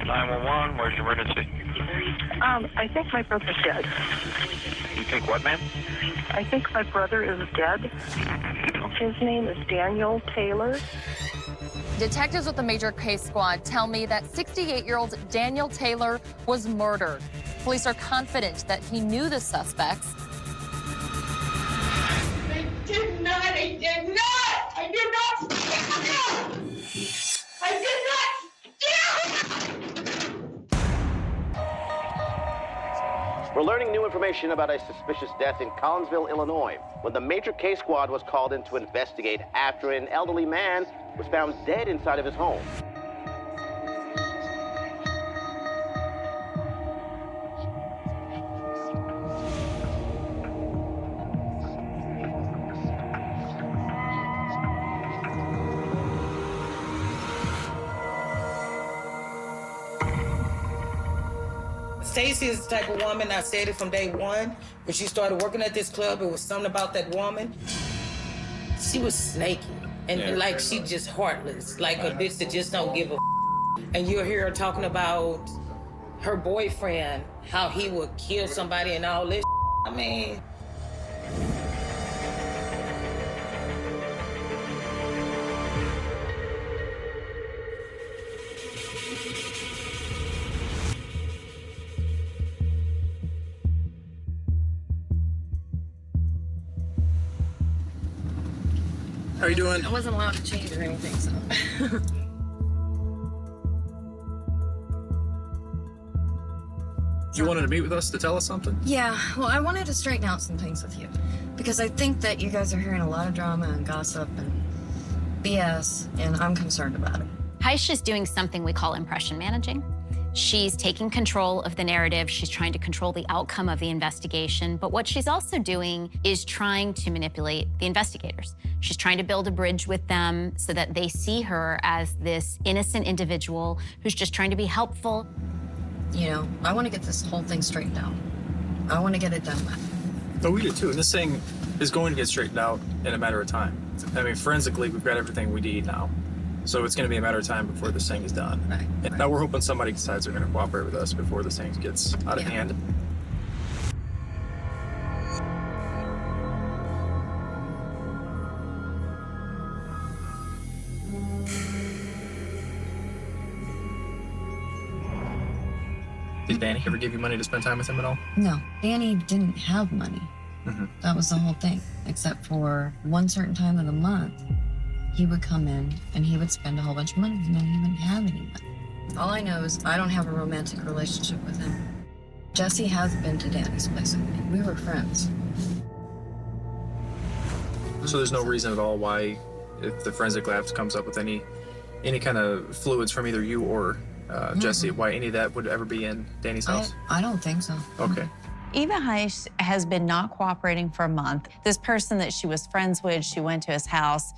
911, where's your emergency? I think my brother's dead. You think what, ma'am? I think my brother is dead. His name is Daniel Taylor. Detectives with the Major Case Squad tell me that 68-year-old Daniel Taylor was murdered. Police are confident that he knew the suspects. I did not! I did not! I did not! I did not! We're learning new information about a suspicious death in Collinsville, Illinois, when the Major Case Squad was called in to investigate after an elderly man was found dead inside of his home. Stacy is the type of woman, I said it from day one, when she started working at this club, it was something about that woman. She was snaky, and like she just heartless, like a bitch that just don't give a And you'll hear her talking about her boyfriend, how he would kill somebody and all this. I mean. How are you doing? I wasn't allowed to change or anything, so. You wanted to meet with us to tell us something? Yeah, well, I wanted to straighten out some things with you. Because I think that you guys are hearing a lot of drama and gossip and BS, and I'm concerned about it. Heish is doing something we call impression managing. She's taking control of the narrative. She's trying to control the outcome of the investigation. But what she's also doing is trying to manipulate the investigators. She's trying to build a bridge with them so that they see her as this innocent individual who's just trying to be helpful. You know, I want to get this whole thing straightened out. I want to get it done with. No, we do too. And this thing is going to get straightened out in a matter of time. I mean, forensically, we've got everything we need now. So it's going to be a matter of time before this thing is done. Right. And now we're hoping somebody decides they're going to cooperate with us before this thing gets out of hand. Did Danny ever give you money to spend time with him at all? No, Danny didn't have money. That was the whole thing, except for one certain time of the month. He would come in and he would spend a whole bunch of money and then he wouldn't have any money. All I know is I don't have a romantic relationship with him. Jesse has been to Danny's place with me. We were friends. So there's no reason at all why, if the forensic lab comes up with any kind of fluids from either you or Jesse, why any of that would ever be in Danny's house? I don't think so. Okay. Eva Heish has been not cooperating for a month. This person that she was friends with, she went to his house,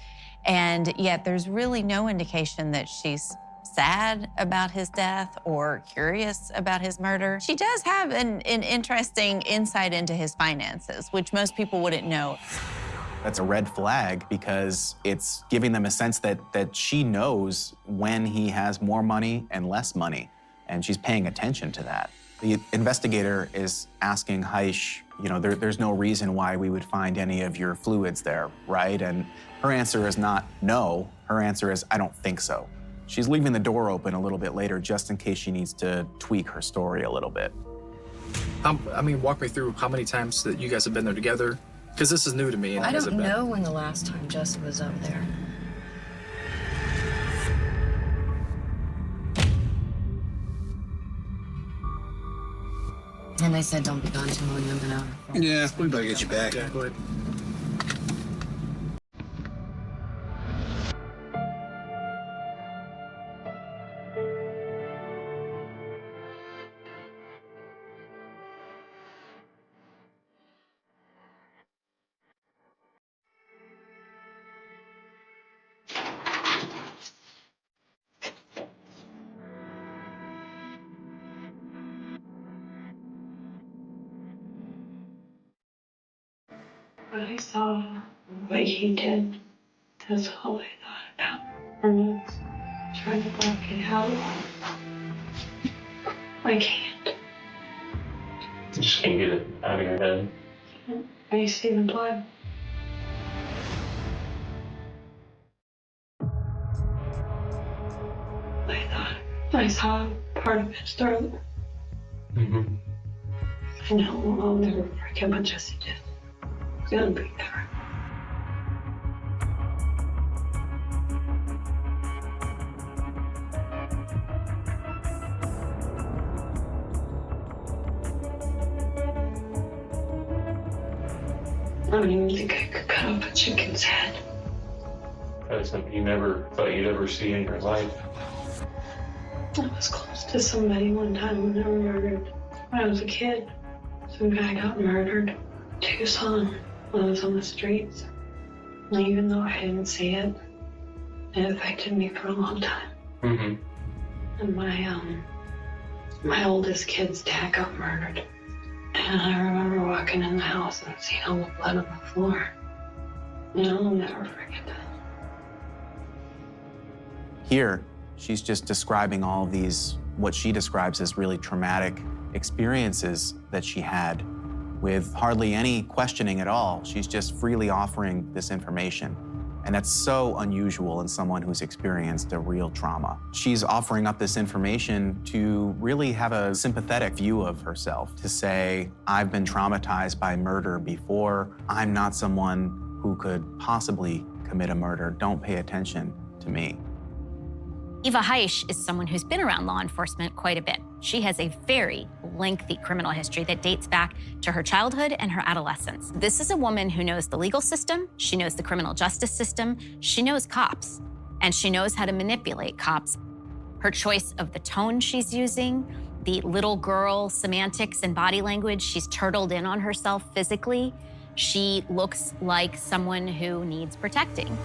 and yet there's really no indication that she's sad about his death or curious about his murder. She does have an interesting insight into his finances, which most people wouldn't know. That's a red flag because it's giving them a sense that she knows when he has more money and less money, and she's paying attention to that. The investigator is asking Heish, you know, there's no reason why we would find any of your fluids there, right? And her answer is not no, her answer is, I don't think so. She's leaving the door open a little bit later just in case she needs to tweak her story a little bit. I mean, walk me through how many times that you guys have been there together, because this is new to me. And I don't know when the last time Jesse was up there. And they said don't be gone too long, I'm gonna. Yeah, we better get you back. Yeah, go ahead. When I saw what he did, that's all I thought about for months. Trying to block it out. I can't. You just can't get it out of your head. I see the blood. I thought I saw part of his throat. Mm-hmm. I know I'll never forget what Jesse did. It's gonna be there. I don't even think I could cut off a chicken's head. That's something you never thought you'd ever see in your life. I was close to somebody one time when they were murdered. When I was a kid, some guy got murdered in Tucson when I was on the streets. And even though I didn't see it, it affected me for a long time. Mm-hmm. And my oldest kid's dad got murdered. And I remember walking in the house and seeing all the blood on the floor. And I'll never forget that. Here, she's just describing all of these, what she describes as really traumatic experiences that she had with hardly any questioning at all. She's just freely offering this information. And that's so unusual in someone who's experienced a real trauma. She's offering up this information to really have a sympathetic view of herself, to say, I've been traumatized by murder before. I'm not someone who could possibly commit a murder. Don't pay attention to me. Eva Heisch is someone who's been around law enforcement quite a bit. She has a very lengthy criminal history that dates back to her childhood and her adolescence. This is a woman who knows the legal system, she knows the criminal justice system, she knows cops, and she knows how to manipulate cops. Her choice of the tone she's using, the little girl semantics and body language, she's turtled in on herself physically. She looks like someone who needs protecting.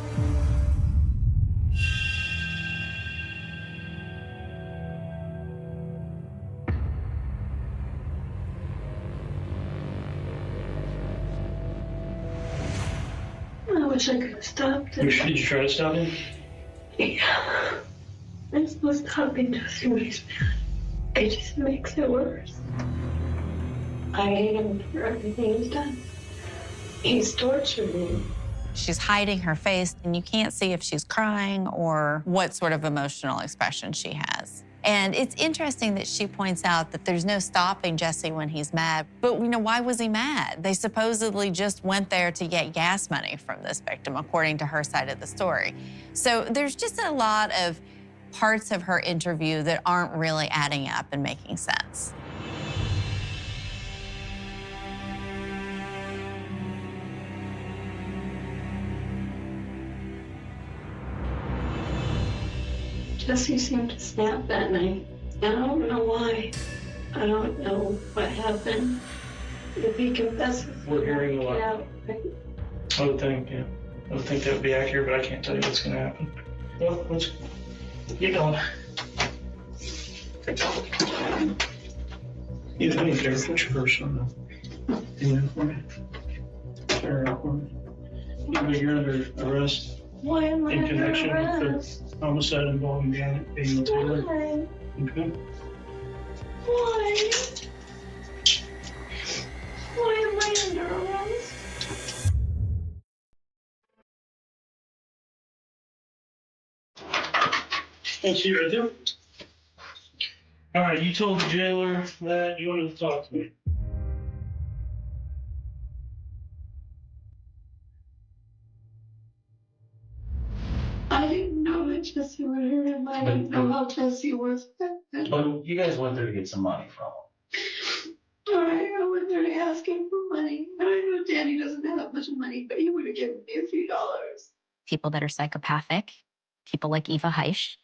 I wish I could have stopped it. Did you try to stop him? Yeah. I'm supposed to stop being just when he's mad. It just makes it worse. I hate him for everything he's done. He's tortured me. She's hiding her face, and you can't see if she's crying or what sort of emotional expression she has. And it's interesting that she points out that there's no stopping Jesse when he's mad. But, why was he mad? They supposedly just went there to get gas money from this victim, according to her side of the story. So there's just a lot of parts of her interview that aren't really adding up and making sense. Jesse seemed to snap that night. And I don't know why. I don't know what happened. If he confesses, We're hearing a lot. get out. I would think, yeah. I would think that would be accurate, but I can't tell you what's going to happen. Well, let's get going. You don't need to put your purse on the thing for me. Turn around for me. You're under arrest. Why am I In under connection arrest? with the homicide involving Janet Daniel Taylor. Why? Okay. Why? Why am I under arrest? Thank you, right there. All right, you told the jailer that you wanted to talk to me. I didn't know that Jesse would hurt him. I didn't know how Jesse was. But you guys went there to get some money from him. All right, I went there to ask him for money. And I know Daddy doesn't have that much money, but he would have given me a few dollars. People that are psychopathic, people like Eva Heisch,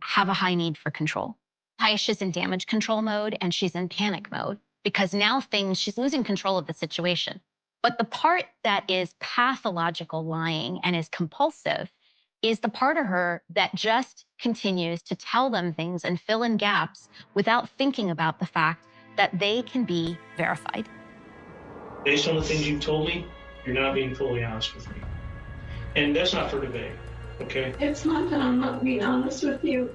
have a high need for control. Heisch is in damage control mode and she's in panic mode because now she's losing control of the situation. But the part that is pathological lying and is compulsive is the part of her that just continues to tell them things and fill in gaps without thinking about the fact that they can be verified. Based on the things you've told me, you're not being fully honest with me. And that's not for debate, okay? It's not that I'm not being honest with you.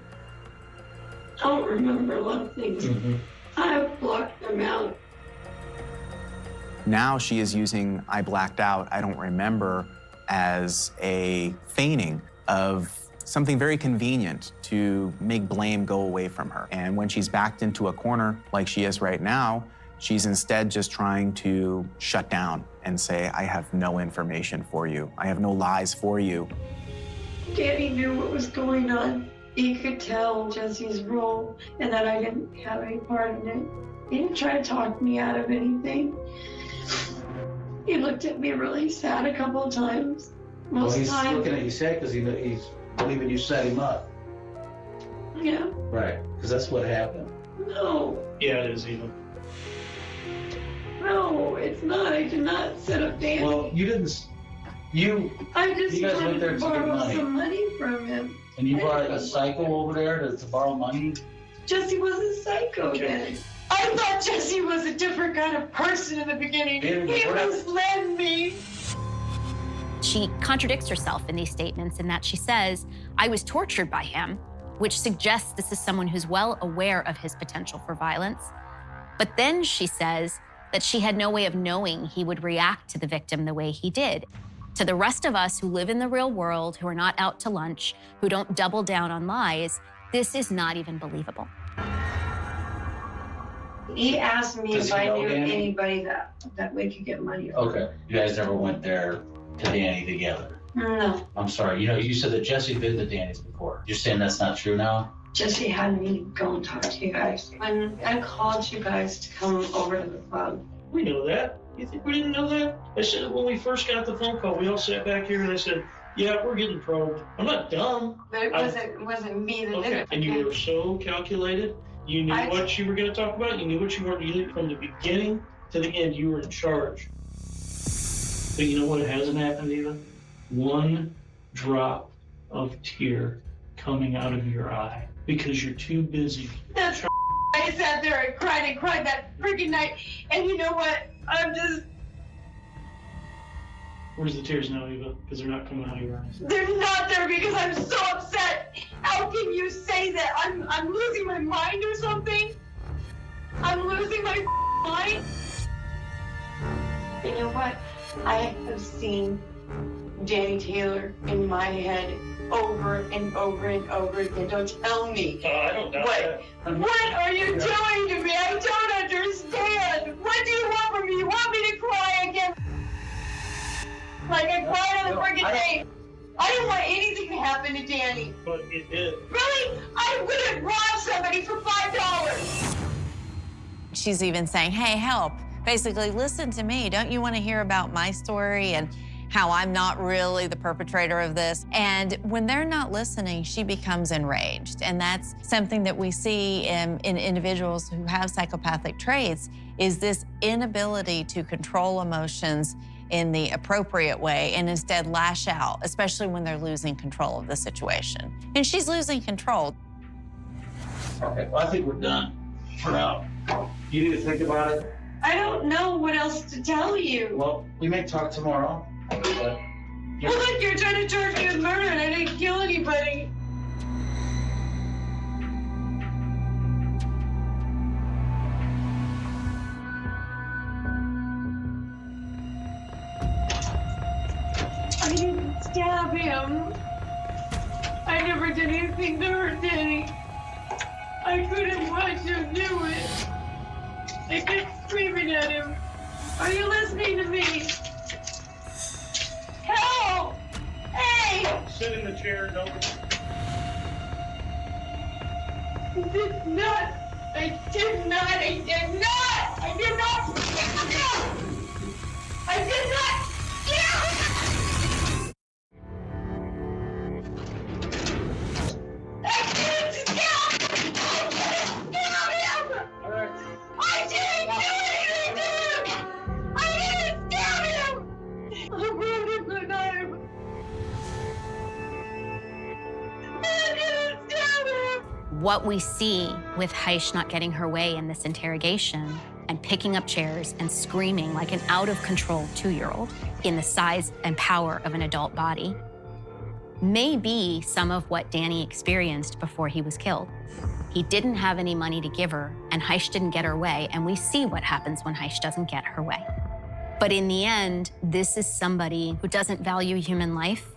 don't remember a lot of things. I blocked them out. Now she is using "I blacked out, I don't remember" as a feigning of something very convenient to make blame go away from her. And when she's backed into a corner like she is right now, she's instead just trying to shut down and say, I have no information for you. I have no lies for you. Danny knew what was going on. He could tell Jesse's role and that I didn't have any part in it. He didn't try to talk me out of anything. He looked at me really sad a couple of times. Most he's times. looking at you sad because he's believing you set him up. Yeah. Right, because that's what happened. No. Yeah, it is even. No, it's not. I did not set up Danny. Well, you didn't. I just you guys went wanted there to to get borrow money. some money from him. And you brought a psycho over there to borrow money? Jesse was a psycho then. I thought Jesse was a different kind of person in the beginning. He misled me. She contradicts herself in these statements in that she says, I was tortured by him, which suggests this is someone who's well aware of his potential for violence. But then she says that she had no way of knowing he would react to the victim the way he did. To the rest of us who live in the real world, who are not out to lunch, who don't double down on lies, this is not even believable. He asked me Does if he I know knew Danny? anybody that we could get money from. Okay. You guys never went there to Danny together? No. I'm sorry. You said that Jesse been to Danny's before. You're saying that's not true now? Jesse had me go and talk to you guys. When I called you guys to come over to the club. We know that. You think we didn't know that? I said when we first got the phone call, we all sat back here and I said, yeah, we're getting probed. I'm not dumb. But it wasn't me that did it. And you were so calculated. You knew what you were going to talk about. You knew what you weren't. You knew from the beginning to the end, you were in charge. But you know what hasn't happened even? One drop of tear coming out of your eye because you're too busy. That's I sat there and cried that freaking night. And you know what? I'm just... Where's the tears now, Eva? Because they're not coming out of your eyes. They're not there because I'm so upset. How can you say that? I'm losing my mind or something? I'm losing my mind? You know what? I have seen Danny Taylor in my head over and over and over again. Don't tell me. I don't doubt that. What are you doing to me? I don't understand. What do you want from me? You want me to cry again? Like I cried on the freaking day. I didn't want anything to happen to Danny. But it did. Really? I would have robbed somebody for $5. She's even saying, hey, help. Basically, listen to me. Don't you want to hear about my story and how I'm not really the perpetrator of this? And when they're not listening, she becomes enraged. And that's something that we see in individuals who have psychopathic traits, is this inability to control emotions in the appropriate way and instead lash out, especially when they're losing control of the situation. And she's losing control. Okay, well, I think we're done for now. You need to think about it. I don't know what else to tell you. Well, we may talk tomorrow. But Well, look, you're trying to charge me with murder and I didn't kill anybody. I didn't stab him. I never did anything to hurt Danny. I couldn't watch him do it. I kept screaming at him. Are you listening to me? Help! Hey! Sit in the chair, don't. I did not! I did not! I did not! I did not! I did not! I didn't do anything to him! I didn't stab him! I brought him the knife! I didn't stab him! What we see with Heish not getting her way in this interrogation and picking up chairs and screaming like an out-of-control 2-year-old in the size and power of an adult body may be some of what Danny experienced before he was killed. He didn't have any money to give her, and Heish didn't get her way, and we see what happens when Heish doesn't get her way. But in the end, this is somebody who doesn't value human life.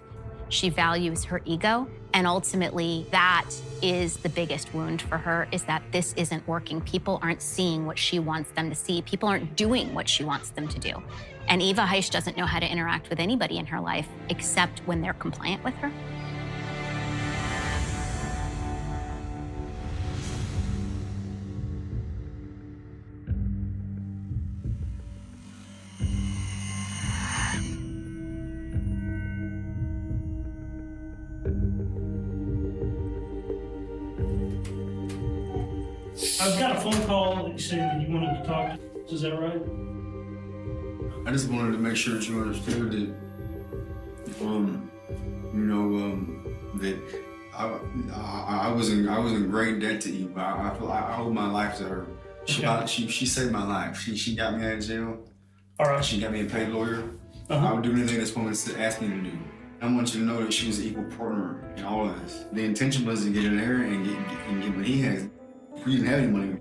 She values her ego, and ultimately, that is the biggest wound for her, is that this isn't working. People aren't seeing what she wants them to see. People aren't doing what she wants them to do. And Eva Heish doesn't know how to interact with anybody in her life except when they're compliant with her. I've got a phone call that you said that you wanted to talk to. Is that right? I just wanted to make sure that you understood that, that I was in great debt to Eva. I feel I owe my life to her. She saved my life. She got me out of jail. All right. She got me a paid lawyer. I would do anything this woman asked me to do. I want you to know that she was an equal partner in all of this. The intention was to get in there and get what he has. He didn't have any money.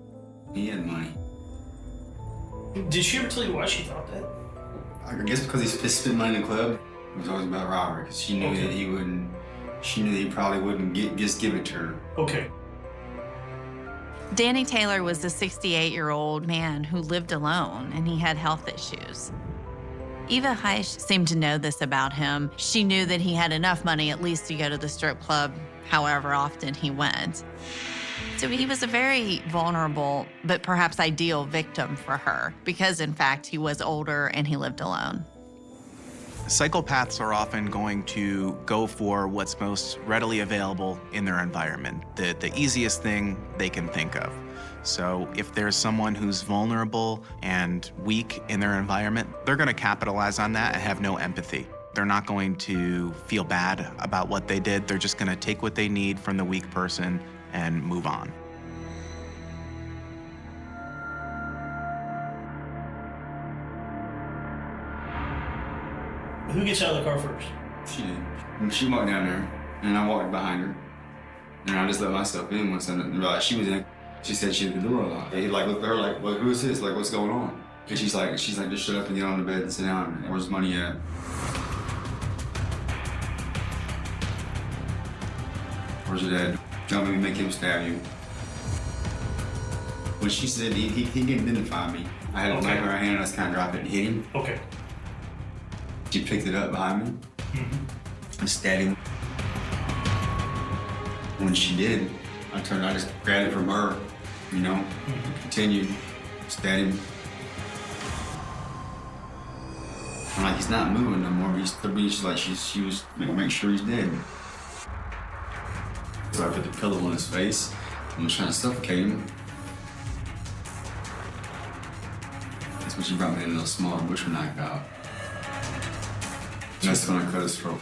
He had money. Did she ever tell you why she thought that? I guess because he spent money in the club. It was always about robbery, because she knew that he wouldn't. She knew that he probably wouldn't just give it to her. Okay. Danny Taylor was a 68-year-old man who lived alone, and he had health issues. Eva Heish seemed to know this about him. She knew that he had enough money at least to go to the strip club however often he went. So he was a very vulnerable, but perhaps ideal victim for her, because in fact, he was older and he lived alone. Psychopaths are often going to go for what's most readily available in their environment, the easiest thing they can think of. So if there's someone who's vulnerable and weak in their environment, they're going to capitalize on that and have no empathy. They're not going to feel bad about what they did. They're just going to take what they need from the weak person and move on. Who gets out of the car first? She did. And she walked down there, and I walked behind her. And I just let myself in once I realized she was in. She said she had the door locked. He looked at her like, well, who is this? Like, what's going on? And she's like, just shut up and get on the bed and sit down. And where's the money at? Where's your dad? Don't make me make him stab you. When she said he didn't identify me, I had a knife in her hand and I just kind of dropped it and hit him. Okay. She picked it up behind me and stabbed him. When she did, I just grabbed it from her, continued, stabbed him. I'm like, he's not moving no more, but she's like, she was make sure he's dead. So I put the pillow on his face. I'm trying to suffocate him. That's when she brought me a little small butcher knife out. And that's when I cut his throat.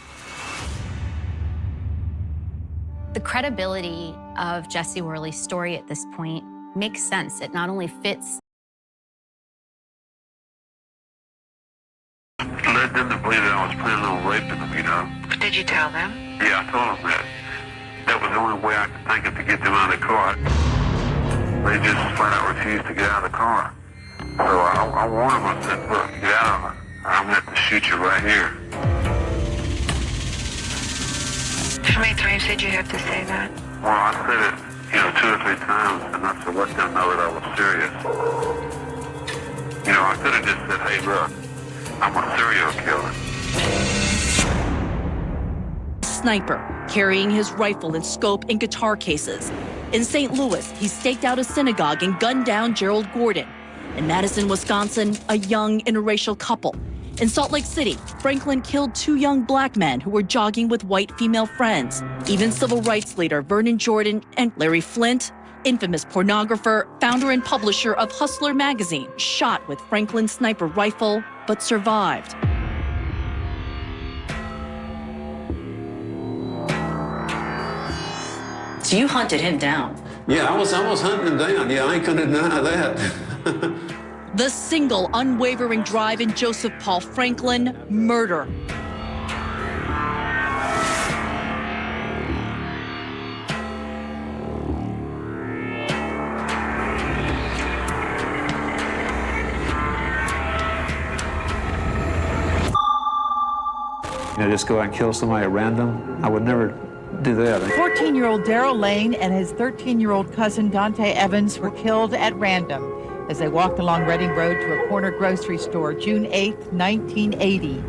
The credibility of Jesse Worley's story at this point makes sense. It not only fits. Led them to believe that I was planning on raping them, Did you tell them? Yeah, I told them that. That was the only way I could think of to get them out of the car. They just flat out refused to get out of the car. So I warned them, I said, look, get out of it. I'm going to have to shoot you right here. How many times did you have to say that? Well, I said it, 2 or 3 times, and that's to let them know that I was serious. I could have just said, hey, look, I'm a serial killer. Sniper, carrying his rifle and scope in guitar cases. In St. Louis, he staked out a synagogue and gunned down Gerald Gordon. In Madison, Wisconsin, a young interracial couple. In Salt Lake City, Franklin killed 2 young black men who were jogging with white female friends. Even civil rights leader Vernon Jordan and Larry Flynt, infamous pornographer, founder and publisher of Hustler magazine, shot with Franklin's sniper rifle, but survived. So you hunted him down? Yeah, I was hunting him down. Yeah, I ain't gonna deny that. The single, unwavering drive in Joseph Paul Franklin, murder. just go out and kill somebody at random. I would never do that. 14-year-old Daryl Lane and his 13-year-old cousin Dante Evans were killed at random as they walked along Reading Road to a corner grocery store June 8, 1980.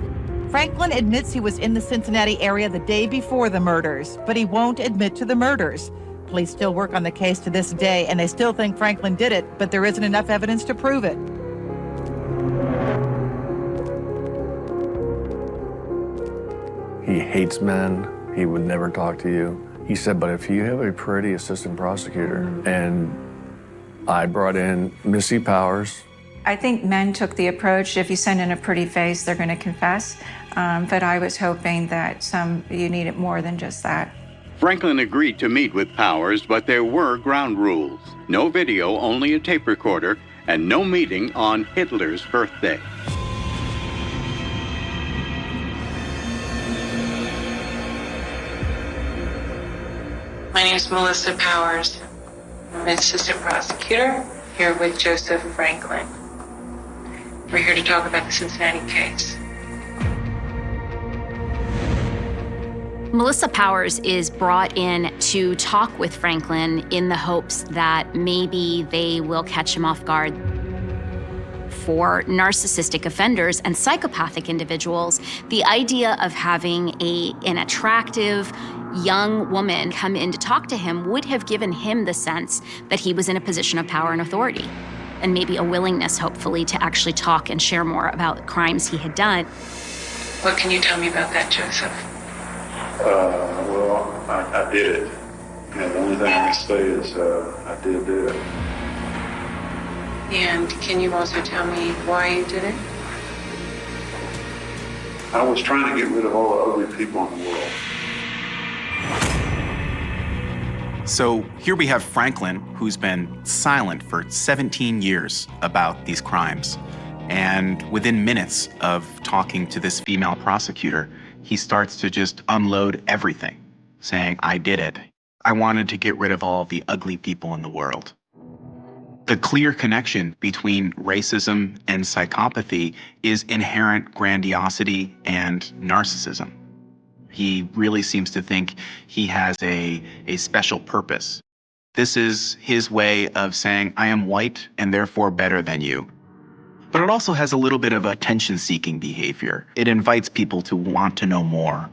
Franklin admits he was in the Cincinnati area the day before the murders, but he won't admit to the murders. Police still work on the case to this day, and they still think Franklin did it, but there isn't enough evidence to prove it. He hates men. He would never talk to you. He said, but if you have a pretty assistant prosecutor, and I brought in Missy Powers. I think men took the approach, if you send in a pretty face, they're going to confess. But I was hoping that you needed more than just that. Franklin agreed to meet with Powers, but there were ground rules. No video, only a tape recorder, and no meeting on Hitler's birthday. My name is Melissa Powers. I'm an assistant prosecutor here with Joseph Franklin. We're here to talk about the Cincinnati case. Melissa Powers is brought in to talk with Franklin in the hopes that maybe they will catch him off guard. For narcissistic offenders and psychopathic individuals, the idea of having an attractive young woman come in to talk to him would have given him the sense that he was in a position of power and authority, and maybe a willingness, hopefully, to actually talk and share more about crimes he had done. What can you tell me about that, Joseph? Well, I did it. And the only thing I can say is I did do it. And can you also tell me why you did it? I was trying to get rid of all the ugly people in the world. So here we have Franklin, who's been silent for 17 years about these crimes. And within minutes of talking to this female prosecutor, he starts to just unload everything, saying, I did it. I wanted to get rid of all the ugly people in the world. The clear connection between racism and psychopathy is inherent grandiosity and narcissism. He really seems to think he has a special purpose. This is his way of saying, I am white and therefore better than you. But it also has a little bit of attention-seeking behavior. It invites people to want to know more.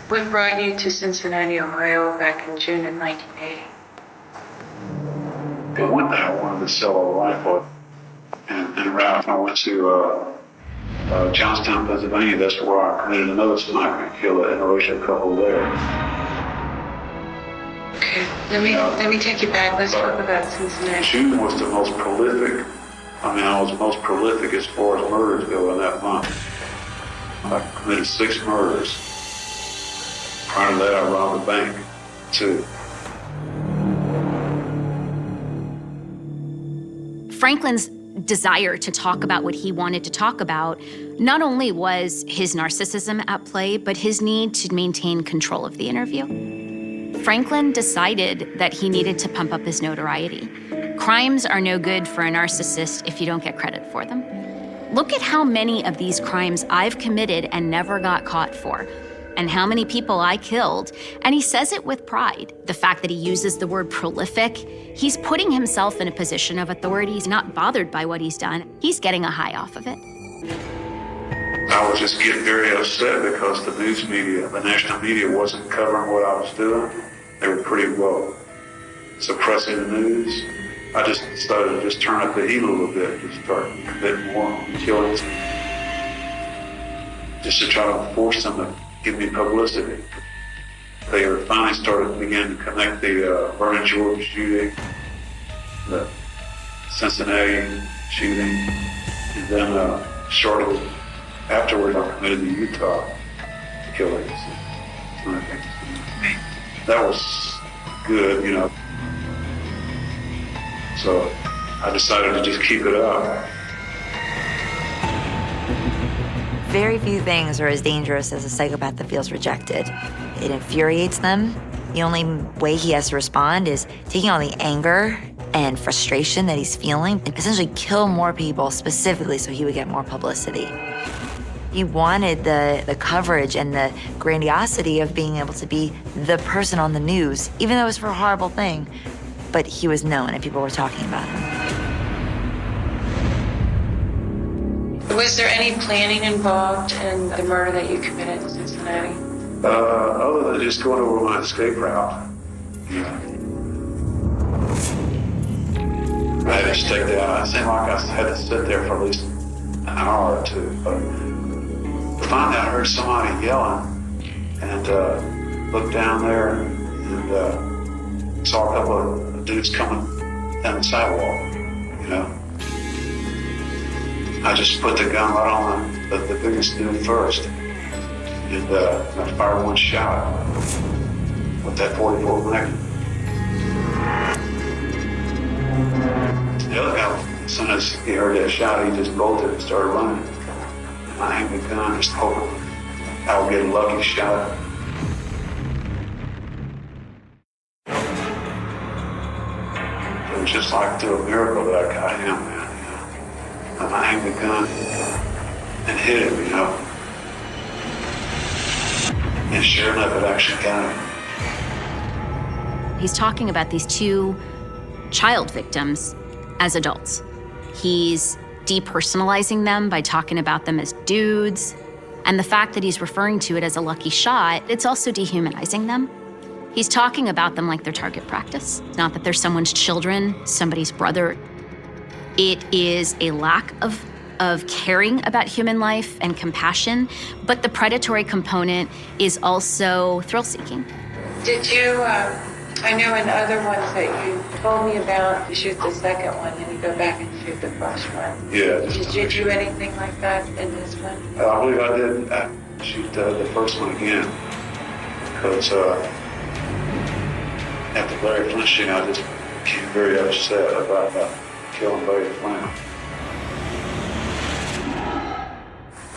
What brought you to Cincinnati, Ohio back in June of 1980? But one day I wanted to sell a rifle, and around I went to Johnstown, Pennsylvania. That's where I committed another sniper kill, an interracial couple there. Okay, let me take you back. Let's talk about Cincinnati. June was the most prolific. I was most prolific as far as murders go in that month. I committed 6 murders. Prior to that, I robbed a bank, 2. Franklin's desire to talk about what he wanted to talk about not only was his narcissism at play, but his need to maintain control of the interview. Franklin decided that he needed to pump up his notoriety. Crimes are no good for a narcissist if you don't get credit for them. Look at how many of these crimes I've committed and never got caught for, and how many people I killed, and he says it with pride. The fact that he uses the word prolific, he's putting himself in a position of authority. He's not bothered by what he's done. He's getting a high off of it. I was just getting very upset because the news media, the national media, wasn't covering what I was doing. They were pretty well suppressing the news. I just decided to just turn up the heat a little bit, just start committing more killings, just to try to force them to give me publicity. They finally began to connect the Vernon George shooting, the Cincinnati shooting, and then shortly afterward I committed the Utah killings. That was good, you know. So I decided to just keep it up. Very few things are as dangerous as a psychopath that feels rejected. It infuriates them, The only way he has to respond is taking all the anger and frustration that he's feeling and essentially kill more people specifically so he would get more publicity. He wanted the coverage and the grandiosity of being able to be the person on the news, even though it was for a horrible thing, but he was known and people were talking about him. Was there any planning involved in the murder that you committed in Cincinnati? Other than just going over my escape route. Yeah. I had to stick down. It seemed like I had to sit there for at least an hour or two. But finally, I heard somebody yelling and looked down there and saw a couple of dudes coming down the sidewalk, you know. I just put the gun right on the biggest dude first. And I fired one shot with that 44 Magnum. The other guy, as soon as he heard that shot, he just bolted and started running. And I aimed the gun, just hoping I would get a lucky shot. It was just like through a miracle that I got him, man. You know? And I aimed the gun and hit him, you know. And sure enough, it actually got him. He's talking about these two child victims as adults. He's depersonalizing them by talking about them as dudes. And the fact that he's referring to it as a lucky shot, it's also dehumanizing them. He's talking about them like they're target practice. It's not that they're someone's children, somebody's brother. It is a lack of caring about human life and compassion, but the predatory component is also thrill-seeking. Did you, I know in other ones that you told me about, you shoot the second one and you go back and shoot the first one. Yeah. Did you do anything like that in this one? I believe I did shoot the first one again. Because after Larry Flint shooting, I just became very upset about killing Larry Flint.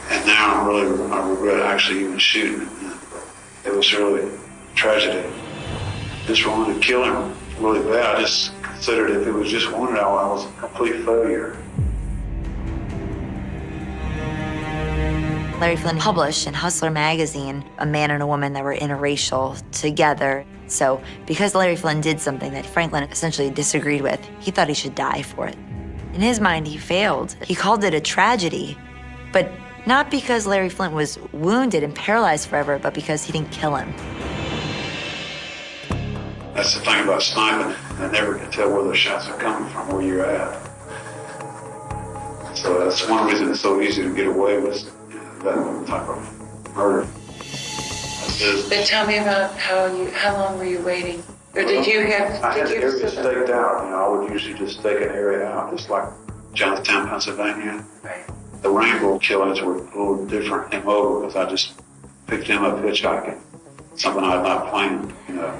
And now I regret actually even shooting it. It was really a tragedy. Just wanted to kill him really bad. I just considered if it was just one hour, I was a complete failure. Larry Flint published in Hustler magazine a man and a woman that were interracial together. So because Larry Flint did something that Franklin essentially disagreed with, he thought he should die for it. In his mind, he failed. He called it a tragedy, but not because Larry Flint was wounded and paralyzed forever, but because he didn't kill him. That's the thing about sniping. I never can tell where the shots are coming from, where you're at. So that's one reason it's so easy to get away with that type of murder. But tell me about how long were you waiting? Or did you have... I had the area staked out. You know, I would usually just stake an area out, just like Johnstown, Pennsylvania. Right. The Rainbow killings were a little different MO because I just picked him up hitchhiking. Something I had not planned, you know.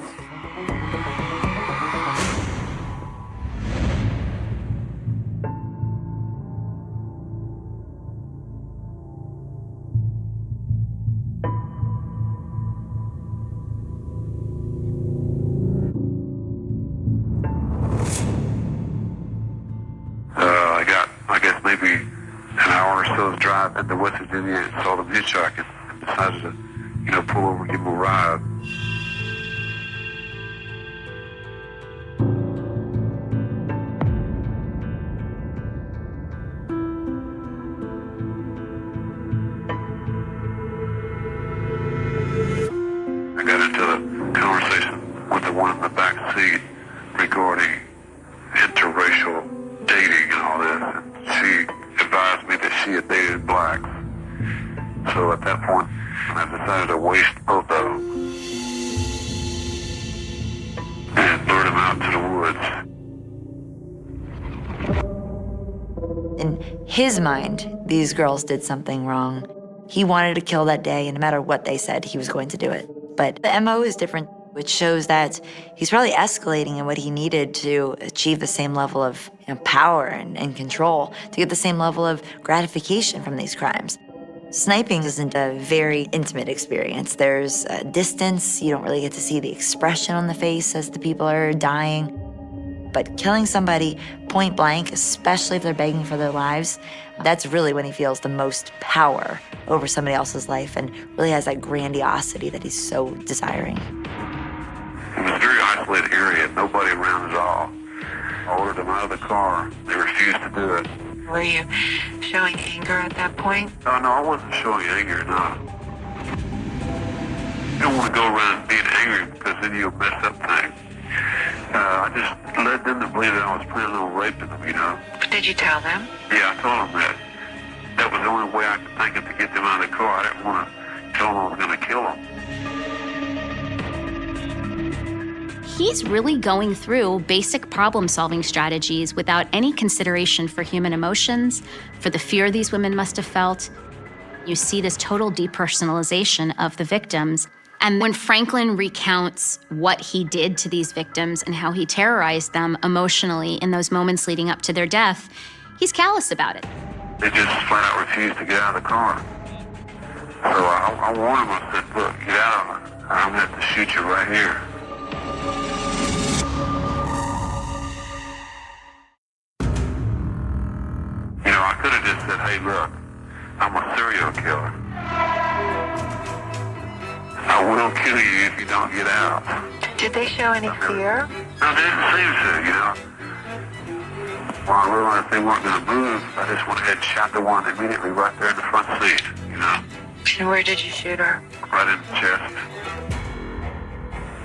I guess maybe an hour or so's drive into West Virginia and saw them hitchhiking and decided to, you know, pull over and give them a ride. I got into the conversation with the one in the back seat regarding interracial dating and all this, and she advised me that she had dated blacks. So at that point, I decided to waste both of them and lure them out to the woods. In his mind, these girls did something wrong. He wanted to kill that day, and no matter what they said, he was going to do it. But the MO is different, which shows that he's probably escalating in what he needed to achieve the same level of power and control, to get the same level of gratification from these crimes. Sniping isn't a very intimate experience. There's a distance. You don't really get to see the expression on the face as the people are dying. But killing somebody point blank, especially if they're begging for their lives, that's really when he feels the most power over somebody else's life and really has that grandiosity that he's so desiring. It was a very isolated area, nobody around at all. I ordered them out of the car. They refused to do it. Were you showing anger at that point? Oh, no, I wasn't showing anger, no. You don't want to go around being angry because then you'll mess up things. I just led them to believe that I was planning on raping them, you know. But did you tell them? Yeah, I told them that. That was the only way I could think of to get them out of the car. I didn't want to tell them I was going to kill them. He's really going through basic problem-solving strategies without any consideration for human emotions, for the fear these women must have felt. You see this total depersonalization of the victims. And when Franklin recounts what he did to these victims and how he terrorized them emotionally in those moments leading up to their death, he's callous about it. They just flat out refused to get out of the car. So I warned them, I said, look, get out of it. I'm going to have to shoot you right here. You know, I could have just said, hey, look, I'm a serial killer. I will kill you if you don't get out. Did they show any fear? No, they didn't seem to, you know. When I realized they weren't going to move, I just went ahead and shot the one immediately right there in the front seat, you know. And where did you shoot her? Right in the chest.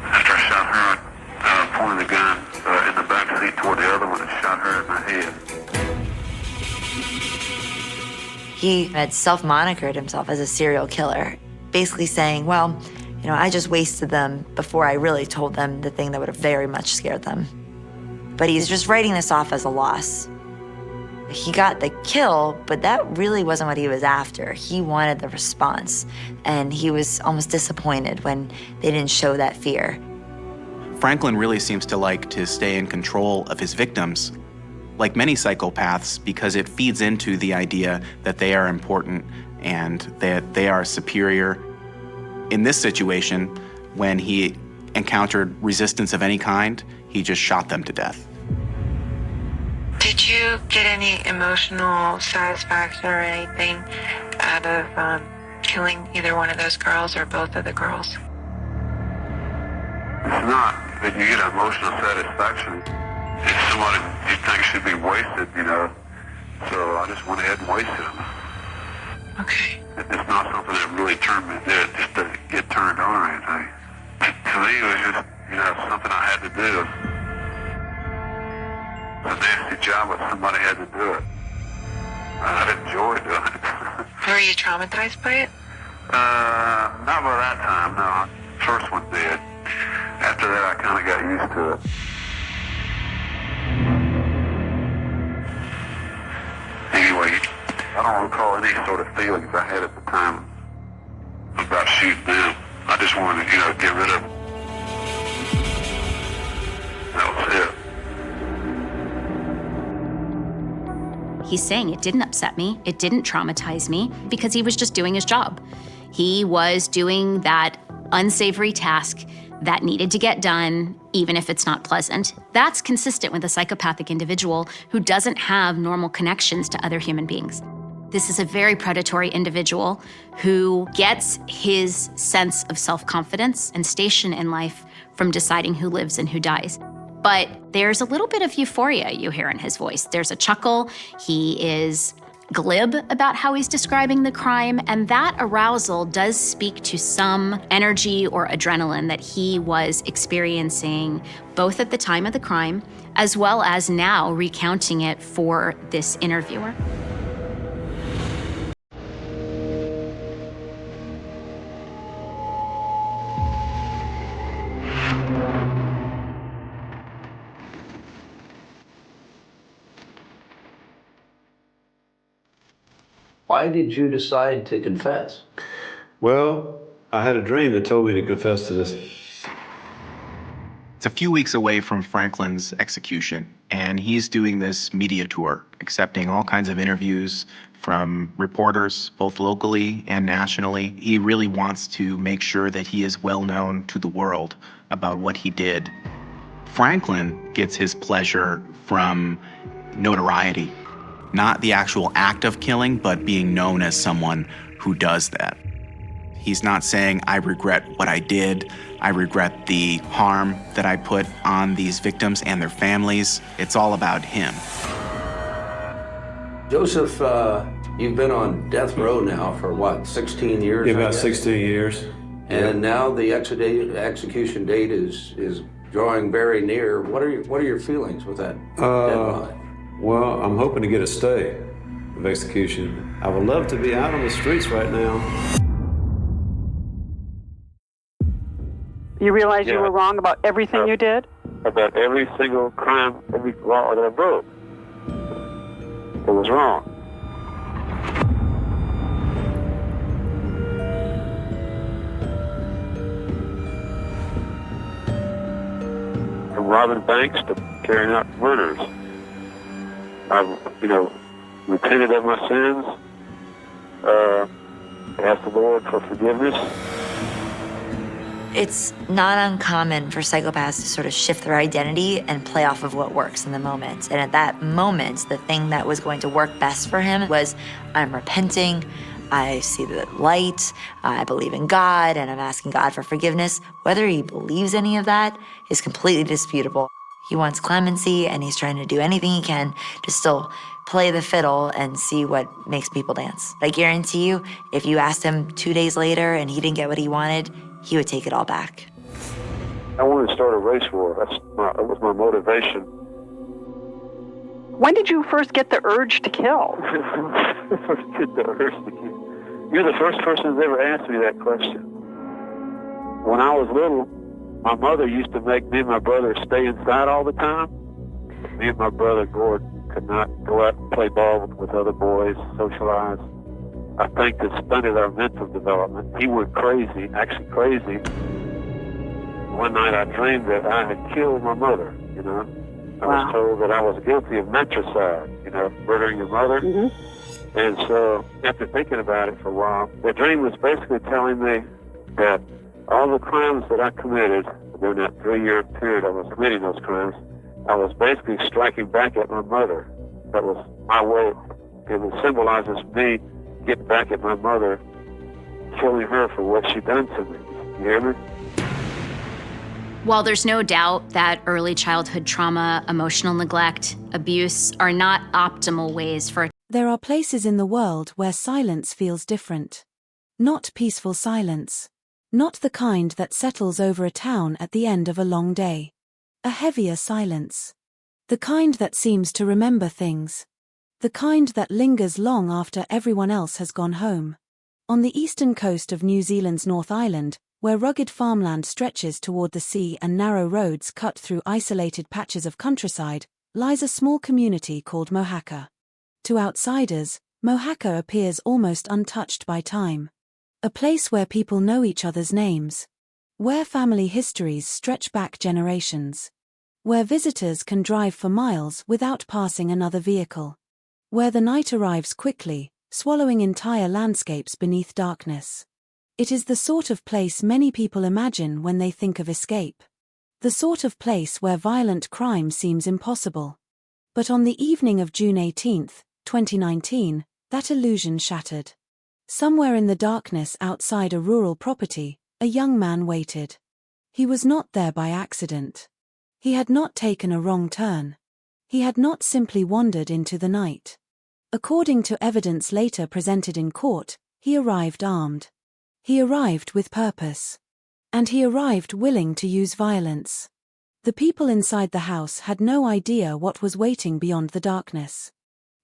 After I shot her, I pointed the gun in the back seat toward the other one and shot her in the head. He had self-monikered himself as a serial killer, basically saying, well, you know, I just wasted them before I really told them the thing that would have very much scared them. But he's just writing this off as a loss. He got the kill, but that really wasn't what he was after. He wanted the response, and he was almost disappointed when they didn't show that fear. Franklin really seems to like to stay in control of his victims, like many psychopaths, because it feeds into the idea that they are important and that they are superior. In this situation, when he encountered resistance of any kind, he just shot them to death. Did you get any emotional satisfaction or anything out of killing either one of those girls or both of the girls? It's not that you get emotional satisfaction. It's somebody you think should be wasted, you know. So I just went ahead and wasted them. Okay. It's not something that really turned me there just to get turned on or anything. To me, it was just, you know, something I had to do. It's a nasty job, but somebody had to do it. I'd enjoy doing it. Were you traumatized by it? Not by that time, no. First one did. After that, I kind of got used to it. Anyway, I don't recall any sort of feelings I had at the time about shooting them. I just wanted to, you know, get rid of them. That was it. He's saying it didn't upset me, it didn't traumatize me, because he was just doing his job. He was doing that unsavory task that needed to get done, even if it's not pleasant. That's consistent with a psychopathic individual who doesn't have normal connections to other human beings. This is a very predatory individual who gets his sense of self-confidence and station in life from deciding who lives and who dies. But there's a little bit of euphoria you hear in his voice. There's a chuckle. He is glib about how he's describing the crime, and that arousal does speak to some energy or adrenaline that he was experiencing both at the time of the crime as well as now recounting it for this interviewer. Why did you decide to confess? Well, I had a dream that told me to confess to this. It's a few weeks away from Franklin's execution, and he's doing this media tour, accepting all kinds of interviews from reporters, both locally and nationally. He really wants to make sure that he is well known to the world about what he did. Franklin gets his pleasure from notoriety, not the actual act of killing, but being known as someone who does that. He's not saying, I regret what I did, I regret the harm that I put on these victims and their families. It's all about him. Joseph, you've been on death row now for what, 16 years? Yeah, about 16 years. And now the execution date is drawing very near. What are your feelings with that deadline? Well, I'm hoping to get a stay of execution. I would love to be out on the streets right now. You realize you were wrong about everything you did? About every single crime, every law that I broke. It was wrong. From robbing banks to carrying out murders. I've, repented of my sins, asked the Lord for forgiveness. It's not uncommon for psychopaths to sort of shift their identity and play off of what works in the moment. And at that moment, the thing that was going to work best for him was, I'm repenting, I see the light, I believe in God, and I'm asking God for forgiveness. Whether he believes any of that is completely disputable. He wants clemency, and he's trying to do anything he can to still play the fiddle and see what makes people dance. I guarantee you, if you asked him 2 days later and he didn't get what he wanted, he would take it all back. I wanted to start a race war. That was my motivation. When did you first get the urge to kill? You're the first person that's ever asked me that question. When I was little, my mother used to make me and my brother stay inside all the time. Me and my brother Gord could not go out and play ball with other boys, socialize. I think that stunted our mental development. He went crazy, actually crazy. One night I dreamed that I had killed my mother, I was told that I was guilty of matricide, murdering your mother. Mm-hmm. And so after thinking about it for a while, the dream was basically telling me that all the crimes that I committed during that 3-year period I was committing those crimes, I was basically striking back at my mother. That was my way. It symbolizes me getting back at my mother, killing her for what she done to me. You hear me? While there's no doubt that early childhood trauma, emotional neglect, abuse are not optimal ways for... There are places in the world where silence feels different. Not peaceful silence. Not the kind that settles over a town at the end of a long day. A heavier silence. The kind that seems to remember things. The kind that lingers long after everyone else has gone home. On the eastern coast of New Zealand's North Island, where rugged farmland stretches toward the sea and narrow roads cut through isolated patches of countryside, lies a small community called Mohaka. To outsiders, Mohaka appears almost untouched by time. A place where people know each other's names. Where family histories stretch back generations. Where visitors can drive for miles without passing another vehicle. Where the night arrives quickly, swallowing entire landscapes beneath darkness. It is the sort of place many people imagine when they think of escape. The sort of place where violent crime seems impossible. But on the evening of June 18, 2019, that illusion shattered. Somewhere in the darkness outside a rural property, a young man waited. He was not there by accident. He had not taken a wrong turn. He had not simply wandered into the night. According to evidence later presented in court, he arrived armed. He arrived with purpose. And he arrived willing to use violence. The people inside the house had no idea what was waiting beyond the darkness.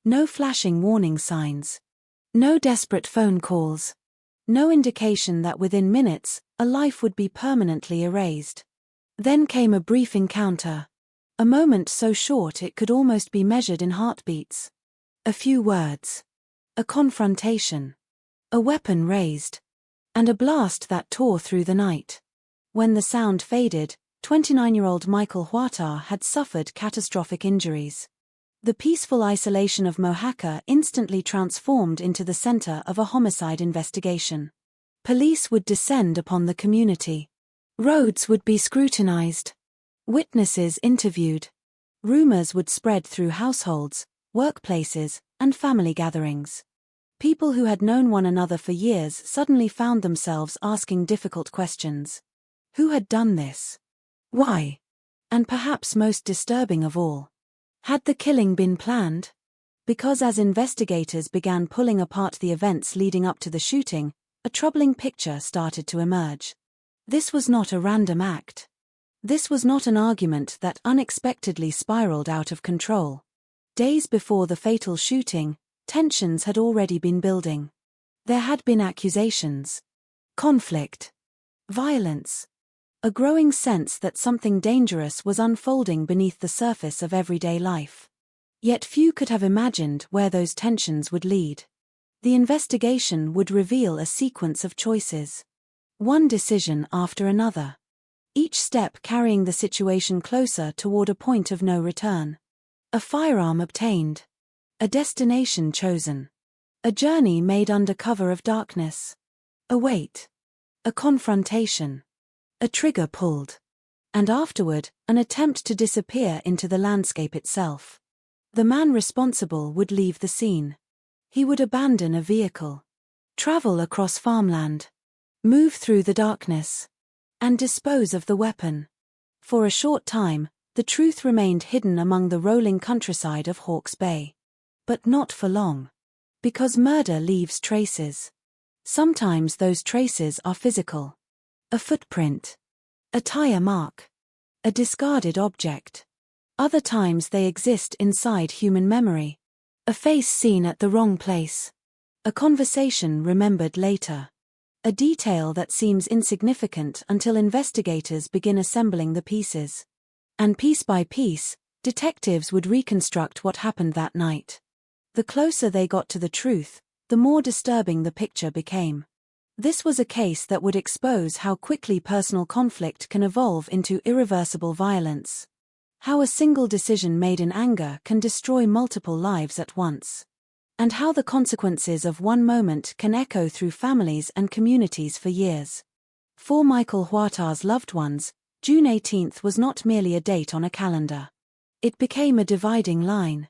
No flashing warning signs. No desperate phone calls. No indication that within minutes, a life would be permanently erased. Then came a brief encounter. A moment so short it could almost be measured in heartbeats. A few words. A confrontation. A weapon raised. And a blast that tore through the night. When the sound faded, 29-year-old Michael Huatar had suffered catastrophic injuries. The peaceful isolation of Mojaca instantly transformed into the center of a homicide investigation. Police would descend upon the community. Roads would be scrutinized. Witnesses interviewed. Rumors would spread through households, workplaces, and family gatherings. People who had known one another for years suddenly found themselves asking difficult questions. Who had done this? Why? And perhaps most disturbing of all, had the killing been planned? Because as investigators began pulling apart the events leading up to the shooting, a troubling picture started to emerge. This was not a random act. This was not an argument that unexpectedly spiraled out of control. Days before the fatal shooting, tensions had already been building. There had been accusations, conflict, violence, a growing sense that something dangerous was unfolding beneath the surface of everyday life. Yet few could have imagined where those tensions would lead. The investigation would reveal a sequence of choices, one decision after another, each step carrying the situation closer toward a point of no return. A firearm obtained, a destination chosen, a journey made under cover of darkness, a wait, a confrontation, a trigger pulled, and afterward, an attempt to disappear into the landscape itself. The man responsible would leave the scene. He would abandon a vehicle, travel across farmland, move through the darkness, and dispose of the weapon. For a short time, the truth remained hidden among the rolling countryside of Hawke's Bay. But not for long. Because murder leaves traces. Sometimes those traces are physical. A footprint, a tire mark, a discarded object. Other times they exist inside human memory. A face seen at the wrong place. A conversation remembered later. A detail that seems insignificant until investigators begin assembling the pieces. And piece by piece, detectives would reconstruct what happened that night. The closer they got to the truth, the more disturbing the picture became. This was a case that would expose how quickly personal conflict can evolve into irreversible violence. How a single decision made in anger can destroy multiple lives at once. And how the consequences of one moment can echo through families and communities for years. For Michael Huatar's loved ones, June 18th was not merely a date on a calendar. It became a dividing line.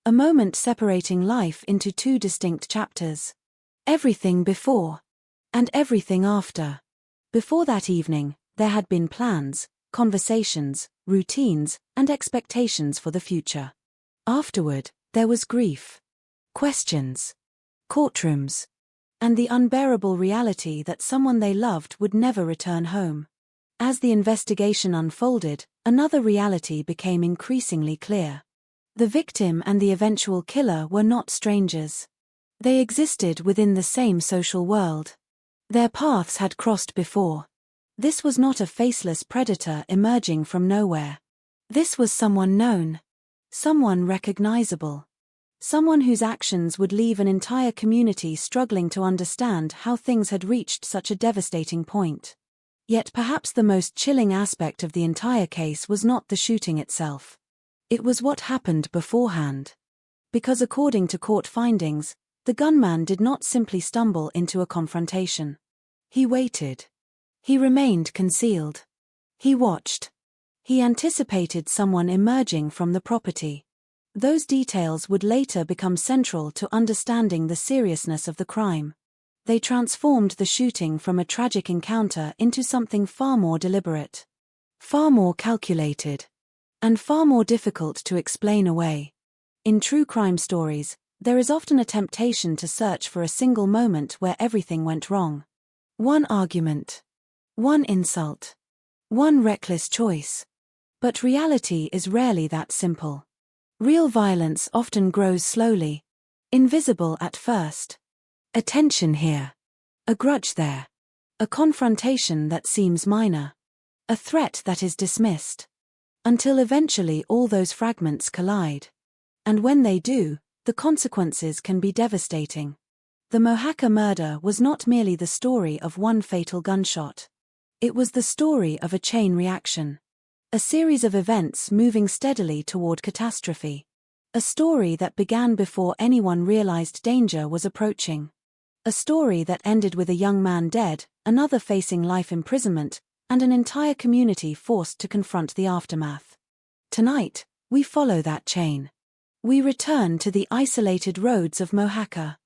A moment separating life into two distinct chapters. Everything before. And everything after. Before that evening, there had been plans, conversations, routines, and expectations for the future. Afterward, there was grief, questions, courtrooms, and the unbearable reality that someone they loved would never return home. As the investigation unfolded, another reality became increasingly clear. The victim and the eventual killer were not strangers. They existed within the same social world. Their paths had crossed before. This was not a faceless predator emerging from nowhere. This was someone known. Someone recognizable. Someone whose actions would leave an entire community struggling to understand how things had reached such a devastating point. Yet perhaps the most chilling aspect of the entire case was not the shooting itself. It was what happened beforehand. Because according to court findings, the gunman did not simply stumble into a confrontation. He waited. He remained concealed. He watched. He anticipated someone emerging from the property. Those details would later become central to understanding the seriousness of the crime. They transformed the shooting from a tragic encounter into something far more deliberate, far more calculated, and far more difficult to explain away. In true crime stories, there is often a temptation to search for a single moment where everything went wrong. One argument. One insult. One reckless choice. But reality is rarely that simple. Real violence often grows slowly, invisible at first. A tension here. A grudge there. A confrontation that seems minor. A threat that is dismissed. Until eventually all those fragments collide. And when they do, the consequences can be devastating. The Mojaca murder was not merely the story of one fatal gunshot. It was the story of a chain reaction. A series of events moving steadily toward catastrophe. A story that began before anyone realized danger was approaching. A story that ended with a young man dead, another facing life imprisonment, and an entire community forced to confront the aftermath. Tonight, we follow that chain. We return to the isolated roads of Mohaca.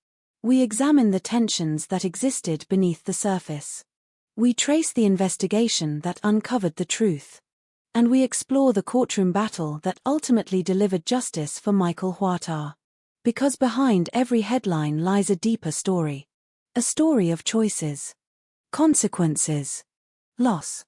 We examine the tensions that existed beneath the surface. We trace the investigation that uncovered the truth. And we explore the courtroom battle that ultimately delivered justice for Michael Huatar. Because behind every headline lies a deeper story. A story of choices, consequences, loss,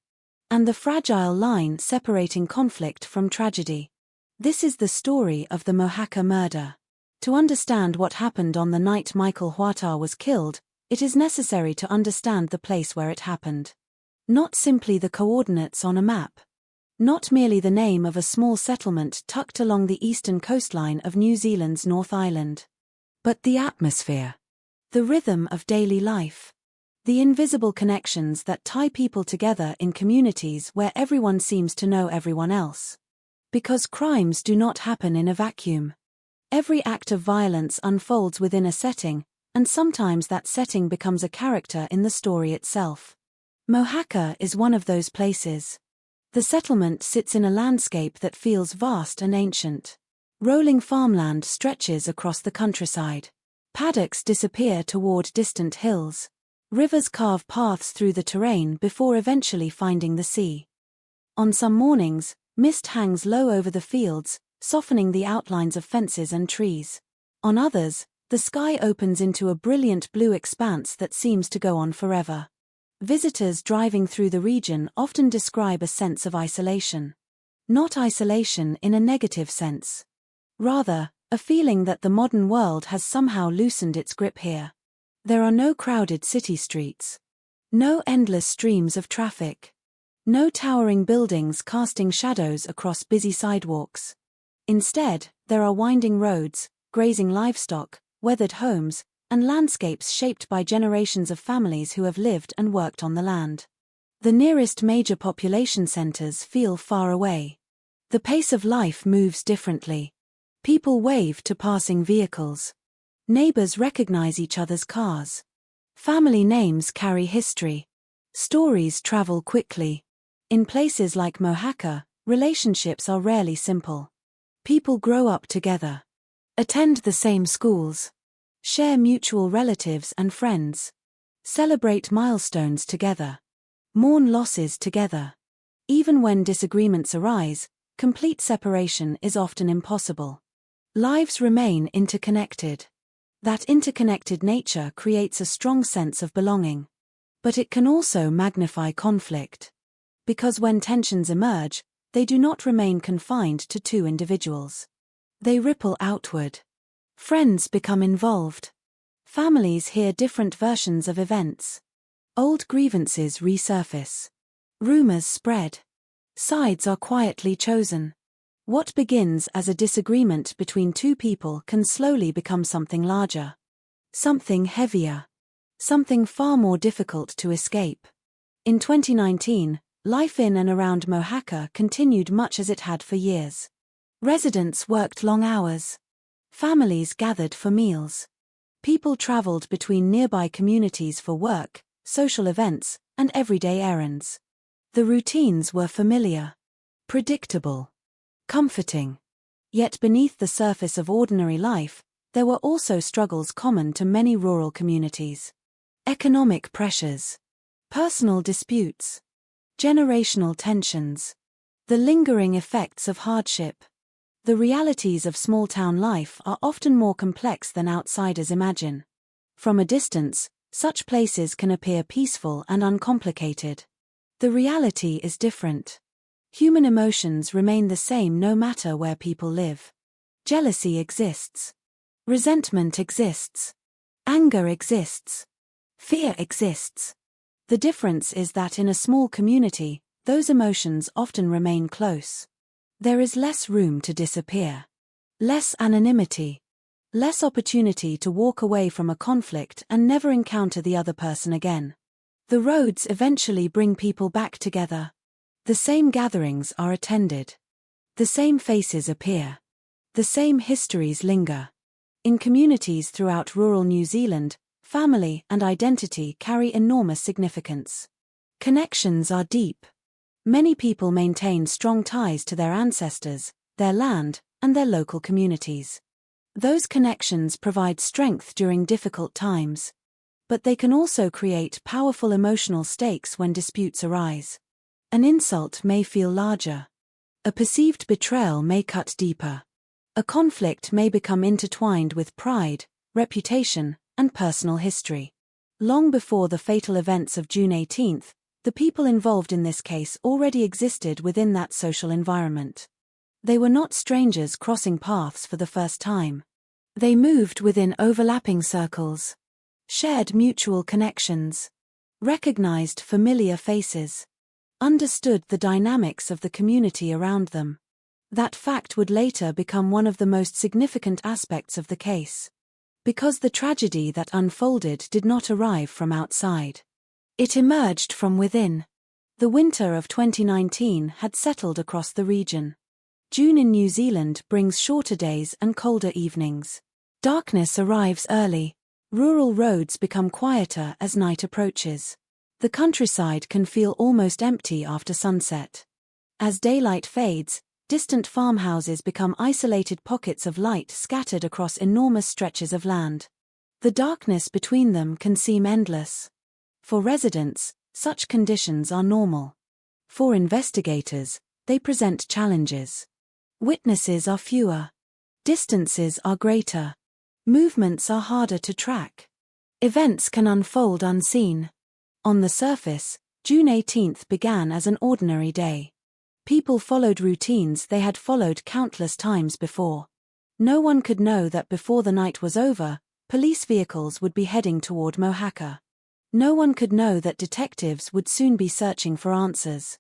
and the fragile line separating conflict from tragedy. This is the story of the Mohaca murder. To understand what happened on the night Michael Huatar was killed, it is necessary to understand the place where it happened. Not simply the coordinates on a map. Not merely the name of a small settlement tucked along the eastern coastline of New Zealand's North Island. But the atmosphere. The rhythm of daily life. The invisible connections that tie people together in communities where everyone seems to know everyone else. Because crimes do not happen in a vacuum. Every act of violence unfolds within a setting, and sometimes that setting becomes a character in the story itself. Mohaca is one of those places. The settlement sits in a landscape that feels vast and ancient. Rolling farmland stretches across the countryside. Paddocks disappear toward distant hills. Rivers carve paths through the terrain before eventually finding the sea. On some mornings, mist hangs low over the fields, softening the outlines of fences and trees. On others, the sky opens into a brilliant blue expanse that seems to go on forever. Visitors driving through the region often describe a sense of isolation. Not isolation in a negative sense. Rather, a feeling that the modern world has somehow loosened its grip here. There are no crowded city streets. No endless streams of traffic. No towering buildings casting shadows across busy sidewalks. Instead, there are winding roads, grazing livestock, weathered homes, and landscapes shaped by generations of families who have lived and worked on the land. The nearest major population centers feel far away. The pace of life moves differently. People wave to passing vehicles. Neighbors recognize each other's cars. Family names carry history. Stories travel quickly. In places like Mohaca, relationships are rarely simple. People grow up together. Attend the same schools. Share mutual relatives and friends. Celebrate milestones together. Mourn losses together. Even when disagreements arise, complete separation is often impossible. Lives remain interconnected. That interconnected nature creates a strong sense of belonging. But it can also magnify conflict. Because when tensions emerge, they do not remain confined to two individuals. They ripple outward. Friends become involved. Families hear different versions of events. Old grievances resurface. Rumors spread. Sides are quietly chosen. What begins as a disagreement between two people can slowly become something larger. Something heavier. Something far more difficult to escape. In 2019, life in and around Mohaca continued much as it had for years. Residents worked long hours. Families gathered for meals. People traveled between nearby communities for work, social events, and everyday errands. The routines were familiar, predictable, comforting. Yet beneath the surface of ordinary life, there were also struggles common to many rural communities. Economic pressures, personal disputes, generational tensions, the lingering effects of hardship. The realities of small-town life are often more complex than outsiders imagine. From a distance, such places can appear peaceful and uncomplicated. The reality is different. Human emotions remain the same no matter where people live. Jealousy exists. Resentment exists. Anger exists. Fear exists. The difference is that in a small community, those emotions often remain close. There is less room to disappear. Less anonymity. Less opportunity to walk away from a conflict and never encounter the other person again. The roads eventually bring people back together. The same gatherings are attended. The same faces appear. The same histories linger. In communities throughout rural New Zealand, family and identity carry enormous significance. Connections are deep. Many people maintain strong ties to their ancestors, their land, and their local communities. Those connections provide strength during difficult times. But they can also create powerful emotional stakes when disputes arise. An insult may feel larger. A perceived betrayal may cut deeper. A conflict may become intertwined with pride, reputation, and personal history. Long before the fatal events of June 18th, the people involved in this case already existed within that social environment. They were not strangers crossing paths for the first time. They moved within overlapping circles, shared mutual connections, recognized familiar faces, understood the dynamics of the community around them. That fact would later become one of the most significant aspects of the case. Because the tragedy that unfolded did not arrive from outside. It emerged from within. The winter of 2019 had settled across the region. June in New Zealand brings shorter days and colder evenings. Darkness arrives early. Rural roads become quieter as night approaches. The countryside can feel almost empty after sunset. As daylight fades, distant farmhouses become isolated pockets of light scattered across enormous stretches of land. The darkness between them can seem endless. For residents, such conditions are normal. For investigators, they present challenges. Witnesses are fewer. Distances are greater. Movements are harder to track. Events can unfold unseen. On the surface, June 18th began as an ordinary day. People followed routines they had followed countless times before. No one could know that before the night was over, police vehicles would be heading toward Mohaka. No one could know that detectives would soon be searching for answers.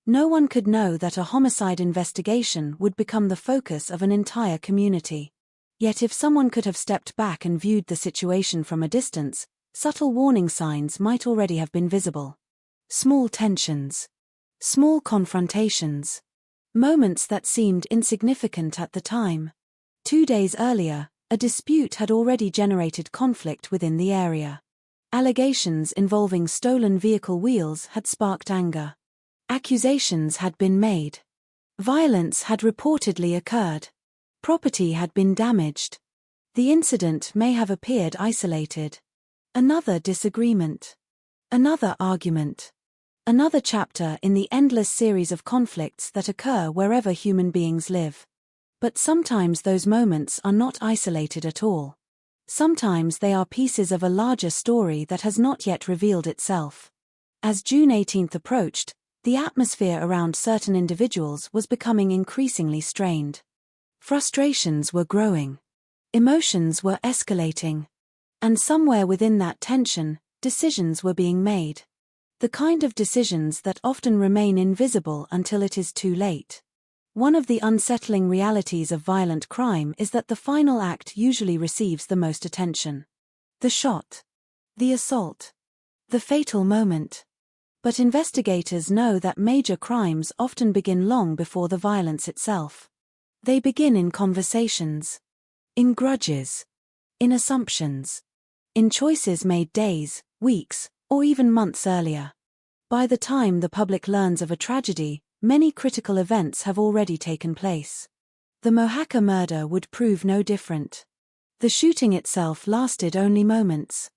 No one could know that a homicide investigation would become the focus of an entire community. Yet if someone could have stepped back and viewed the situation from a distance, subtle warning signs might already have been visible. Small tensions. Small confrontations. Moments that seemed insignificant at the time. 2 days earlier, a dispute had already generated conflict within the area. Allegations involving stolen vehicle wheels had sparked anger. Accusations had been made. Violence had reportedly occurred. Property had been damaged. The incident may have appeared isolated. Another disagreement. Another argument. Another chapter in the endless series of conflicts that occur wherever human beings live. But sometimes those moments are not isolated at all. Sometimes they are pieces of a larger story that has not yet revealed itself. As June 18th approached, the atmosphere around certain individuals was becoming increasingly strained. Frustrations were growing. Emotions were escalating. And somewhere within that tension, decisions were being made. The kind of decisions that often remain invisible until it is too late. One of the unsettling realities of violent crime is that the final act usually receives the most attention. The shot. The assault. The fatal moment. But investigators know that major crimes often begin long before the violence itself. They begin in conversations. In grudges. In assumptions. In choices made days, weeks, or even months earlier. By the time the public learns of a tragedy, many critical events have already taken place. The Mohaka murder would prove no different. The shooting itself lasted only moments.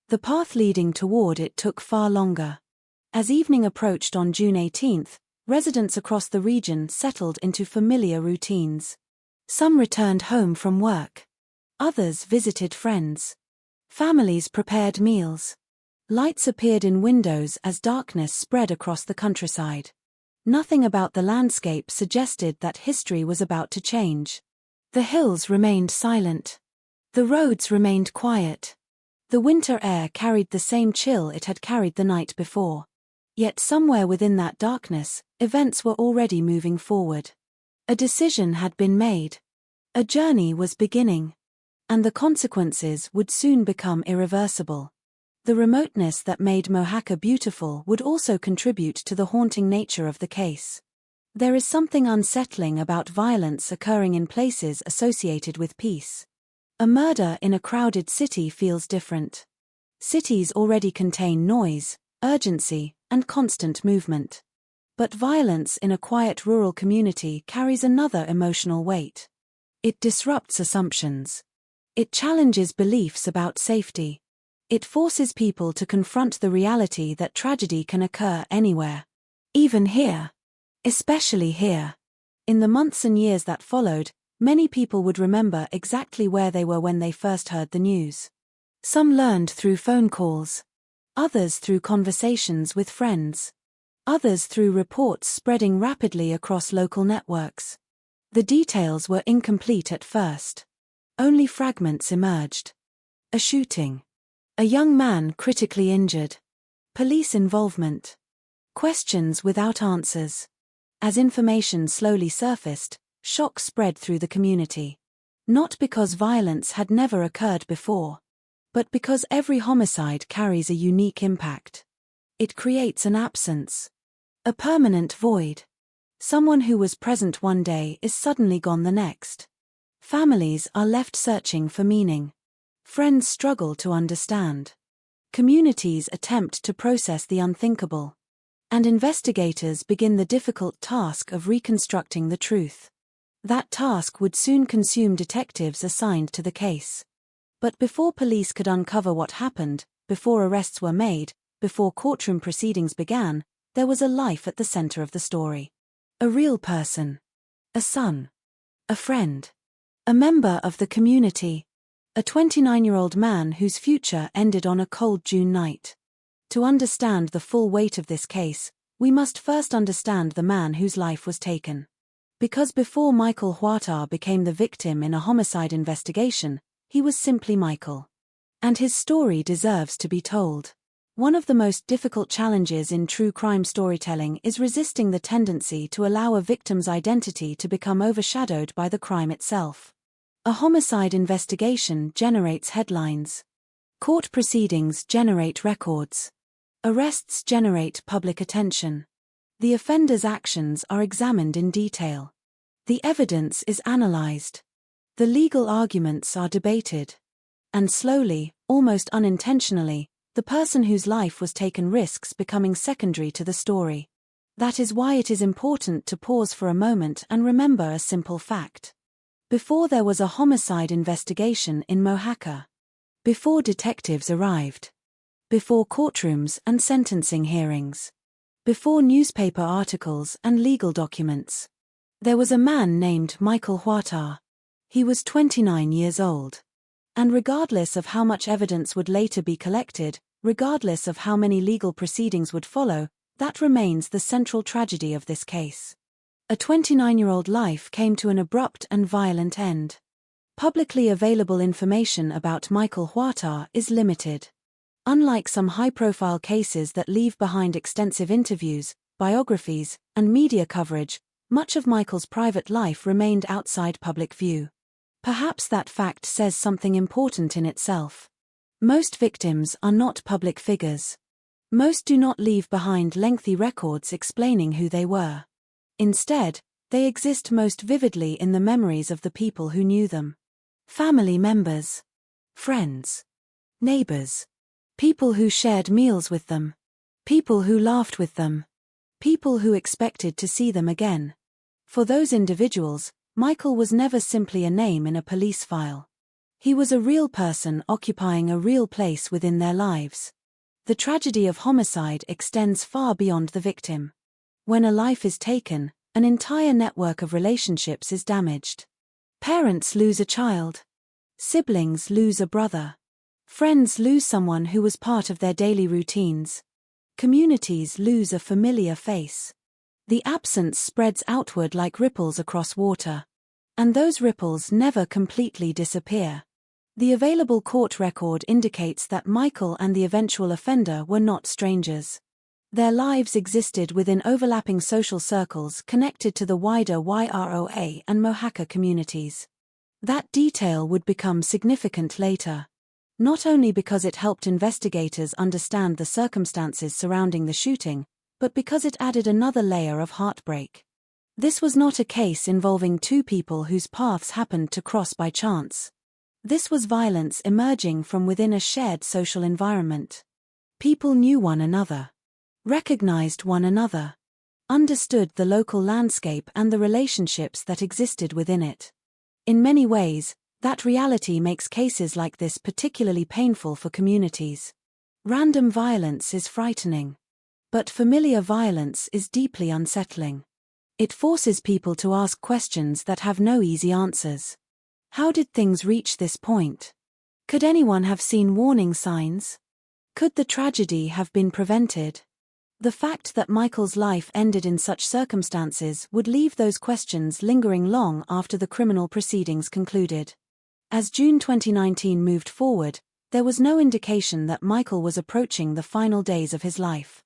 The path leading toward it took far longer. As evening approached on June 18th, residents across the region settled into familiar routines. Some returned home from work. Others visited friends. Families prepared meals. Lights appeared in windows as darkness spread across the countryside. Nothing about the landscape suggested that history was about to change. The hills remained silent. The roads remained quiet. The winter air carried the same chill it had carried the night before. Yet somewhere within that darkness, events were already moving forward. A decision had been made. A journey was beginning. And the consequences would soon become irreversible. The remoteness that made Mohaca beautiful would also contribute to the haunting nature of the case. There is something unsettling about violence occurring in places associated with peace. A murder in a crowded city feels different. Cities already contain noise, urgency, and constant movement. But violence in a quiet rural community carries another emotional weight. It disrupts assumptions. It challenges beliefs about safety. It forces people to confront the reality that tragedy can occur anywhere. Even here. Especially here. In the months and years that followed, many people would remember exactly where they were when they first heard the news. Some learned through phone calls. Others through conversations with friends. Others through reports spreading rapidly across local networks. The details were incomplete at first. Only fragments emerged. A shooting. A young man critically injured. Police involvement. Questions without answers. As information slowly surfaced, shock spread through the community. Not because violence had never occurred before, but because every homicide carries a unique impact. It creates an absence. A permanent void. Someone who was present one day is suddenly gone the next. Families are left searching for meaning. Friends struggle to understand. Communities attempt to process the unthinkable. And investigators begin the difficult task of reconstructing the truth. That task would soon consume detectives assigned to the case. But before police could uncover what happened, before arrests were made, before courtroom proceedings began, there was a life at the center of the story. A real person. A son. A friend. A member of the community. A 29-year-old man whose future ended on a cold June night. To understand the full weight of this case, we must first understand the man whose life was taken. Because before Michael Huatar became the victim in a homicide investigation, he was simply Michael. And his story deserves to be told. One of the most difficult challenges in true crime storytelling is resisting the tendency to allow a victim's identity to become overshadowed by the crime itself. A homicide investigation generates headlines. Court proceedings generate records. Arrests generate public attention. The offender's actions are examined in detail. The evidence is analyzed. The legal arguments are debated. And slowly, almost unintentionally, the person whose life was taken risks becoming secondary to the story. That is why it is important to pause for a moment and remember a simple fact. Before there was a homicide investigation in Mohaca. Before detectives arrived. Before courtrooms and sentencing hearings. Before newspaper articles and legal documents. There was a man named Michael Huatar. He was 29 years old. And regardless of how much evidence would later be collected, regardless of how many legal proceedings would follow, that remains the central tragedy of this case. A 29-year-old life came to an abrupt and violent end. Publicly available information about Michael Huatar is limited. Unlike some high-profile cases that leave behind extensive interviews, biographies, and media coverage, much of Michael's private life remained outside public view. Perhaps that fact says something important in itself. Most victims are not public figures. Most do not leave behind lengthy records explaining who they were. Instead, they exist most vividly in the memories of the people who knew them. Family members. Friends. Neighbors. People who shared meals with them. People who laughed with them. People who expected to see them again. For those individuals, Michael was never simply a name in a police file. He was a real person occupying a real place within their lives. The tragedy of homicide extends far beyond the victim. When a life is taken, an entire network of relationships is damaged. Parents lose a child. Siblings lose a brother. Friends lose someone who was part of their daily routines. Communities lose a familiar face. The absence spreads outward like ripples across water. And those ripples never completely disappear. The available court record indicates that Michael and the eventual offender were not strangers. Their lives existed within overlapping social circles connected to the wider YROA and Mohaca communities. That detail would become significant later. Not only because it helped investigators understand the circumstances surrounding the shooting, but because it added another layer of heartbreak. This was not a case involving two people whose paths happened to cross by chance. This was violence emerging from within a shared social environment. People knew one another, recognized one another, understood the local landscape and the relationships that existed within it. In many ways, that reality makes cases like this particularly painful for communities. Random violence is frightening. But familiar violence is deeply unsettling. It forces people to ask questions that have no easy answers. How did things reach this point? Could anyone have seen warning signs? Could the tragedy have been prevented? The fact that Michael's life ended in such circumstances would leave those questions lingering long after the criminal proceedings concluded. As June 2019 moved forward, there was no indication that Michael was approaching the final days of his life.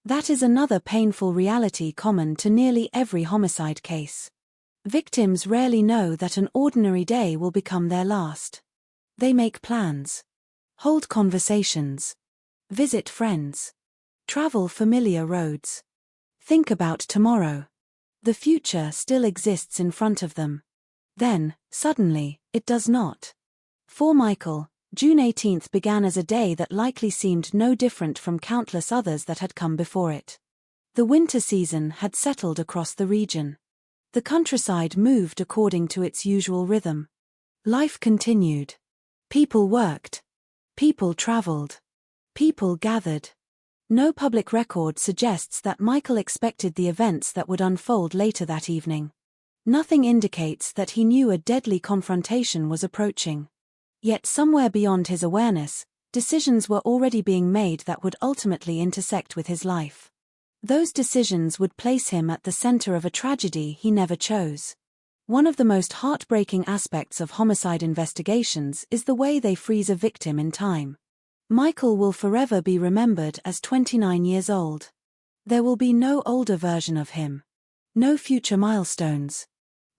That is another painful reality common to nearly every homicide case. Victims rarely know that an ordinary day will become their last. They make plans, hold conversations, visit friends, travel familiar roads, think about tomorrow. The future still exists in front of them. Then, suddenly, it does not. For Michael, June 18th began as a day that likely seemed no different from countless others that had come before it. The winter season had settled across the region. The countryside moved according to its usual rhythm. Life continued. People worked. People traveled. People gathered. No public record suggests that Michael expected the events that would unfold later that evening. Nothing indicates that he knew a deadly confrontation was approaching. Yet somewhere beyond his awareness, decisions were already being made that would ultimately intersect with his life. Those decisions would place him at the center of a tragedy he never chose. One of the most heartbreaking aspects of homicide investigations is the way they freeze a victim in time. Michael will forever be remembered as 29 years old. There will be no older version of him. No future milestones.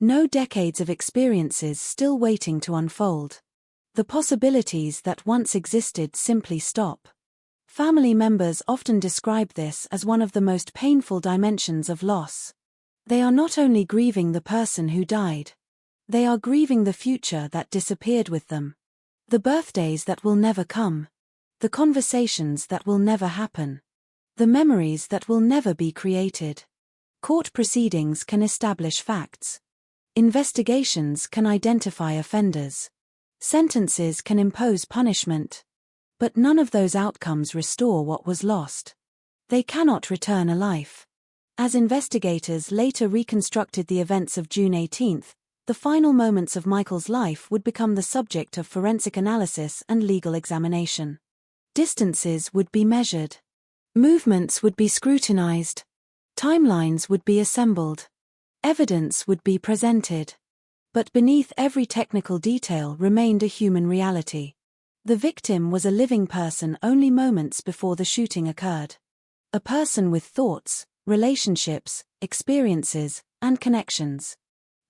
No decades of experiences still waiting to unfold. The possibilities that once existed simply stop. Family members often describe this as one of the most painful dimensions of loss. They are not only grieving the person who died. They are grieving the future that disappeared with them. The birthdays that will never come. The conversations that will never happen. The memories that will never be created. Court proceedings can establish facts. Investigations can identify offenders. Sentences can impose punishment. But none of those outcomes restore what was lost. They cannot return a life. As investigators later reconstructed the events of June 18th, the final moments of Michael's life would become the subject of forensic analysis and legal examination. Distances would be measured. Movements would be scrutinized. Timelines would be assembled. Evidence would be presented. But beneath every technical detail remained a human reality. The victim was a living person only moments before the shooting occurred. A person with thoughts, relationships, experiences, and connections.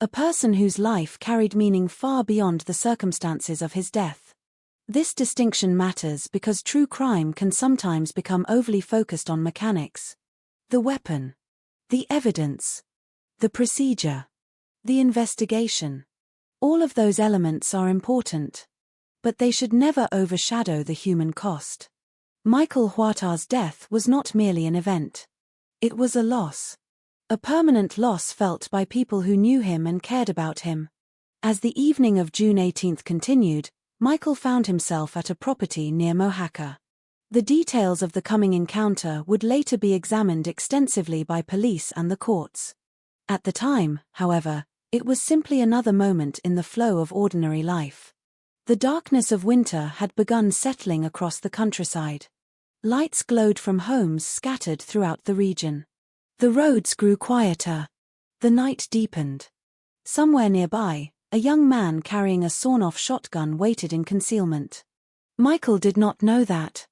A person whose life carried meaning far beyond the circumstances of his death. This distinction matters because true crime can sometimes become overly focused on mechanics. The weapon. The evidence. The procedure. The investigation. All of those elements are important. But they should never overshadow the human cost. Michael Huerta's death was not merely an event. It was a loss. A permanent loss felt by people who knew him and cared about him. As the evening of June 18th continued, Michael found himself at a property near Mohaca. The details of the coming encounter would later be examined extensively by police and the courts. At the time, however, it was simply another moment in the flow of ordinary life. The darkness of winter had begun settling across the countryside. Lights glowed from homes scattered throughout the region. The roads grew quieter. The night deepened. Somewhere nearby, a young man carrying a sawn-off shotgun waited in concealment. Michael did not know that.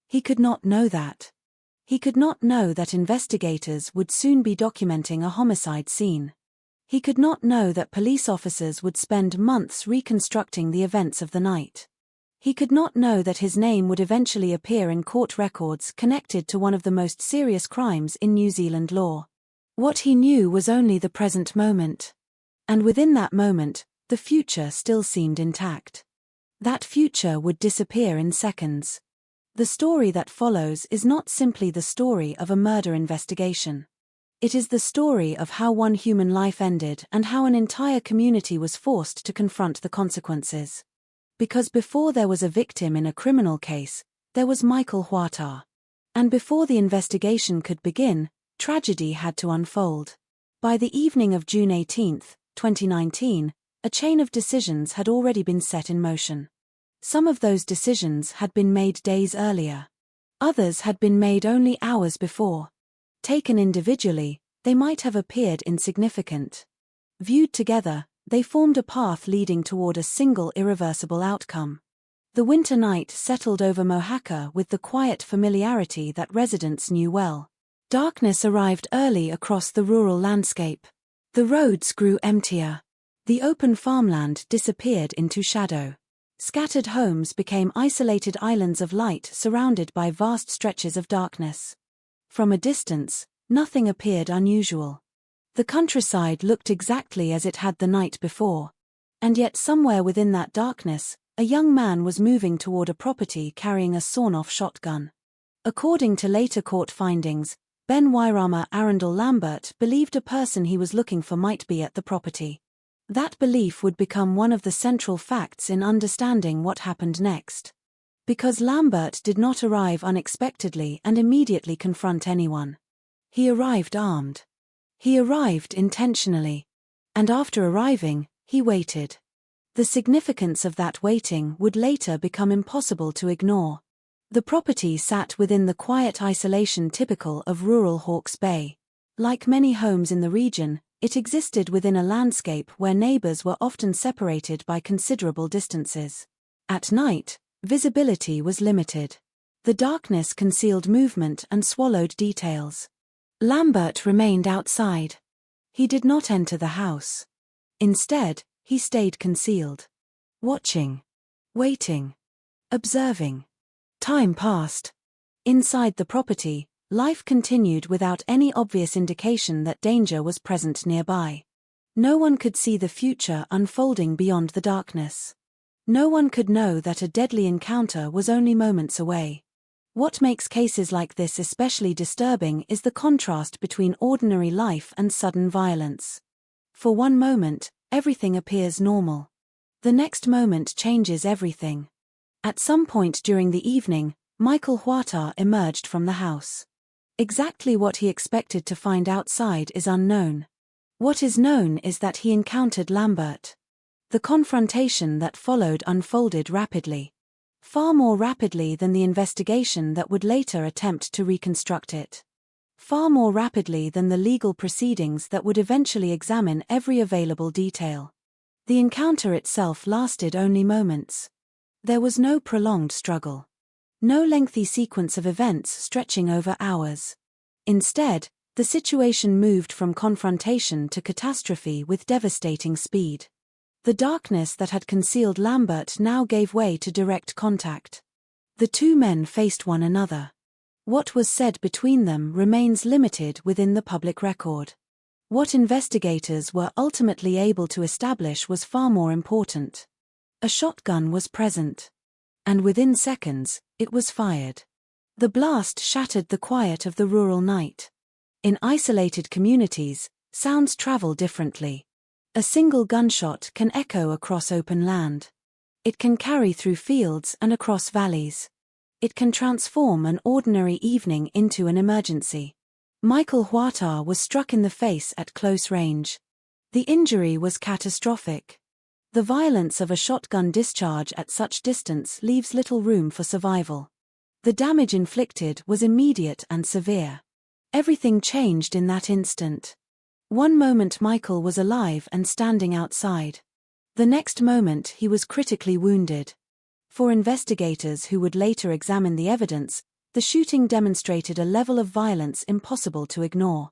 He could not know that. He could not know that investigators would soon be documenting a homicide scene. He could not know that police officers would spend months reconstructing the events of the night. He could not know that his name would eventually appear in court records connected to one of the most serious crimes in New Zealand law. What he knew was only the present moment. And within that moment, the future still seemed intact. That future would disappear in seconds. The story that follows is not simply the story of a murder investigation. It is the story of how one human life ended and how an entire community was forced to confront the consequences. Because before there was a victim in a criminal case, there was Michael Huata. And before the investigation could begin, tragedy had to unfold. By the evening of June 18, 2019, a chain of decisions had already been set in motion. Some of those decisions had been made days earlier. Others had been made only hours before. Taken individually, they might have appeared insignificant. Viewed together, they formed a path leading toward a single irreversible outcome. The winter night settled over Mohaka with the quiet familiarity that residents knew well. Darkness arrived early across the rural landscape. The roads grew emptier. The open farmland disappeared into shadow. Scattered homes became isolated islands of light surrounded by vast stretches of darkness. From a distance, nothing appeared unusual. The countryside looked exactly as it had the night before. And yet somewhere within that darkness, a young man was moving toward a property carrying a sawn-off shotgun. According to later court findings, Ben Wairama Arundel Lambert believed a person he was looking for might be at the property. That belief would become one of the central facts in understanding what happened next. Because Lambert did not arrive unexpectedly and immediately confront anyone. He arrived armed. He arrived intentionally. And after arriving, he waited. The significance of that waiting would later become impossible to ignore. The property sat within the quiet isolation typical of rural Hawke's Bay. Like many homes in the region, it existed within a landscape where neighbors were often separated by considerable distances. At night, visibility was limited. The darkness concealed movement and swallowed details. Lambert remained outside. He did not enter the house. Instead, he stayed concealed. Watching. Waiting. Observing. Time passed. Inside the property, life continued without any obvious indication that danger was present nearby. No one could see the future unfolding beyond the darkness. No one could know that a deadly encounter was only moments away. What makes cases like this especially disturbing is the contrast between ordinary life and sudden violence. For one moment, everything appears normal. The next moment changes everything. At some point during the evening, Michael Huata emerged from the house. Exactly what he expected to find outside is unknown. What is known is that he encountered Lambert. The confrontation that followed unfolded rapidly. Far more rapidly than the investigation that would later attempt to reconstruct it. Far more rapidly than the legal proceedings that would eventually examine every available detail. The encounter itself lasted only moments. There was no prolonged struggle. No lengthy sequence of events stretching over hours. Instead, the situation moved from confrontation to catastrophe with devastating speed. The darkness that had concealed Lambert now gave way to direct contact. The two men faced one another. What was said between them remains limited within the public record. What investigators were ultimately able to establish was far more important. A shotgun was present. And within seconds, it was fired. The blast shattered the quiet of the rural night. In isolated communities, sounds travel differently. A single gunshot can echo across open land. It can carry through fields and across valleys. It can transform an ordinary evening into an emergency. Michael Huata was struck in the face at close range. The injury was catastrophic. The violence of a shotgun discharge at such distance leaves little room for survival. The damage inflicted was immediate and severe. Everything changed in that instant. One moment Michael was alive and standing outside. The next moment he was critically wounded. For investigators who would later examine the evidence, the shooting demonstrated a level of violence impossible to ignore.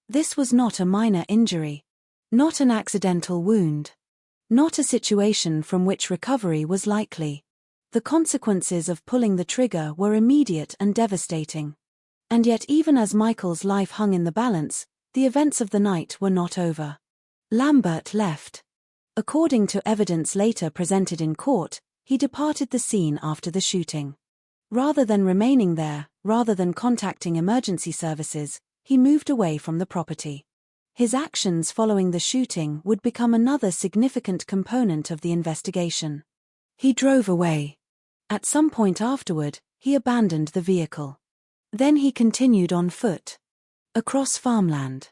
This was not a minor injury. Not an accidental wound. Not a situation from which recovery was likely. The consequences of pulling the trigger were immediate and devastating. And yet, even as Michael's life hung in the balance, the events of the night were not over. Lambert left. According to evidence later presented in court, he departed the scene after the shooting. Rather than remaining there, rather than contacting emergency services, he moved away from the property. His actions following the shooting would become another significant component of the investigation. He drove away. At some point afterward, he abandoned the vehicle. Then he continued on foot. Across farmland.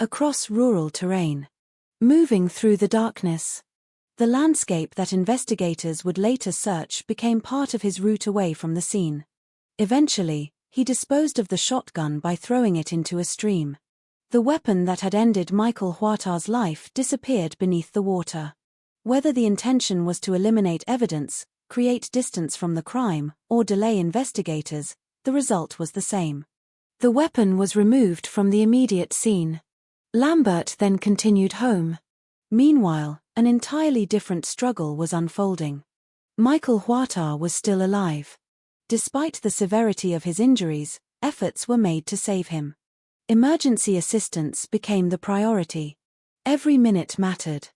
Across rural terrain. Moving through the darkness. The landscape that investigators would later search became part of his route away from the scene. Eventually, he disposed of the shotgun by throwing it into a stream. The weapon that had ended Michael Huerta's life disappeared beneath the water. Whether the intention was to eliminate evidence, create distance from the crime, or delay investigators, the result was the same. The weapon was removed from the immediate scene. Lambert then continued home. Meanwhile, an entirely different struggle was unfolding. Michael Huerta was still alive. Despite the severity of his injuries, efforts were made to save him. Emergency assistance became the priority. Every minute mattered.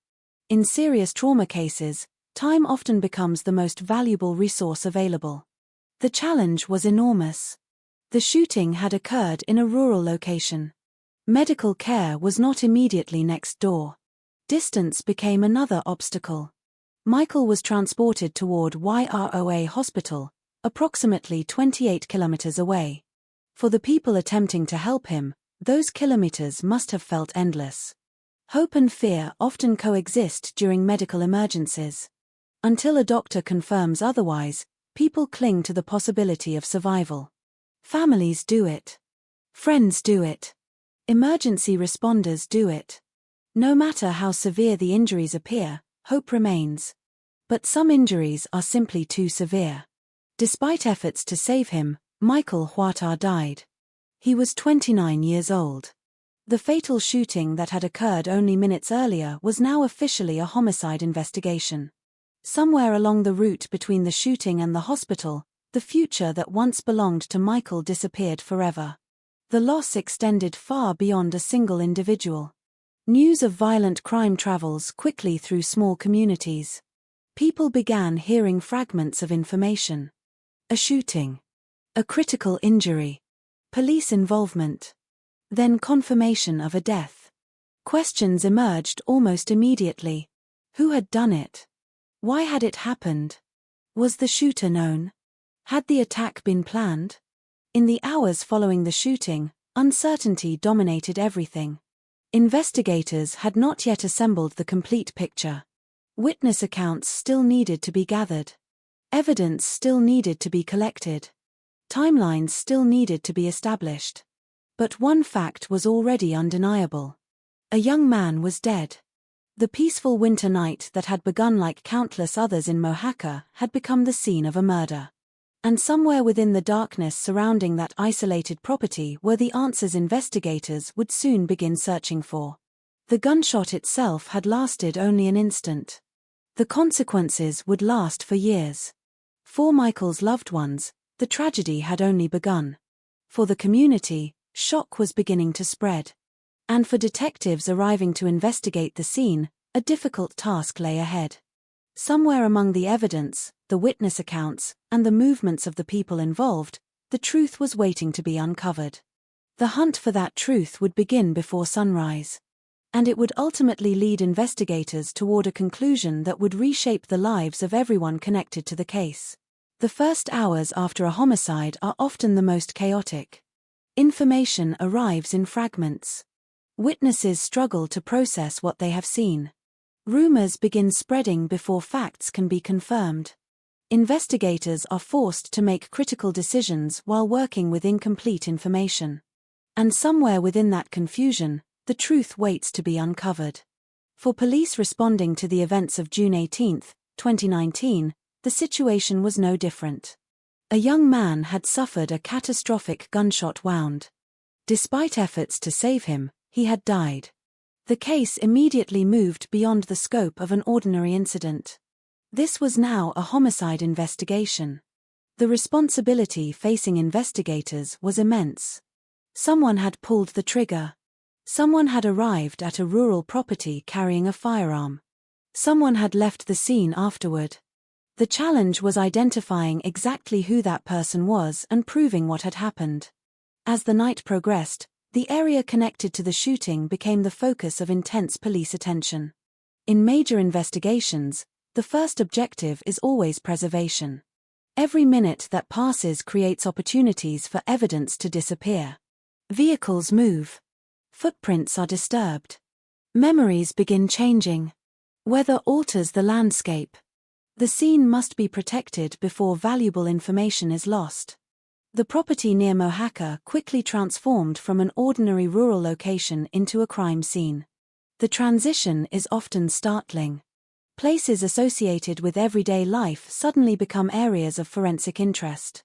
In serious trauma cases, time often becomes the most valuable resource available. The challenge was enormous. The shooting had occurred in a rural location. Medical care was not immediately next door. Distance became another obstacle. Michael was transported toward YROA Hospital, approximately 28 kilometers away. For the people attempting to help him, those kilometers must have felt endless. Hope and fear often coexist during medical emergencies. Until a doctor confirms otherwise, people cling to the possibility of survival. Families do it. Friends do it. Emergency responders do it. No matter how severe the injuries appear, hope remains. But some injuries are simply too severe. Despite efforts to save him, Michael Huerta died. He was 29 years old. The fatal shooting that had occurred only minutes earlier was now officially a homicide investigation. Somewhere along the route between the shooting and the hospital, the future that once belonged to Michael disappeared forever. The loss extended far beyond a single individual. News of violent crime travels quickly through small communities. People began hearing fragments of information. A shooting. A critical injury. Police involvement. Then confirmation of a death. Questions emerged almost immediately. Who had done it? Why had it happened? Was the shooter known? Had the attack been planned? In the hours following the shooting, uncertainty dominated everything. Investigators had not yet assembled the complete picture. Witness accounts still needed to be gathered. Evidence still needed to be collected. Timelines still needed to be established. But one fact was already undeniable. A young man was dead. The peaceful winter night that had begun like countless others in Mojaca had become the scene of a murder. And somewhere within the darkness surrounding that isolated property were the answers investigators would soon begin searching for. The gunshot itself had lasted only an instant. The consequences would last for years. For Michael's loved ones, the tragedy had only begun. For the community, shock was beginning to spread. And for detectives arriving to investigate the scene, a difficult task lay ahead. Somewhere among the evidence, the witness accounts, and the movements of the people involved, the truth was waiting to be uncovered. The hunt for that truth would begin before sunrise. And it would ultimately lead investigators toward a conclusion that would reshape the lives of everyone connected to the case. The first hours after a homicide are often the most chaotic. Information arrives in fragments. Witnesses struggle to process what they have seen. Rumors begin spreading before facts can be confirmed. Investigators are forced to make critical decisions while working with incomplete information. And somewhere within that confusion, the truth waits to be uncovered. For police responding to the events of June 18, 2019, the situation was no different. A young man had suffered a catastrophic gunshot wound. Despite efforts to save him, he had died. The case immediately moved beyond the scope of an ordinary incident. This was now a homicide investigation. The responsibility facing investigators was immense. Someone had pulled the trigger. Someone had arrived at a rural property carrying a firearm. Someone had left the scene afterward. The challenge was identifying exactly who that person was and proving what had happened. As the night progressed, the area connected to the shooting became the focus of intense police attention. In major investigations, the first objective is always preservation. Every minute that passes creates opportunities for evidence to disappear. Vehicles move. Footprints are disturbed. Memories begin changing. Weather alters the landscape. The scene must be protected before valuable information is lost. The property near Mohaca quickly transformed from an ordinary rural location into a crime scene. The transition is often startling. Places associated with everyday life suddenly become areas of forensic interest.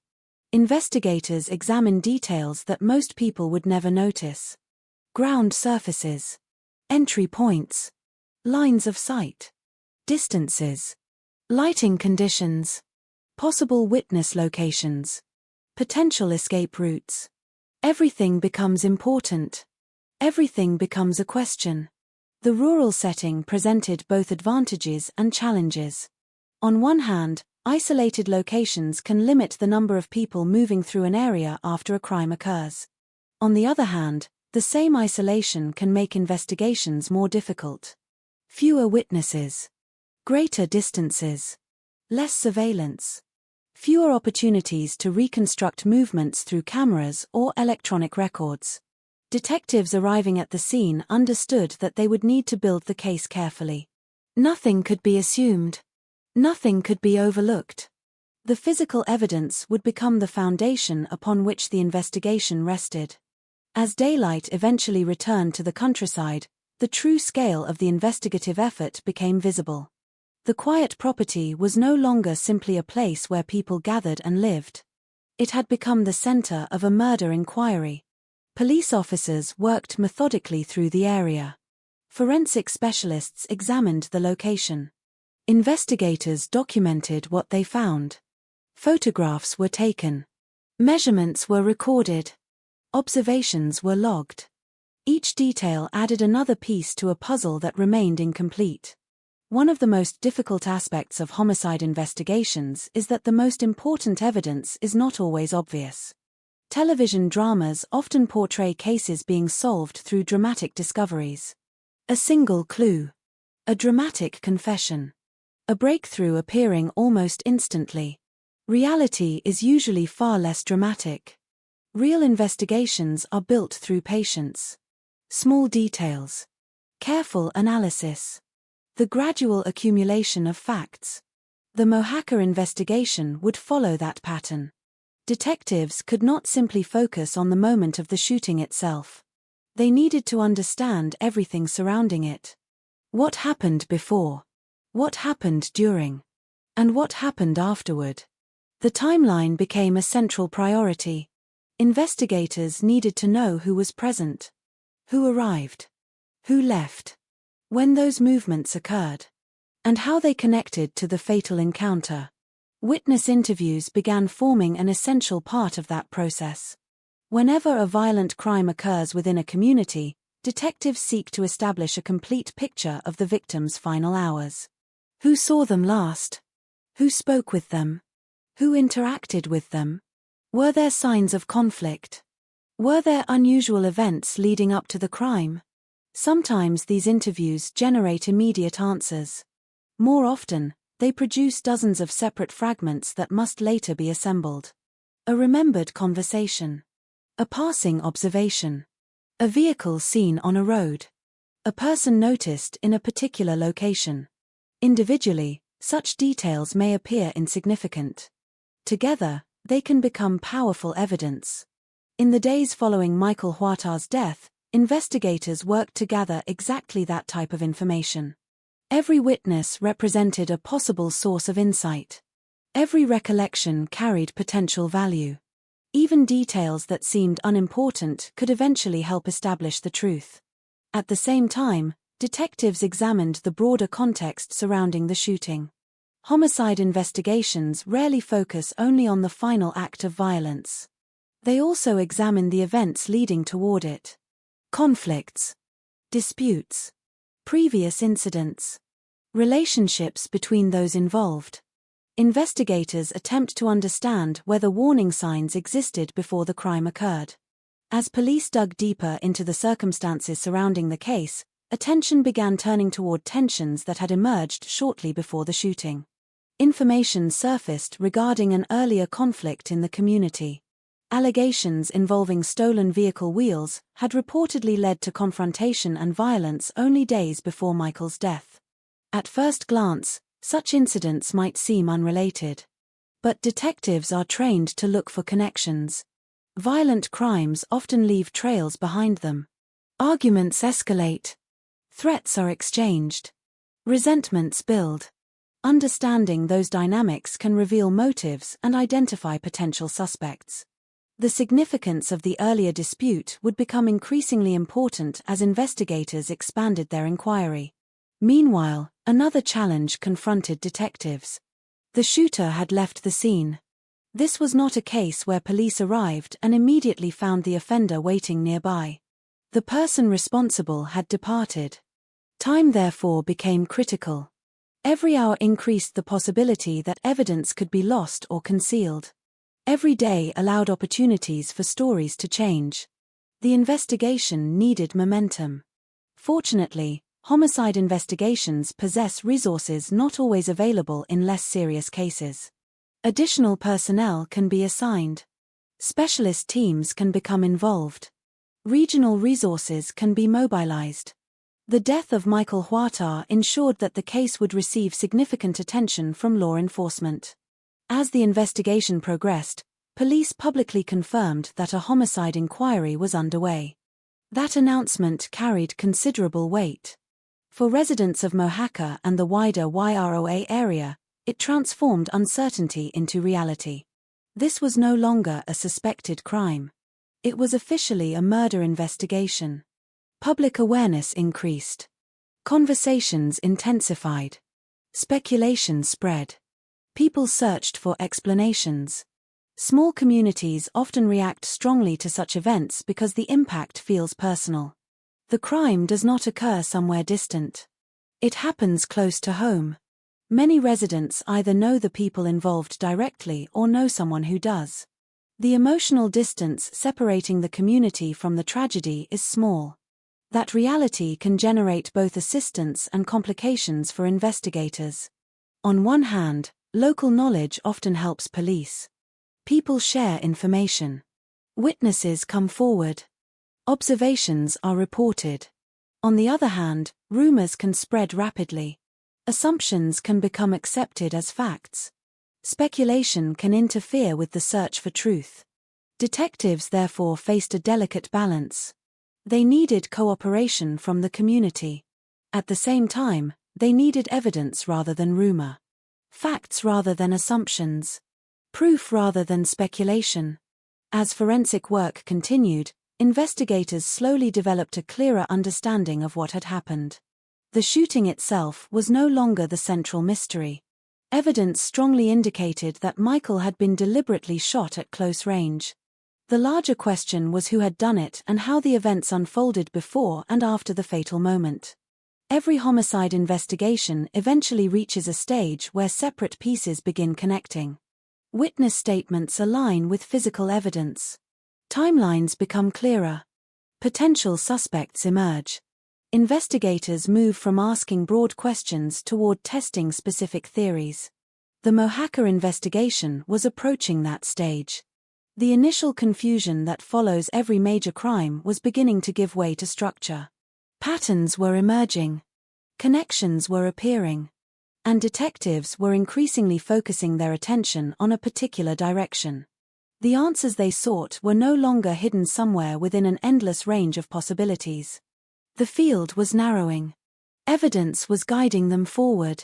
Investigators examine details that most people would never notice. Ground surfaces. Entry points. Lines of sight. Distances. Lighting conditions. Possible witness locations. Potential escape routes. Everything becomes important. Everything becomes a question. The rural setting presented both advantages and challenges. On one hand, isolated locations can limit the number of people moving through an area after a crime occurs. On the other hand, the same isolation can make investigations more difficult. Fewer witnesses. Greater distances. Less surveillance. Fewer opportunities to reconstruct movements through cameras or electronic records. Detectives arriving at the scene understood that they would need to build the case carefully. Nothing could be assumed. Nothing could be overlooked. The physical evidence would become the foundation upon which the investigation rested. As daylight eventually returned to the countryside, the true scale of the investigative effort became visible. The quiet property was no longer simply a place where people gathered and lived. It had become the center of a murder inquiry. Police officers worked methodically through the area. Forensic specialists examined the location. Investigators documented what they found. Photographs were taken. Measurements were recorded. Observations were logged. Each detail added another piece to a puzzle that remained incomplete. One of the most difficult aspects of homicide investigations is that the most important evidence is not always obvious. Television dramas often portray cases being solved through dramatic discoveries. A single clue. A dramatic confession. A breakthrough appearing almost instantly. Reality is usually far less dramatic. Real investigations are built through patience. Small details. Careful analysis. The gradual accumulation of facts. The Mohaca investigation would follow that pattern. Detectives could not simply focus on the moment of the shooting itself. They needed to understand everything surrounding it. What happened before? What happened during? And what happened afterward? The timeline became a central priority. Investigators needed to know who was present, who arrived, who left, when those movements occurred, and how they connected to the fatal encounter. Witness interviews began forming an essential part of that process. Whenever a violent crime occurs within a community, detectives seek to establish a complete picture of the victim's final hours. Who saw them last? Who spoke with them? Who interacted with them? Were there signs of conflict? Were there unusual events leading up to the crime? Sometimes these interviews generate immediate answers. More often, they produce dozens of separate fragments that must later be assembled. A remembered conversation. A passing observation. A vehicle seen on a road. A person noticed in a particular location. Individually, such details may appear insignificant. Together, they can become powerful evidence. In the days following Michael Huerta's death, investigators worked to gather exactly that type of information. Every witness represented a possible source of insight. Every recollection carried potential value. Even details that seemed unimportant could eventually help establish the truth. At the same time, detectives examined the broader context surrounding the shooting. Homicide investigations rarely focus only on the final act of violence. They also examine the events leading toward it. Conflicts, disputes, previous incidents, relationships between those involved. Investigators attempt to understand whether warning signs existed before the crime occurred. As police dug deeper into the circumstances surrounding the case, attention began turning toward tensions that had emerged shortly before the shooting. Information surfaced regarding an earlier conflict in the community. Allegations involving stolen vehicle wheels had reportedly led to confrontation and violence only days before Michael's death. At first glance, such incidents might seem unrelated. But detectives are trained to look for connections. Violent crimes often leave trails behind them. Arguments escalate. Threats are exchanged. Resentments build. Understanding those dynamics can reveal motives and identify potential suspects. The significance of the earlier dispute would become increasingly important as investigators expanded their inquiry. Meanwhile, another challenge confronted detectives. The shooter had left the scene. This was not a case where police arrived and immediately found the offender waiting nearby. The person responsible had departed. Time therefore became critical. Every hour increased the possibility that evidence could be lost or concealed. Every day allowed opportunities for stories to change. The investigation needed momentum. Fortunately, homicide investigations possess resources not always available in less serious cases. Additional personnel can be assigned. Specialist teams can become involved. Regional resources can be mobilized. The death of Michael Huatar ensured that the case would receive significant attention from law enforcement. As the investigation progressed, police publicly confirmed that a homicide inquiry was underway. That announcement carried considerable weight. For residents of Mojaca and the wider YROA area, it transformed uncertainty into reality. This was no longer a suspected crime. It was officially a murder investigation. Public awareness increased. Conversations intensified. Speculation spread. People searched for explanations. Small communities often react strongly to such events because the impact feels personal. The crime does not occur somewhere distant. It happens close to home. Many residents either know the people involved directly or know someone who does. The emotional distance separating the community from the tragedy is small. That reality can generate both assistance and complications for investigators. On one hand, local knowledge often helps police. People share information. Witnesses come forward. Observations are reported. On the other hand, rumors can spread rapidly. Assumptions can become accepted as facts. Speculation can interfere with the search for truth. Detectives therefore faced a delicate balance. They needed cooperation from the community. At the same time, they needed evidence rather than rumor. Facts rather than assumptions. Proof rather than speculation. As forensic work continued, investigators slowly developed a clearer understanding of what had happened. The shooting itself was no longer the central mystery. Evidence strongly indicated that Michael had been deliberately shot at close range. The larger question was who had done it and how the events unfolded before and after the fatal moment. Every homicide investigation eventually reaches a stage where separate pieces begin connecting. Witness statements align with physical evidence. Timelines become clearer. Potential suspects emerge. Investigators move from asking broad questions toward testing specific theories. The Mojaca investigation was approaching that stage. The initial confusion that follows every major crime was beginning to give way to structure. Patterns were emerging. Connections were appearing. And detectives were increasingly focusing their attention on a particular direction. The answers they sought were no longer hidden somewhere within an endless range of possibilities. The field was narrowing. Evidence was guiding them forward.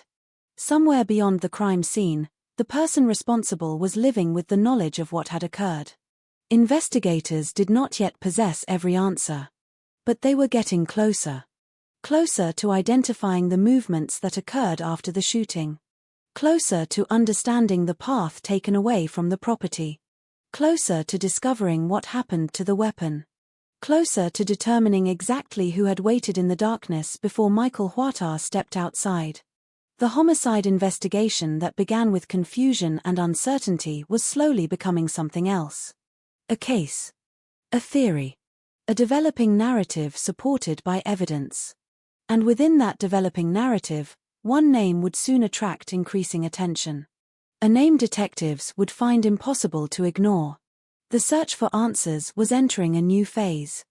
Somewhere beyond the crime scene, the person responsible was living with the knowledge of what had occurred. Investigators did not yet possess every answer. But they were getting closer. Closer to identifying the movements that occurred after the shooting. closer to understanding the path taken away from the property, closer to discovering what happened to the weapon, closer to determining exactly who had waited in the darkness before Michael Huatar stepped outside. The homicide investigation that began with confusion and uncertainty was slowly becoming something else. A case. A theory. A developing narrative supported by evidence. And within that developing narrative, one name would soon attract increasing attention. A name detectives would find impossible to ignore. The search for answers was entering a new phase.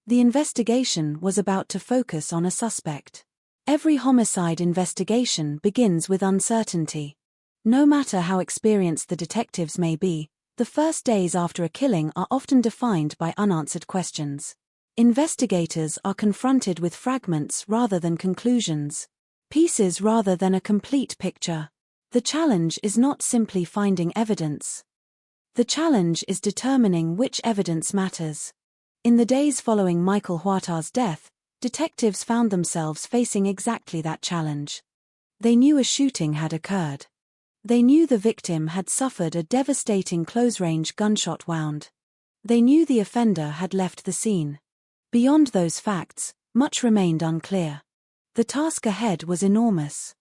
The investigation was about to focus on a suspect. Every homicide investigation begins with uncertainty. No matter how experienced the detectives may be, the first days after a killing are often defined by unanswered questions. Investigators are confronted with fragments rather than conclusions, pieces rather than a complete picture. The challenge is not simply finding evidence. The challenge is determining which evidence matters. In the days following Michael Huatar's death, detectives found themselves facing exactly that challenge. They knew a shooting had occurred. They knew the victim had suffered a devastating close-range gunshot wound. They knew the offender had left the scene. Beyond those facts, much remained unclear. The task ahead was enormous.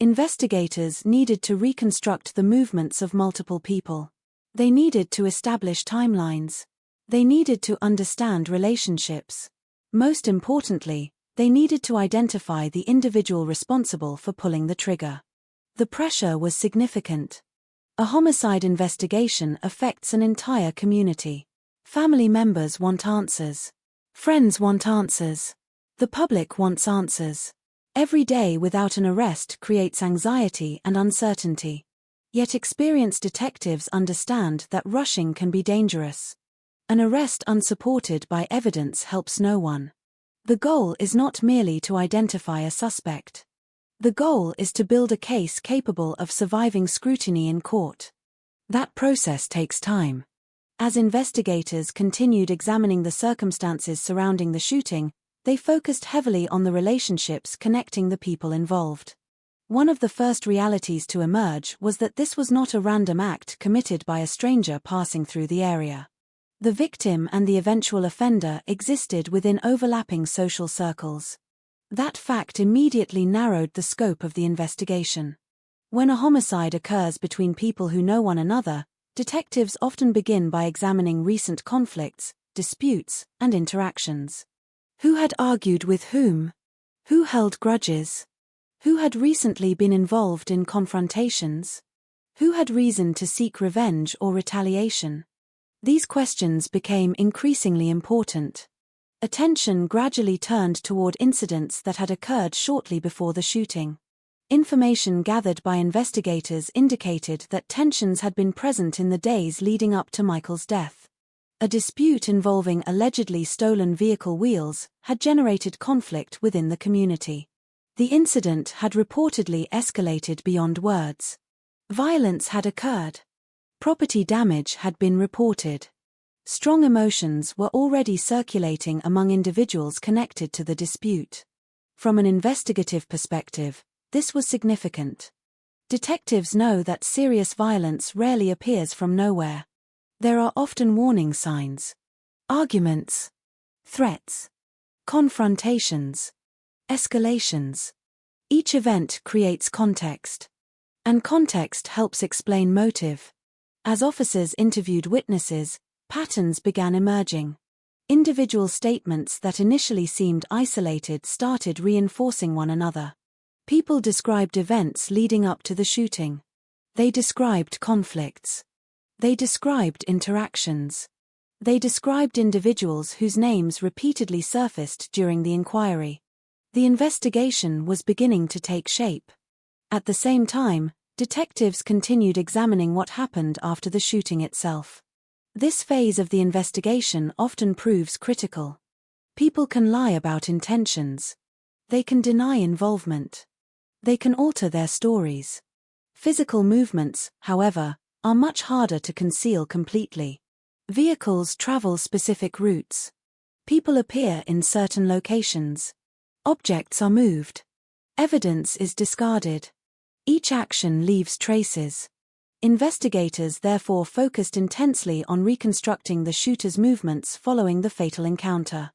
Investigators needed to reconstruct the movements of multiple people. They needed to establish timelines. They needed to understand relationships. Most importantly, they needed to identify the individual responsible for pulling the trigger. The pressure was significant. A homicide investigation affects an entire community. Family members want answers. Friends want answers. The public wants answers. Every day without an arrest creates anxiety and uncertainty. Yet experienced detectives understand that rushing can be dangerous. An arrest unsupported by evidence helps no one. The goal is not merely to identify a suspect. The goal is to build a case capable of surviving scrutiny in court. That process takes time. As investigators continued examining the circumstances surrounding the shooting, they focused heavily on the relationships connecting the people involved. One of the first realities to emerge was that this was not a random act committed by a stranger passing through the area. The victim and the eventual offender existed within overlapping social circles. That fact immediately narrowed the scope of the investigation. When a homicide occurs between people who know one another, detectives often begin by examining recent conflicts, disputes, and interactions. Who had argued with whom? Who held grudges? Who had recently been involved in confrontations? Who had reason to seek revenge or retaliation? These questions became increasingly important. Attention gradually turned toward incidents that had occurred shortly before the shooting. Information gathered by investigators indicated that tensions had been present in the days leading up to Michael's death. A dispute involving allegedly stolen vehicle wheels had generated conflict within the community. The incident had reportedly escalated beyond words. Violence had occurred. Property damage had been reported. Strong emotions were already circulating among individuals connected to the dispute. From an investigative perspective, this was significant. Detectives know that serious violence rarely appears from nowhere. There are often warning signs. Arguments. Threats. Confrontations. Escalations. Each event creates context. And context helps explain motive. As officers interviewed witnesses, patterns began emerging. Individual statements that initially seemed isolated started reinforcing one another. People described events leading up to the shooting. They described conflicts. They described interactions. They described individuals whose names repeatedly surfaced during the inquiry. The investigation was beginning to take shape. At the same time, detectives continued examining what happened after the shooting itself. This phase of the investigation often proves critical. People can lie about intentions. They can deny involvement. They can alter their stories. Physical movements, however, are much harder to conceal completely. Vehicles travel specific routes. People appear in certain locations. Objects are moved. Evidence is discarded. Each action leaves traces. Investigators therefore focused intensely on reconstructing the shooter's movements following the fatal encounter.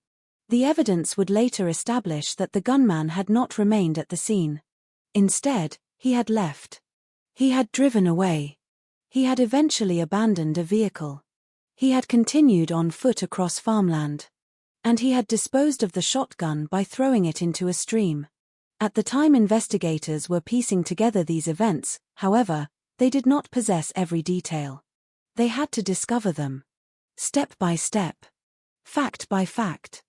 The evidence would later establish that the gunman had not remained at the scene. Instead, he had left. He had driven away. He had eventually abandoned a vehicle. He had continued on foot across farmland. And he had disposed of the shotgun by throwing it into a stream. At the time investigators were piecing together these events, however, they did not possess every detail. They had to discover them. Step by step. Fact by fact.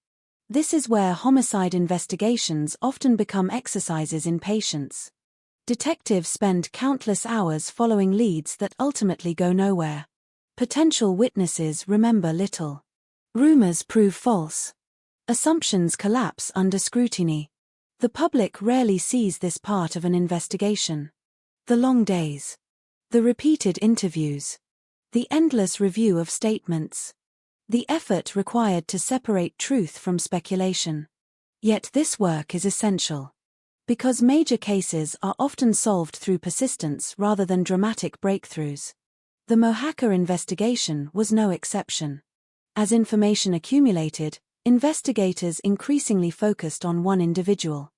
This is where homicide investigations often become exercises in patience. Detectives spend countless hours following leads that ultimately go nowhere. Potential witnesses remember little. Rumors prove false. Assumptions collapse under scrutiny. The public rarely sees this part of an investigation. The long days. The repeated interviews. The endless review of statements. The effort required to separate truth from speculation. Yet this work is essential. Because major cases are often solved through persistence rather than dramatic breakthroughs. The Mohacker investigation was no exception. As information accumulated, investigators increasingly focused on one individual.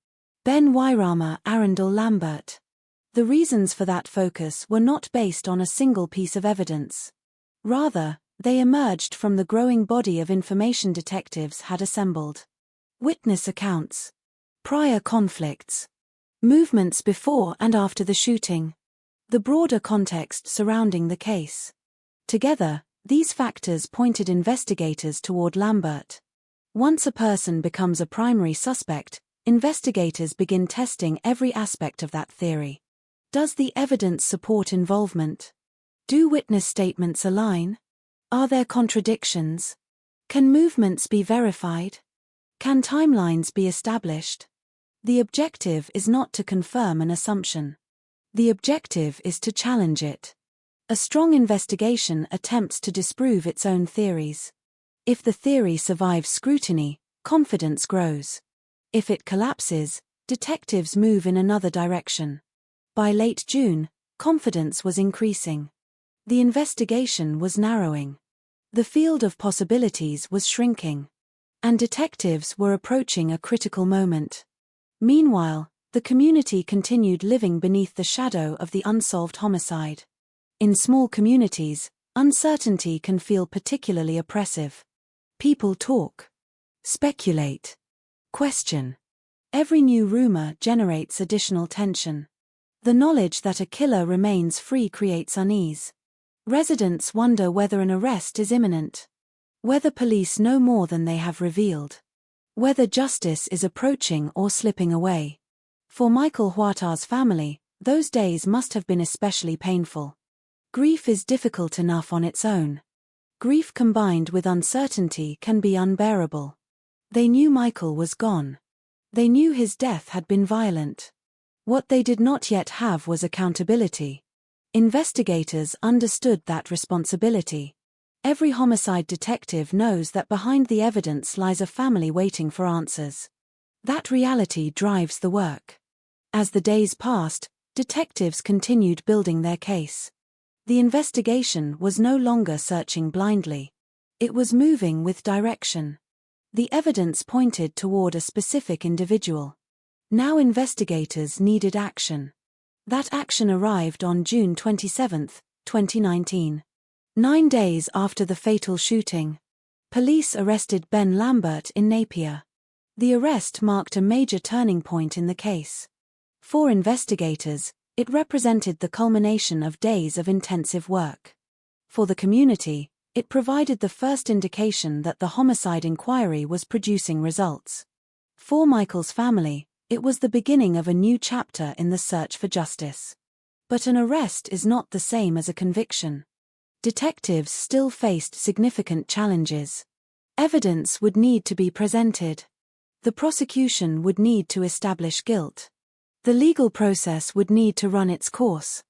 Ben Wairama Arundel Lambert. The reasons for that focus were not based on a single piece of evidence. Rather, they emerged from the growing body of information detectives had assembled. Witness accounts. Prior conflicts. Movements before and after the shooting. The broader context surrounding the case. Together, these factors pointed investigators toward Lambert. Once a person becomes a primary suspect, investigators begin testing every aspect of that theory. Does the evidence support involvement? Do witness statements align? Are there contradictions? Can movements be verified? Can timelines be established? The objective is not to confirm an assumption. The objective is to challenge it. A strong investigation attempts to disprove its own theories. If the theory survives scrutiny, confidence grows. If it collapses, detectives move in another direction. By late June, confidence was increasing. The investigation was narrowing. The field of possibilities was shrinking. And detectives were approaching a critical moment. Meanwhile, the community continued living beneath the shadow of the unsolved homicide. In small communities, uncertainty can feel particularly oppressive. People talk, speculate, question. Every new rumor generates additional tension. The knowledge that a killer remains free creates unease. Residents wonder whether an arrest is imminent. Whether police know more than they have revealed. Whether justice is approaching or slipping away. For Michael Huerta's family, those days must have been especially painful. Grief is difficult enough on its own. Grief combined with uncertainty can be unbearable. They knew Michael was gone. They knew his death had been violent. What they did not yet have was accountability. Investigators understood that responsibility. Every homicide detective knows that behind the evidence lies a family waiting for answers. That reality drives the work. As the days passed, detectives continued building their case. The investigation was no longer searching blindly. It was moving with direction. The evidence pointed toward a specific individual. Now investigators needed action. That action arrived on June 27, 2019. 9 days after the fatal shooting. Police arrested Ben Lambert in Napier. The arrest marked a major turning point in the case. For investigators, it represented the culmination of days of intensive work. For the community, it provided the first indication that the homicide inquiry was producing results. For Michael's family, it was the beginning of a new chapter in the search for justice. But an arrest is not the same as a conviction. Detectives still faced significant challenges. Evidence would need to be presented. The prosecution would need to establish guilt. The legal process would need to run its course.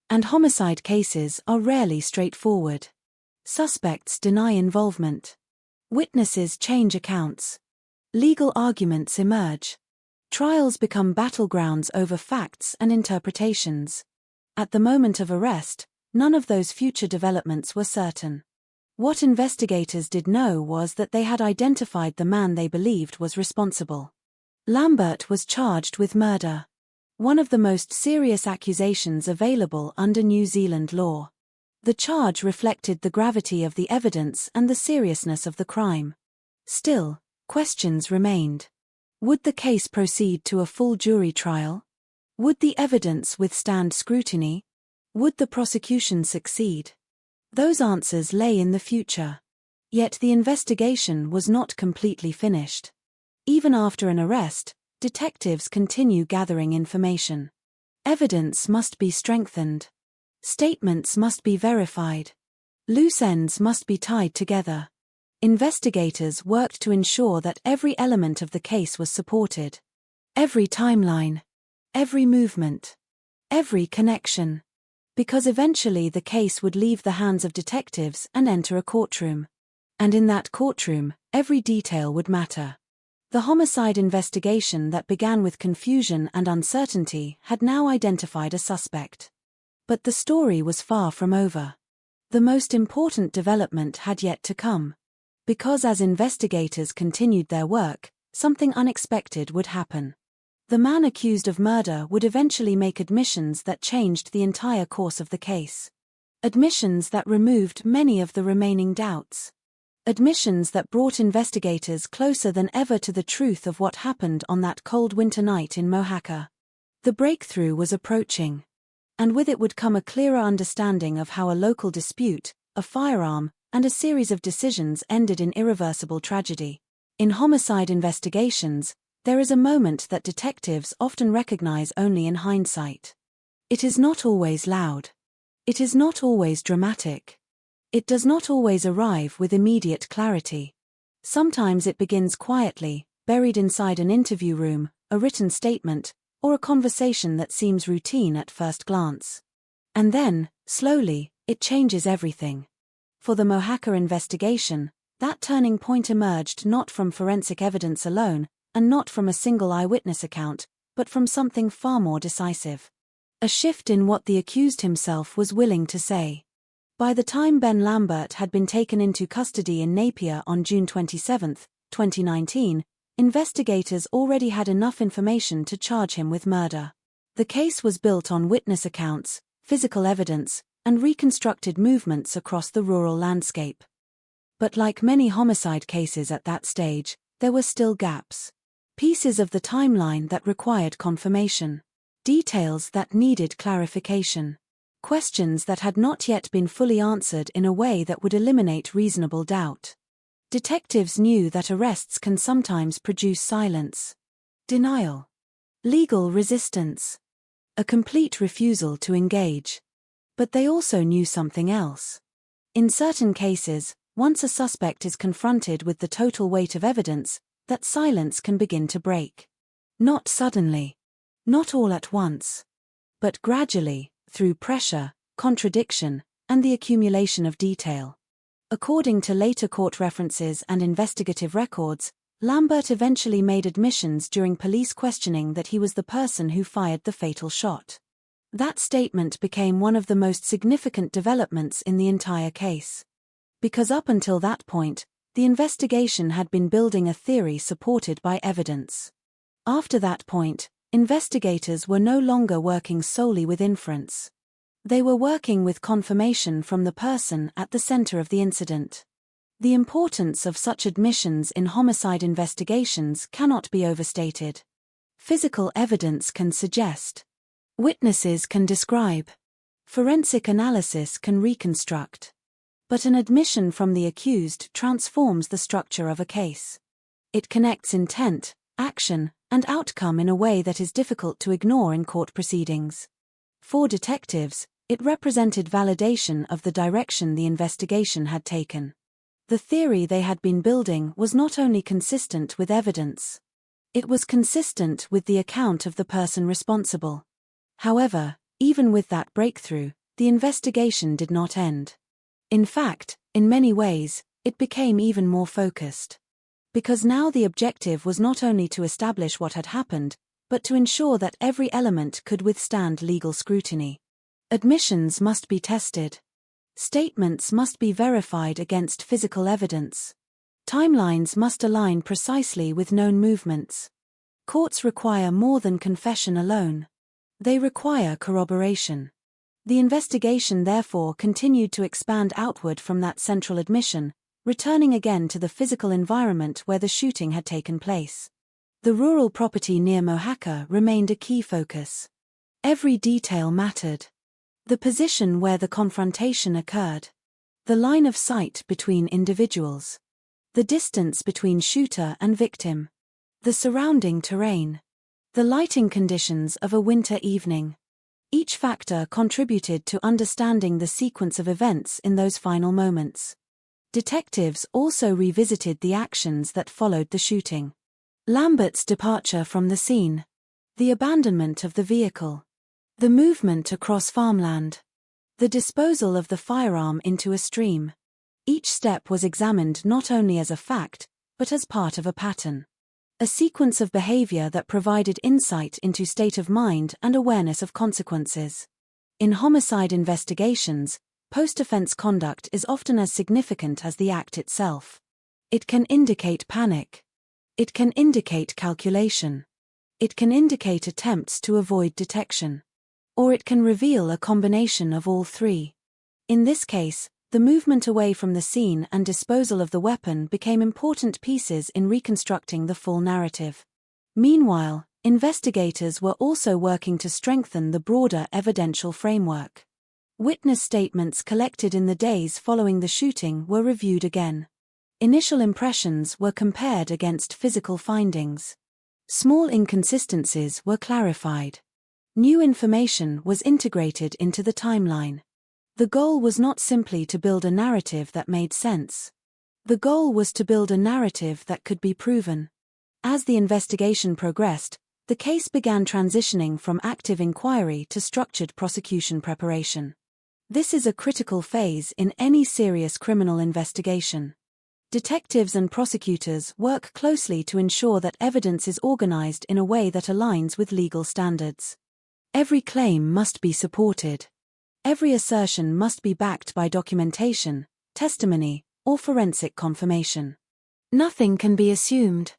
And homicide cases are rarely straightforward. Suspects deny involvement. Witnesses change accounts. Legal arguments emerge. Trials become battlegrounds over facts and interpretations. At the moment of arrest, none of those future developments were certain. What investigators did know was that they had identified the man they believed was responsible. Lambert was charged with murder, one of the most serious accusations available under New Zealand law. The charge reflected the gravity of the evidence and the seriousness of the crime. Still, questions remained. Would the case proceed to a full jury trial? Would the evidence withstand scrutiny? Would the prosecution succeed? Those answers lay in the future. Yet the investigation was not completely finished. Even after an arrest, detectives continue gathering information. Evidence must be strengthened. Statements must be verified. Loose ends must be tied together. Investigators worked to ensure that every element of the case was supported. Every timeline. Every movement. Every connection. Because eventually the case would leave the hands of detectives and enter a courtroom. And in that courtroom, every detail would matter. The homicide investigation that began with confusion and uncertainty had now identified a suspect. But the story was far from over. The most important development had yet to come. Because as investigators continued their work, something unexpected would happen. The man accused of murder would eventually make admissions that changed the entire course of the case. Admissions that removed many of the remaining doubts. Admissions that brought investigators closer than ever to the truth of what happened on that cold winter night in Mohaca. The breakthrough was approaching. And with it would come a clearer understanding of how a local dispute, a firearm, and a series of decisions ended in irreversible tragedy. In homicide investigations, there is a moment that detectives often recognize only in hindsight. It is not always loud. It is not always dramatic. It does not always arrive with immediate clarity. Sometimes it begins quietly, buried inside an interview room, a written statement, or a conversation that seems routine at first glance. And then, slowly, it changes everything. For the Mohaca investigation, that turning point emerged not from forensic evidence alone, and not from a single eyewitness account, but from something far more decisive. A shift in what the accused himself was willing to say. By the time Ben Lambert had been taken into custody in Napier on June 27, 2019, investigators already had enough information to charge him with murder. The case was built on witness accounts, physical evidence, and reconstructed movements across the rural landscape. But like many homicide cases at that stage, there were still gaps. Pieces of the timeline that required confirmation. Details that needed clarification. Questions that had not yet been fully answered in a way that would eliminate reasonable doubt. Detectives knew that arrests can sometimes produce silence, denial, legal resistance, a complete refusal to engage. But they also knew something else. In certain cases, once a suspect is confronted with the total weight of evidence, that silence can begin to break. Not suddenly. Not all at once. But gradually, through pressure, contradiction, and the accumulation of detail. According to later court references and investigative records, Lambert eventually made admissions during police questioning that he was the person who fired the fatal shot. That statement became one of the most significant developments in the entire case. Because up until that point, the investigation had been building a theory supported by evidence. After that point, investigators were no longer working solely with inference. They were working with confirmation from the person at the center of the incident. The importance of such admissions in homicide investigations cannot be overstated. Physical evidence can suggest. Witnesses can describe. Forensic analysis can reconstruct. But an admission from the accused transforms the structure of a case. It connects intent, action, and outcome in a way that is difficult to ignore in court proceedings. For detectives, it represented validation of the direction the investigation had taken. The theory they had been building was not only consistent with evidence. It was consistent with the account of the person responsible. However, even with that breakthrough, the investigation did not end. In fact, in many ways, it became even more focused. Because now the objective was not only to establish what had happened, but to ensure that every element could withstand legal scrutiny. Admissions must be tested. Statements must be verified against physical evidence. Timelines must align precisely with known movements. Courts require more than confession alone. They require corroboration. The investigation therefore continued to expand outward from that central admission, returning again to the physical environment where the shooting had taken place. The rural property near Mohaca remained a key focus. Every detail mattered. The position where the confrontation occurred. The line of sight between individuals. The distance between shooter and victim. The surrounding terrain. The lighting conditions of a winter evening. Each factor contributed to understanding the sequence of events in those final moments. Detectives also revisited the actions that followed the shooting. Lambert's departure from the scene. The abandonment of the vehicle. The movement across farmland. The disposal of the firearm into a stream. Each step was examined not only as a fact, but as part of a pattern. A sequence of behavior that provided insight into state of mind and awareness of consequences. In homicide investigations, post-offense conduct is often as significant as the act itself. It can indicate panic. It can indicate calculation. It can indicate attempts to avoid detection. Or it can reveal a combination of all three. In this case, the movement away from the scene and disposal of the weapon became important pieces in reconstructing the full narrative. Meanwhile, investigators were also working to strengthen the broader evidential framework. Witness statements collected in the days following the shooting were reviewed again. Initial impressions were compared against physical findings. Small inconsistencies were clarified. New information was integrated into the timeline. The goal was not simply to build a narrative that made sense. The goal was to build a narrative that could be proven. As the investigation progressed, the case began transitioning from active inquiry to structured prosecution preparation. This is a critical phase in any serious criminal investigation. Detectives and prosecutors work closely to ensure that evidence is organized in a way that aligns with legal standards. Every claim must be supported. Every assertion must be backed by documentation, testimony, or forensic confirmation. Nothing can be assumed.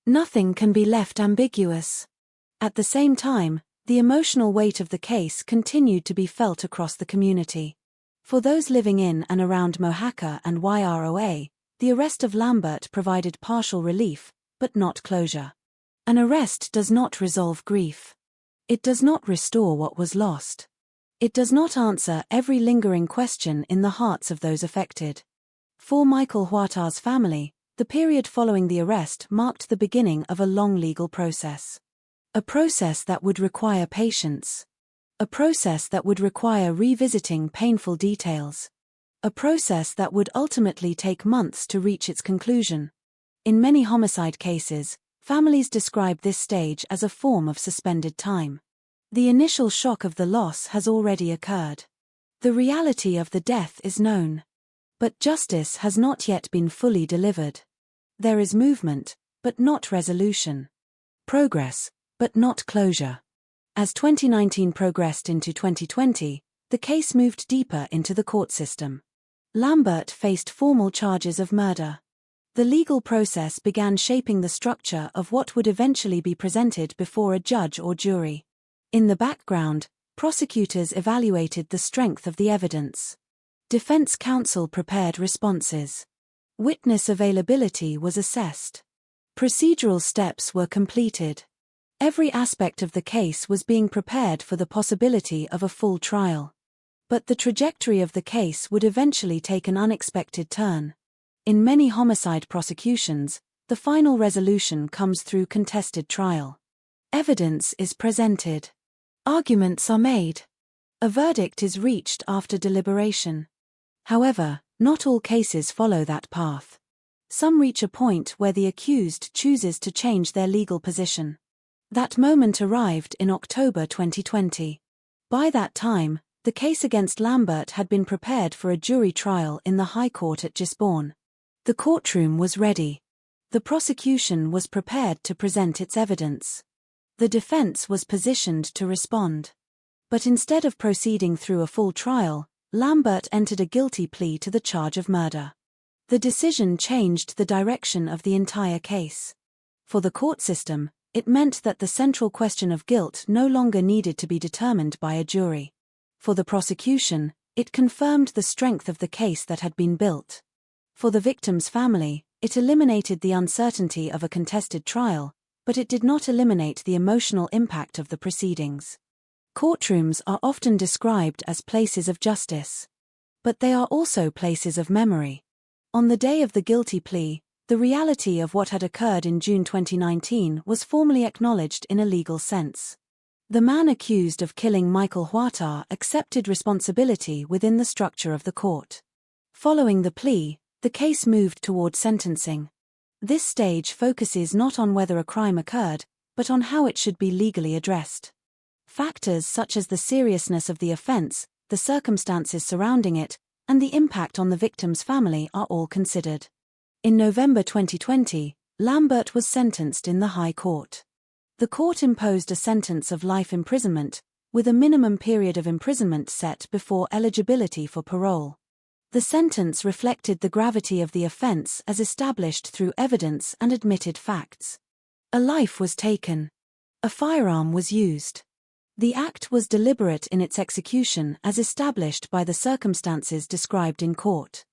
Nothing can be left ambiguous. At the same time, the emotional weight of the case continued to be felt across the community. For those living in and around Mohaca and YROA, the arrest of Lambert provided partial relief, but not closure. An arrest does not resolve grief. It does not restore what was lost. It does not answer every lingering question in the hearts of those affected. For Michael Huerta's family, the period following the arrest marked the beginning of a long legal process. A process that would require patience. A process that would require revisiting painful details. A process that would ultimately take months to reach its conclusion. In many homicide cases, families describe this stage as a form of suspended time. The initial shock of the loss has already occurred. The reality of the death is known. But justice has not yet been fully delivered. There is movement, but not resolution. Progress, but not closure. As 2019 progressed into 2020, the case moved deeper into the court system. Lambert faced formal charges of murder. The legal process began shaping the structure of what would eventually be presented before a judge or jury. In the background, prosecutors evaluated the strength of the evidence. Defense counsel prepared responses. Witness availability was assessed. Procedural steps were completed. Every aspect of the case was being prepared for the possibility of a full trial. But the trajectory of the case would eventually take an unexpected turn. In many homicide prosecutions, the final resolution comes through contested trial. Evidence is presented. Arguments are made. A verdict is reached after deliberation. However, not all cases follow that path. Some reach a point where the accused chooses to change their legal position. That moment arrived in October 2020. By that time, the case against Lambert had been prepared for a jury trial in the High Court at Gisborne. The courtroom was ready. The prosecution was prepared to present its evidence. The defense was positioned to respond. But instead of proceeding through a full trial, Lambert entered a guilty plea to the charge of murder. The decision changed the direction of the entire case. For the court system, it meant that the central question of guilt no longer needed to be determined by a jury. For the prosecution, it confirmed the strength of the case that had been built. For the victim's family, it eliminated the uncertainty of a contested trial, but it did not eliminate the emotional impact of the proceedings. Courtrooms are often described as places of justice. But they are also places of memory. On the day of the guilty plea, the reality of what had occurred in June 2019 was formally acknowledged in a legal sense. The man accused of killing Michael Huatar accepted responsibility within the structure of the court. Following the plea, the case moved toward sentencing. This stage focuses not on whether a crime occurred, but on how it should be legally addressed. Factors such as the seriousness of the offense, the circumstances surrounding it, and the impact on the victim's family are all considered. In November 2020, Lambert was sentenced in the High Court. The court imposed a sentence of life imprisonment, with a minimum period of imprisonment set before eligibility for parole. The sentence reflected the gravity of the offense as established through evidence and admitted facts. A life was taken. A firearm was used. The act was deliberate in its execution as established by the circumstances described in court.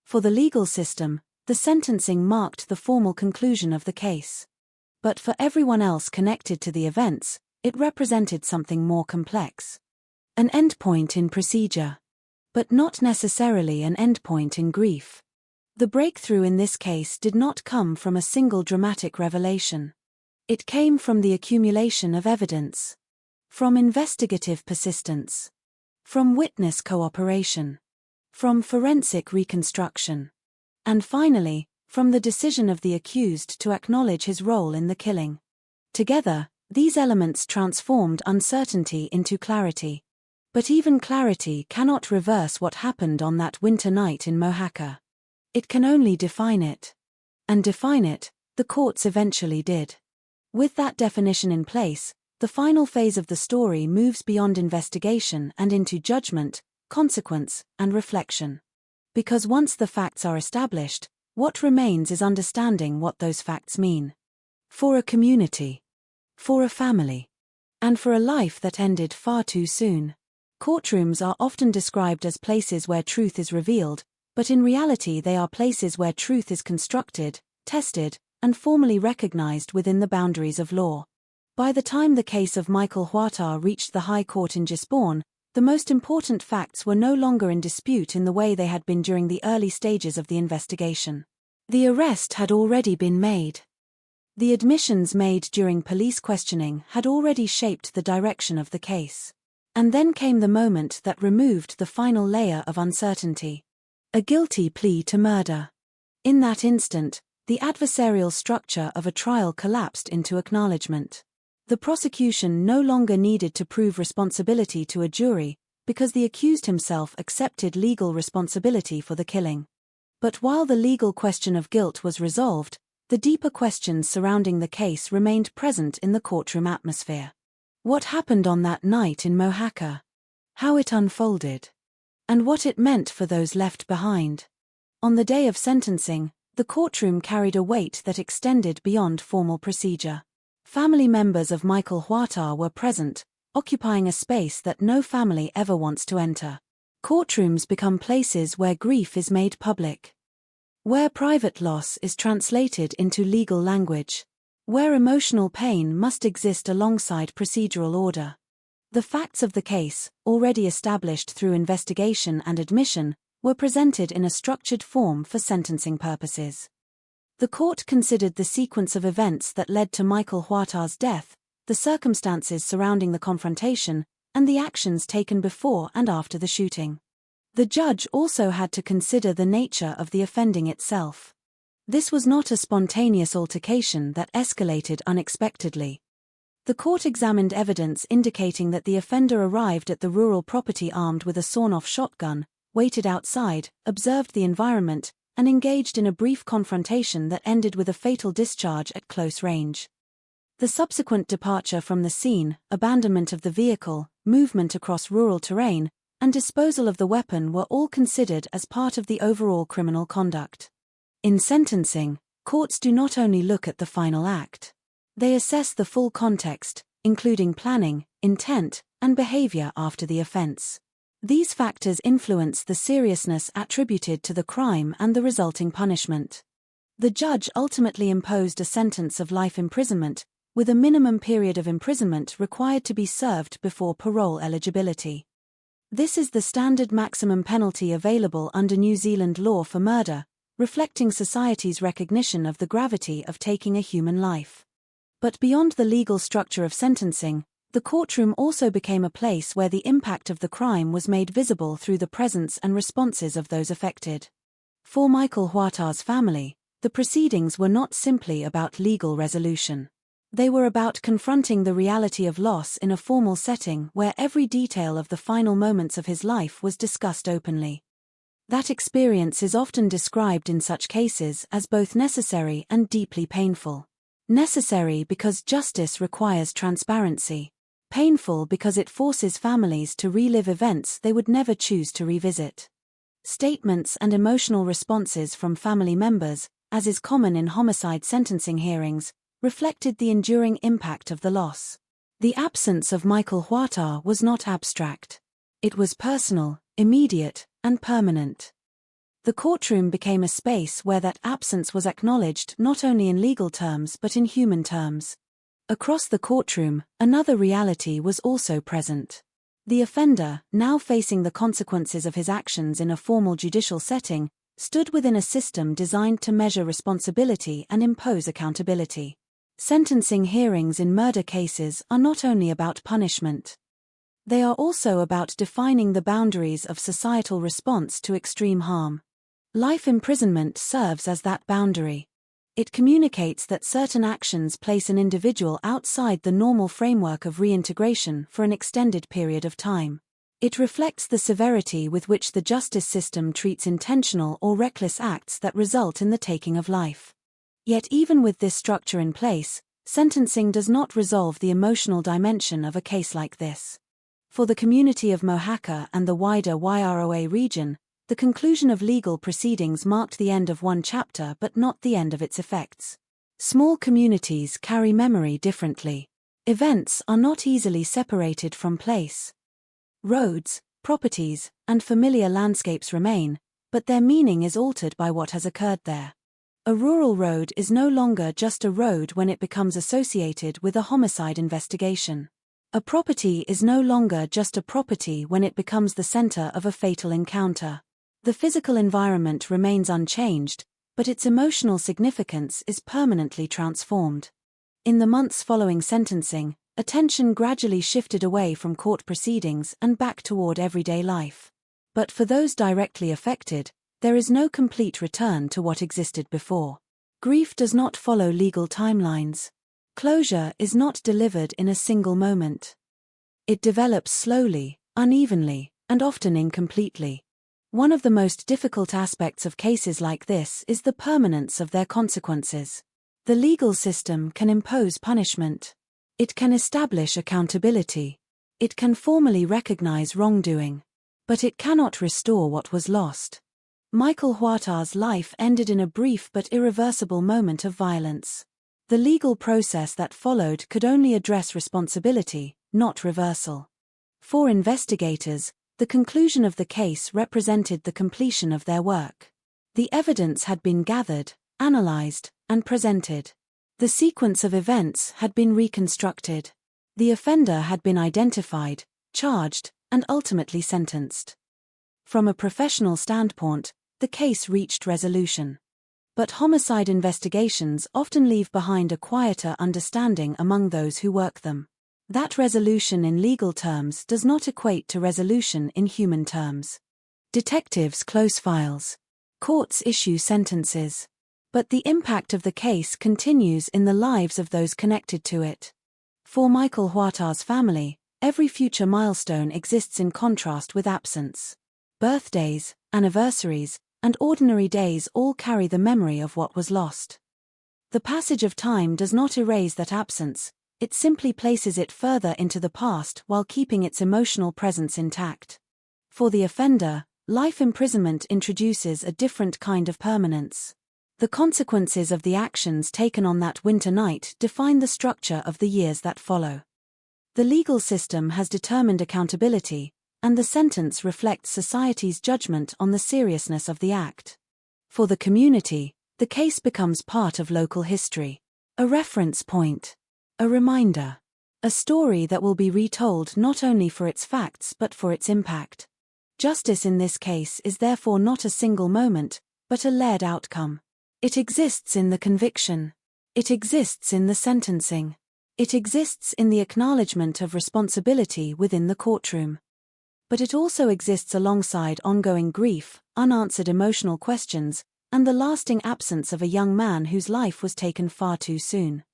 For the legal system, the sentencing marked the formal conclusion of the case. But for everyone else connected to the events, it represented something more complex. An endpoint in procedure. But not necessarily an endpoint in grief. The breakthrough in this case did not come from a single dramatic revelation. It came from the accumulation of evidence. From investigative persistence. From witness cooperation. From forensic reconstruction. And finally, from the decision of the accused to acknowledge his role in the killing. Together, these elements transformed uncertainty into clarity. But even clarity cannot reverse what happened on that winter night in Mohaca. It can only define it. And define it, the courts eventually did. With that definition in place, the final phase of the story moves beyond investigation and into judgment, consequence, and reflection. Because once the facts are established, what remains is understanding what those facts mean. For a community. For a family. And for a life that ended far too soon. Courtrooms are often described as places where truth is revealed, but in reality they are places where truth is constructed, tested, and formally recognized within the boundaries of law. By the time the case of Michael Huatar reached the High Court in Gisborne, the most important facts were no longer in dispute in the way they had been during the early stages of the investigation. The arrest had already been made. The admissions made during police questioning had already shaped the direction of the case. And then came the moment that removed the final layer of uncertainty. A guilty plea to murder. In that instant, the adversarial structure of a trial collapsed into acknowledgement. The prosecution no longer needed to prove responsibility to a jury, because the accused himself accepted legal responsibility for the killing. But while the legal question of guilt was resolved, the deeper questions surrounding the case remained present in the courtroom atmosphere. What happened on that night in Mohaca? How it unfolded? And what it meant for those left behind? On the day of sentencing, the courtroom carried a weight that extended beyond formal procedure. Family members of Michael Huatar were present, occupying a space that no family ever wants to enter. Courtrooms become places where grief is made public. Where private loss is translated into legal language. Where emotional pain must exist alongside procedural order. The facts of the case, already established through investigation and admission, were presented in a structured form for sentencing purposes. The court considered the sequence of events that led to Michael Huatar's death, the circumstances surrounding the confrontation, and the actions taken before and after the shooting. The judge also had to consider the nature of the offending itself. This was not a spontaneous altercation that escalated unexpectedly. The court examined evidence indicating that the offender arrived at the rural property armed with a sawn-off shotgun, waited outside, observed the environment, and engaged in a brief confrontation that ended with a fatal discharge at close range. The subsequent departure from the scene, abandonment of the vehicle, movement across rural terrain, and disposal of the weapon were all considered as part of the overall criminal conduct. In sentencing, courts do not only look at the final act. They assess the full context, including planning, intent, and behavior after the offense. These factors influence the seriousness attributed to the crime and the resulting punishment. The judge ultimately imposed a sentence of life imprisonment, with a minimum period of imprisonment required to be served before parole eligibility. This is the standard maximum penalty available under New Zealand law for murder, reflecting society's recognition of the gravity of taking a human life. But beyond the legal structure of sentencing, the courtroom also became a place where the impact of the crime was made visible through the presence and responses of those affected. For Michael Huata's family, the proceedings were not simply about legal resolution. They were about confronting the reality of loss in a formal setting where every detail of the final moments of his life was discussed openly. That experience is often described in such cases as both necessary and deeply painful. Necessary because justice requires transparency. Painful because it forces families to relive events they would never choose to revisit. Statements and emotional responses from family members, as is common in homicide sentencing hearings, reflected the enduring impact of the loss. The absence of Michael Huata was not abstract. It was personal, immediate, and permanent. The courtroom became a space where that absence was acknowledged not only in legal terms but in human terms. Across the courtroom, another reality was also present. The offender, now facing the consequences of his actions in a formal judicial setting, stood within a system designed to measure responsibility and impose accountability. Sentencing hearings in murder cases are not only about punishment. They are also about defining the boundaries of societal response to extreme harm. Life imprisonment serves as that boundary. It communicates that certain actions place an individual outside the normal framework of reintegration for an extended period of time. It reflects the severity with which the justice system treats intentional or reckless acts that result in the taking of life. Yet even with this structure in place, sentencing does not resolve the emotional dimension of a case like this. For the community of Mohaka and the wider Wairoa region, the conclusion of legal proceedings marked the end of one chapter but not the end of its effects. Small communities carry memory differently. Events are not easily separated from place. Roads, properties, and familiar landscapes remain, but their meaning is altered by what has occurred there. A rural road is no longer just a road when it becomes associated with a homicide investigation. A property is no longer just a property when it becomes the center of a fatal encounter. The physical environment remains unchanged, but its emotional significance is permanently transformed. In the months following sentencing, attention gradually shifted away from court proceedings and back toward everyday life. But for those directly affected, there is no complete return to what existed before. Grief does not follow legal timelines. Closure is not delivered in a single moment. It develops slowly, unevenly, and often incompletely. One of the most difficult aspects of cases like this is the permanence of their consequences. The legal system can impose punishment. It can establish accountability. It can formally recognize wrongdoing. But it cannot restore what was lost. Michael Huata's life ended in a brief but irreversible moment of violence. The legal process that followed could only address responsibility, not reversal. For investigators, the conclusion of the case represented the completion of their work. The evidence had been gathered, analyzed, and presented. The sequence of events had been reconstructed. The offender had been identified, charged, and ultimately sentenced. From a professional standpoint, the case reached resolution. But homicide investigations often leave behind a quieter understanding among those who work them. That resolution in legal terms does not equate to resolution in human terms. Detectives close files. Courts issue sentences. But the impact of the case continues in the lives of those connected to it. For Michael Huata's family, every future milestone exists in contrast with absence. Birthdays, anniversaries, and ordinary days all carry the memory of what was lost. The passage of time does not erase that absence, it simply places it further into the past while keeping its emotional presence intact. For the offender, life imprisonment introduces a different kind of permanence. The consequences of the actions taken on that winter night define the structure of the years that follow. The legal system has determined accountability, and the sentence reflects society's judgment on the seriousness of the act. For the community, the case becomes part of local history, a reference point, a reminder, a story that will be retold not only for its facts but for its impact. Justice in this case is therefore not a single moment, but a layered outcome. It exists in the conviction. It exists in the sentencing. It exists in the acknowledgement of responsibility within the courtroom. But it also exists alongside ongoing grief, unanswered emotional questions, and the lasting absence of a young man whose life was taken far too soon.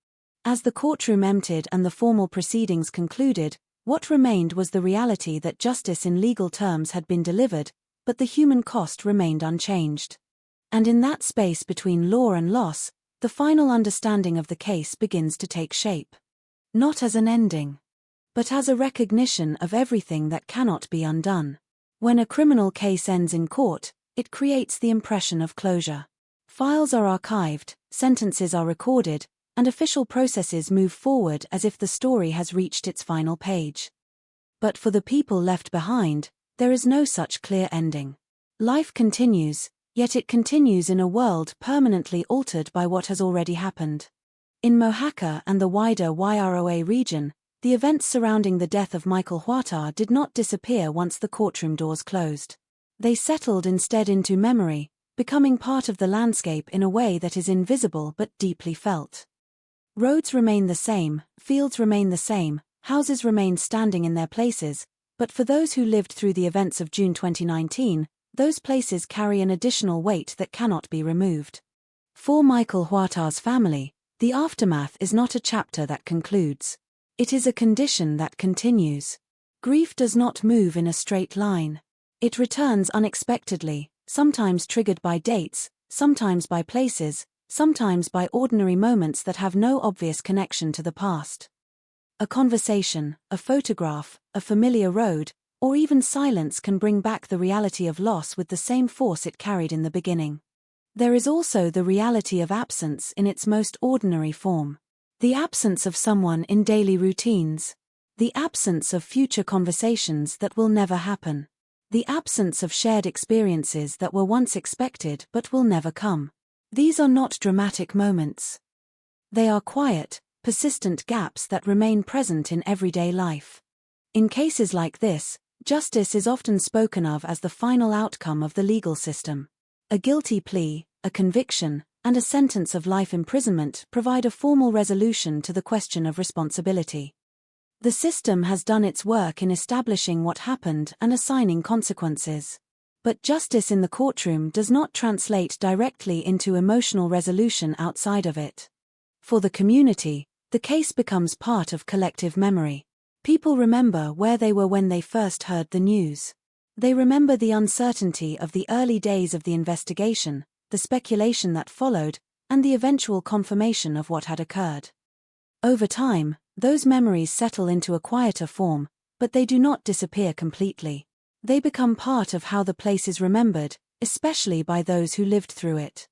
As the courtroom emptied and the formal proceedings concluded, what remained was the reality that justice in legal terms had been delivered, but the human cost remained unchanged. And in that space between law and loss, the final understanding of the case begins to take shape. Not as an ending, but as a recognition of everything that cannot be undone. When a criminal case ends in court, it creates the impression of closure. Files are archived, sentences are recorded, and official processes move forward as if the story has reached its final page. But for the people left behind, there is no such clear ending. Life continues, yet it continues in a world permanently altered by what has already happened. In Mojaca and the wider YROA region, the events surrounding the death of Michael Huerta did not disappear once the courtroom doors closed. They settled instead into memory, becoming part of the landscape in a way that is invisible but deeply felt. Roads remain the same, fields remain the same, houses remain standing in their places, but for those who lived through the events of June 2019, those places carry an additional weight that cannot be removed. For Michael Huerta's family, the aftermath is not a chapter that concludes. It is a condition that continues. Grief does not move in a straight line. It returns unexpectedly, sometimes triggered by dates, sometimes by places, sometimes by ordinary moments that have no obvious connection to the past. A conversation, a photograph, a familiar road, or even silence can bring back the reality of loss with the same force it carried in the beginning. There is also the reality of absence in its most ordinary form. The absence of someone in daily routines. The absence of future conversations that will never happen. The absence of shared experiences that were once expected but will never come. These are not dramatic moments. They are quiet, persistent gaps that remain present in everyday life. In cases like this, justice is often spoken of as the final outcome of the legal system. A guilty plea, a conviction, and a sentence of life imprisonment provide a formal resolution to the question of responsibility. The system has done its work in establishing what happened and assigning consequences. But justice in the courtroom does not translate directly into emotional resolution outside of it. For the community, the case becomes part of collective memory. People remember where they were when they first heard the news. They remember the uncertainty of the early days of the investigation, the speculation that followed, and the eventual confirmation of what had occurred. Over time, those memories settle into a quieter form, but they do not disappear completely. They become part of how the place is remembered, especially by those who lived through it.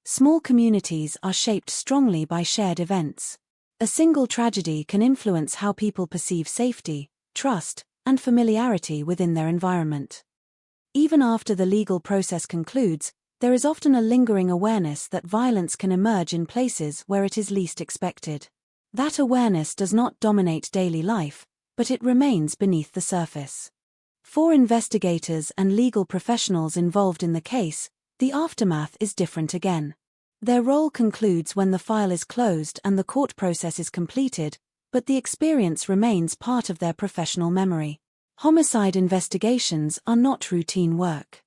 Small communities are shaped strongly by shared events. A single tragedy can influence how people perceive safety, trust, and familiarity within their environment. Even after the legal process concludes, there is often a lingering awareness that violence can emerge in places where it is least expected. That awareness does not dominate daily life, but it remains beneath the surface. For investigators and legal professionals involved in the case, the aftermath is different again. Their role concludes when the file is closed and the court process is completed, but the experience remains part of their professional memory. Homicide investigations are not routine work.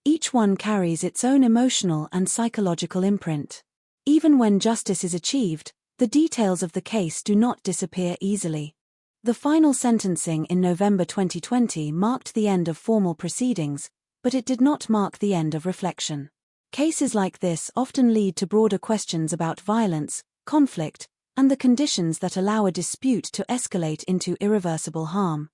Each one carries its own emotional and psychological imprint. Even when justice is achieved, the details of the case do not disappear easily. The final sentencing in November 2020 marked the end of formal proceedings, but it did not mark the end of reflection. Cases like this often lead to broader questions about violence, conflict, and the conditions that allow a dispute to escalate into irreversible harm.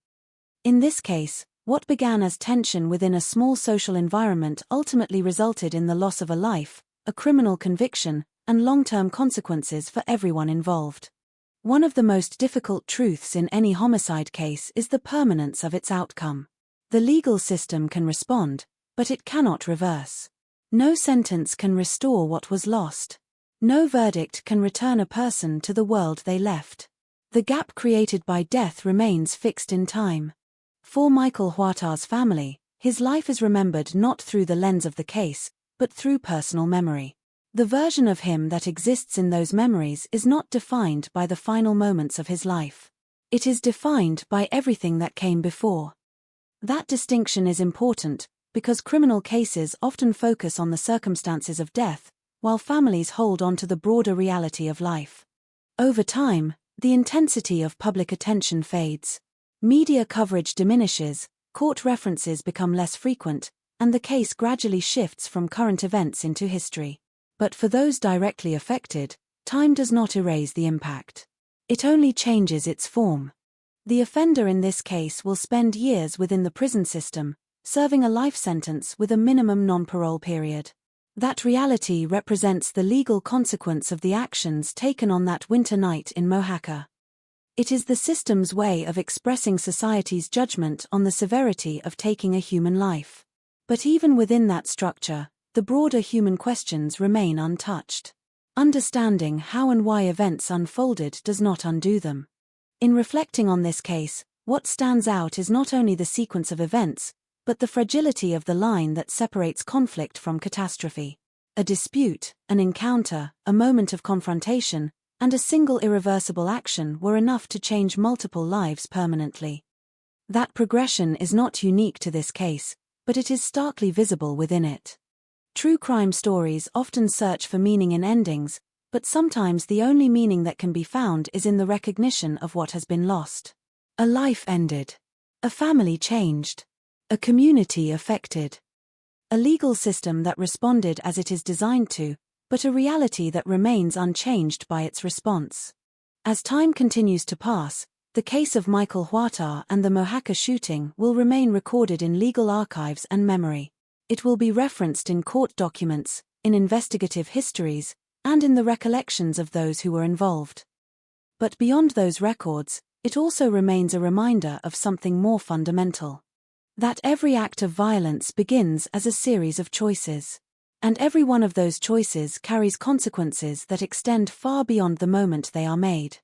In this case, what began as tension within a small social environment ultimately resulted in the loss of a life, a criminal conviction, and long-term consequences for everyone involved. One of the most difficult truths in any homicide case is the permanence of its outcome. The legal system can respond, but it cannot reverse. No sentence can restore what was lost. No verdict can return a person to the world they left. The gap created by death remains fixed in time. For Michael Huerta's family, his life is remembered not through the lens of the case, but through personal memory. The version of him that exists in those memories is not defined by the final moments of his life. It is defined by everything that came before. That distinction is important, because criminal cases often focus on the circumstances of death, while families hold on to the broader reality of life. Over time, the intensity of public attention fades. Media coverage diminishes, court references become less frequent, and the case gradually shifts from current events into history. But for those directly affected, time does not erase the impact. It only changes its form. The offender in this case will spend years within the prison system, serving a life sentence with a minimum non-parole period. That reality represents the legal consequence of the actions taken on that winter night in Mojaca. It is the system's way of expressing society's judgment on the severity of taking a human life. But even within that structure, the broader human questions remain untouched. Understanding how and why events unfolded does not undo them. In reflecting on this case, what stands out is not only the sequence of events, but the fragility of the line that separates conflict from catastrophe. A dispute, an encounter, a moment of confrontation, and a single irreversible action were enough to change multiple lives permanently. That progression is not unique to this case, but it is starkly visible within it. True crime stories often search for meaning in endings, but sometimes the only meaning that can be found is in the recognition of what has been lost. A life ended. A family changed. A community affected. A legal system that responded as it is designed to, but a reality that remains unchanged by its response. As time continues to pass, the case of Michael Huerta and the Mojaca shooting will remain recorded in legal archives and memory. It will be referenced in court documents, in investigative histories, and in the recollections of those who were involved. But beyond those records, it also remains a reminder of something more fundamental. That every act of violence begins as a series of choices. And every one of those choices carries consequences that extend far beyond the moment they are made.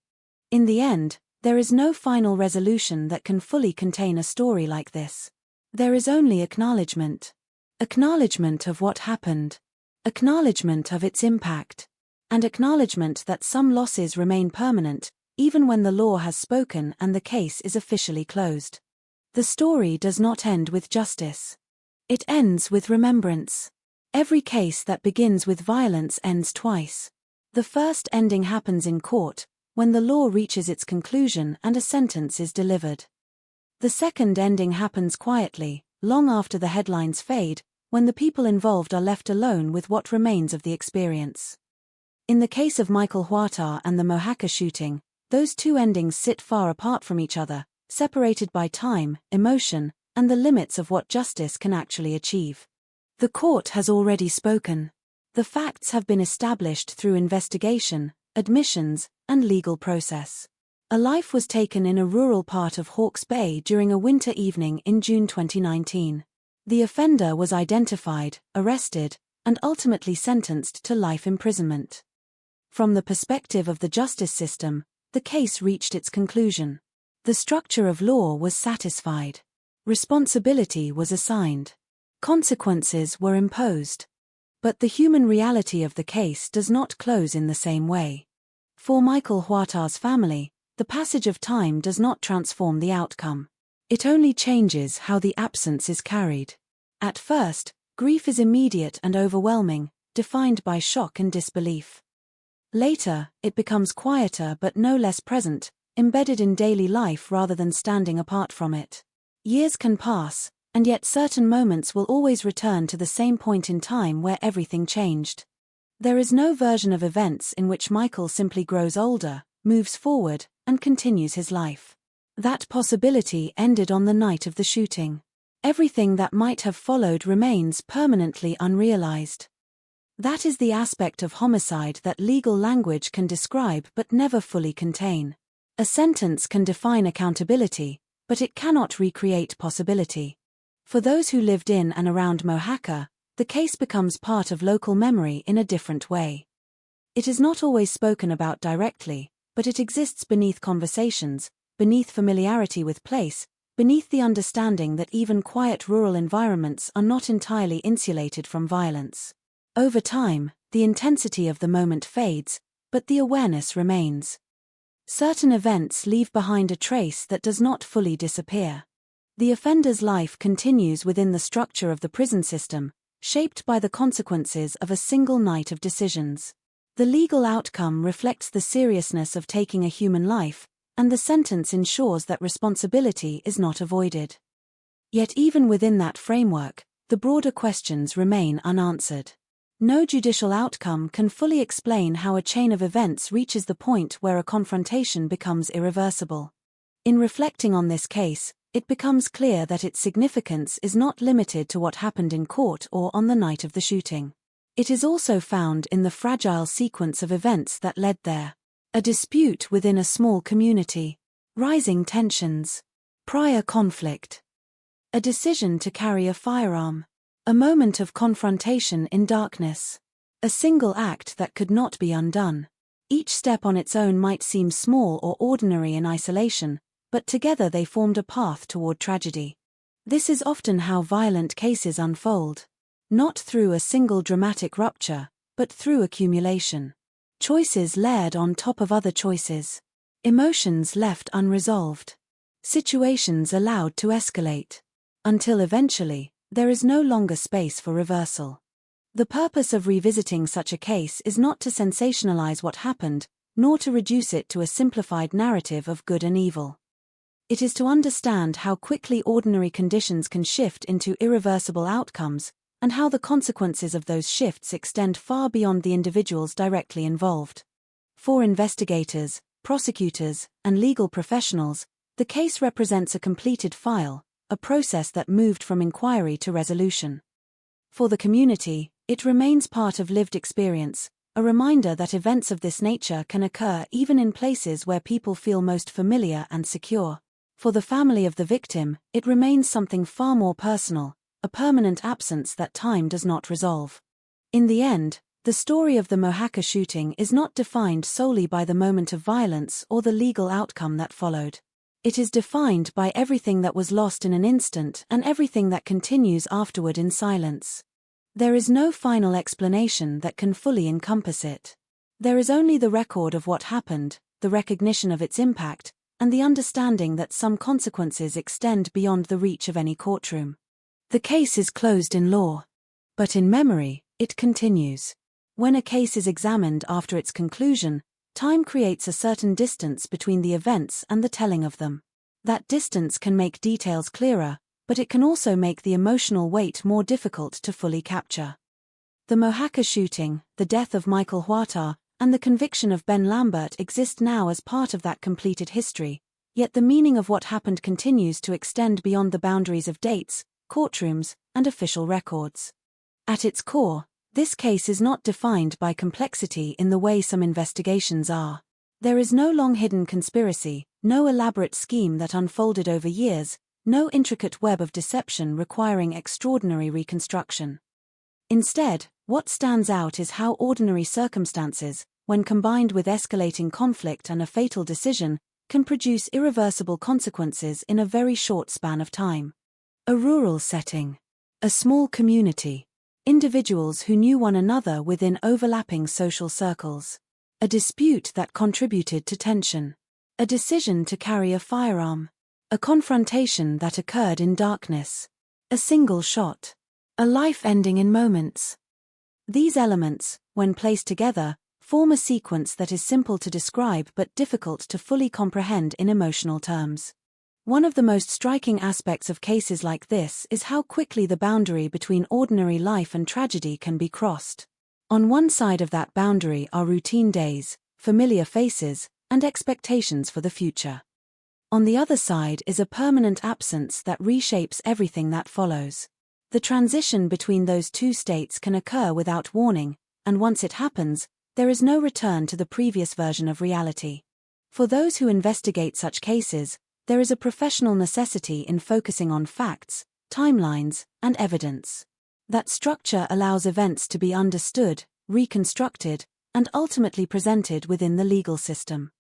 In the end, there is no final resolution that can fully contain a story like this. There is only acknowledgement. Acknowledgement of what happened. Acknowledgement of its impact. And acknowledgement that some losses remain permanent, even when the law has spoken and the case is officially closed. The story does not end with justice. It ends with remembrance. Every case that begins with violence ends twice. The first ending happens in court, when the law reaches its conclusion and a sentence is delivered. The second ending happens quietly, long after the headlines fade, when the people involved are left alone with what remains of the experience. In the case of Michael Huerta and the Mojaca shooting, those two endings sit far apart from each other, separated by time, emotion, and the limits of what justice can actually achieve. The court has already spoken. The facts have been established through investigation, admissions, and legal process. A life was taken in a rural part of Hawke's Bay during a winter evening in June 2019. The offender was identified, arrested, and ultimately sentenced to life imprisonment. From the perspective of the justice system, the case reached its conclusion. The structure of law was satisfied. Responsibility was assigned. Consequences were imposed. But the human reality of the case does not close in the same way. For Michael Huerta's family, the passage of time does not transform the outcome. It only changes how the absence is carried. At first, grief is immediate and overwhelming, defined by shock and disbelief. Later, it becomes quieter but no less present, embedded in daily life rather than standing apart from it. Years can pass, and yet certain moments will always return to the same point in time where everything changed. There is no version of events in which Michael simply grows older, moves forward, and continues his life. That possibility ended on the night of the shooting. Everything that might have followed remains permanently unrealized. That is the aspect of homicide that legal language can describe but never fully contain. A sentence can define accountability, but it cannot recreate possibility. For those who lived in and around Mohaca, the case becomes part of local memory in a different way. It is not always spoken about directly, but it exists beneath conversations, beneath familiarity with place, beneath the understanding that even quiet rural environments are not entirely insulated from violence. Over time, the intensity of the moment fades, but the awareness remains. Certain events leave behind a trace that does not fully disappear. The offender's life continues within the structure of the prison system, shaped by the consequences of a single night of decisions. The legal outcome reflects the seriousness of taking a human life, and the sentence ensures that responsibility is not avoided. Yet even within that framework, the broader questions remain unanswered. No judicial outcome can fully explain how a chain of events reaches the point where a confrontation becomes irreversible. In reflecting on this case, it becomes clear that its significance is not limited to what happened in court or on the night of the shooting. It is also found in the fragile sequence of events that led there. A dispute within a small community, rising tensions, prior conflict, a decision to carry a firearm, a moment of confrontation in darkness, a single act that could not be undone. Each step on its own might seem small or ordinary in isolation, but together they formed a path toward tragedy. This is often how violent cases unfold. Not through a single dramatic rupture, but through accumulation. Choices layered on top of other choices. Emotions left unresolved. Situations allowed to escalate. Until eventually, there is no longer space for reversal. The purpose of revisiting such a case is not to sensationalize what happened, nor to reduce it to a simplified narrative of good and evil. It is to understand how quickly ordinary conditions can shift into irreversible outcomes, and how the consequences of those shifts extend far beyond the individuals directly involved. For investigators, prosecutors, and legal professionals, the case represents a completed file, a process that moved from inquiry to resolution. For the community, it remains part of lived experience, a reminder that events of this nature can occur even in places where people feel most familiar and secure. For the family of the victim, it remains something far more personal, a permanent absence that time does not resolve. In the end, the story of the Mohaca shooting is not defined solely by the moment of violence or the legal outcome that followed. It is defined by everything that was lost in an instant and everything that continues afterward in silence. There is no final explanation that can fully encompass it. There is only the record of what happened, the recognition of its impact, and the understanding that some consequences extend beyond the reach of any courtroom. The case is closed in law. But in memory, it continues. When a case is examined after its conclusion, time creates a certain distance between the events and the telling of them. That distance can make details clearer, but it can also make the emotional weight more difficult to fully capture. The Mohaca shooting, the death of Michael Huerta, and the conviction of Ben Lambert exist now as part of that completed history, yet the meaning of what happened continues to extend beyond the boundaries of dates, courtrooms, and official records. At its core, this case is not defined by complexity in the way some investigations are. There is no long-hidden conspiracy, no elaborate scheme that unfolded over years, no intricate web of deception requiring extraordinary reconstruction. Instead, what stands out is how ordinary circumstances, when combined with escalating conflict and a fatal decision, can produce irreversible consequences in a very short span of time. A rural setting. A small community. Individuals who knew one another within overlapping social circles. A dispute that contributed to tension. A decision to carry a firearm. A confrontation that occurred in darkness. A single shot. A life ending in moments. These elements, when placed together, form a sequence that is simple to describe but difficult to fully comprehend in emotional terms. One of the most striking aspects of cases like this is how quickly the boundary between ordinary life and tragedy can be crossed. On one side of that boundary are routine days, familiar faces, and expectations for the future. On the other side is a permanent absence that reshapes everything that follows. The transition between those two states can occur without warning, and once it happens, there is no return to the previous version of reality. For those who investigate such cases, there is a professional necessity in focusing on facts, timelines, and evidence. That structure allows events to be understood, reconstructed, and ultimately presented within the legal system.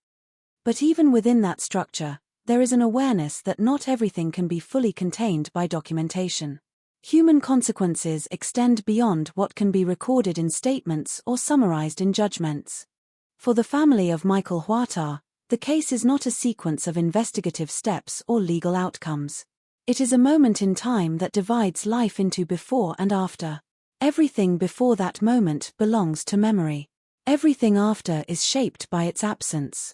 But even within that structure, there is an awareness that not everything can be fully contained by documentation. Human consequences extend beyond what can be recorded in statements or summarized in judgments. For the family of Michael Huatar, the case is not a sequence of investigative steps or legal outcomes. It is a moment in time that divides life into before and after. Everything before that moment belongs to memory. Everything after is shaped by its absence.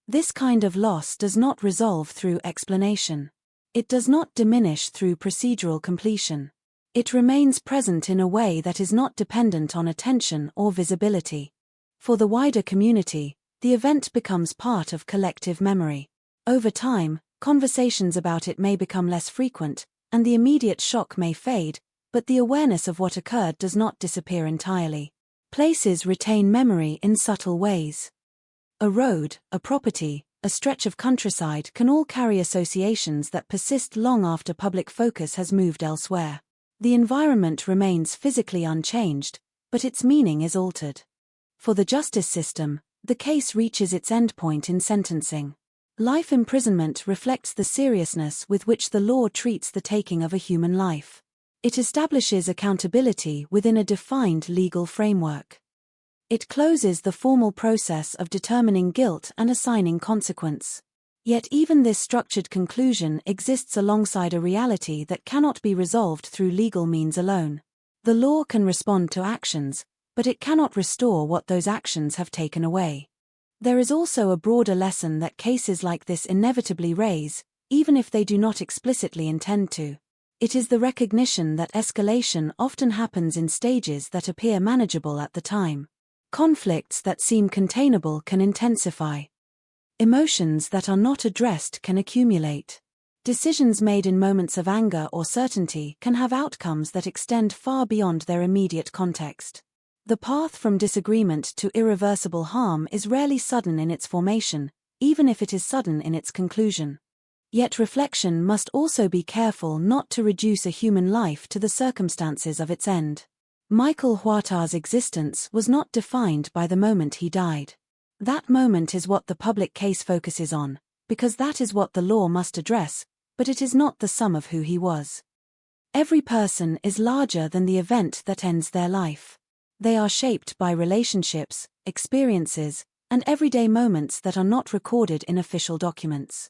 This kind of loss does not resolve through explanation. It does not diminish through procedural completion. It remains present in a way that is not dependent on attention or visibility. For the wider community, the event becomes part of collective memory. Over time, conversations about it may become less frequent, and the immediate shock may fade, but the awareness of what occurred does not disappear entirely. Places retain memory in subtle ways. A road, a property, a stretch of countryside can all carry associations that persist long after public focus has moved elsewhere. The environment remains physically unchanged, but its meaning is altered. For the justice system, the case reaches its endpoint in sentencing. Life imprisonment reflects the seriousness with which the law treats the taking of a human life. It establishes accountability within a defined legal framework. It closes the formal process of determining guilt and assigning consequence. Yet even this structured conclusion exists alongside a reality that cannot be resolved through legal means alone. The law can respond to actions, but it cannot restore what those actions have taken away. There is also a broader lesson that cases like this inevitably raise, even if they do not explicitly intend to. It is the recognition that escalation often happens in stages that appear manageable at the time. Conflicts that seem containable can intensify. Emotions that are not addressed can accumulate. Decisions made in moments of anger or certainty can have outcomes that extend far beyond their immediate context. The path from disagreement to irreversible harm is rarely sudden in its formation, even if it is sudden in its conclusion. Yet reflection must also be careful not to reduce a human life to the circumstances of its end. Michael Huatar's existence was not defined by the moment he died. That moment is what the public case focuses on, because that is what the law must address, but it is not the sum of who he was. Every person is larger than the event that ends their life. They are shaped by relationships, experiences, and everyday moments that are not recorded in official documents.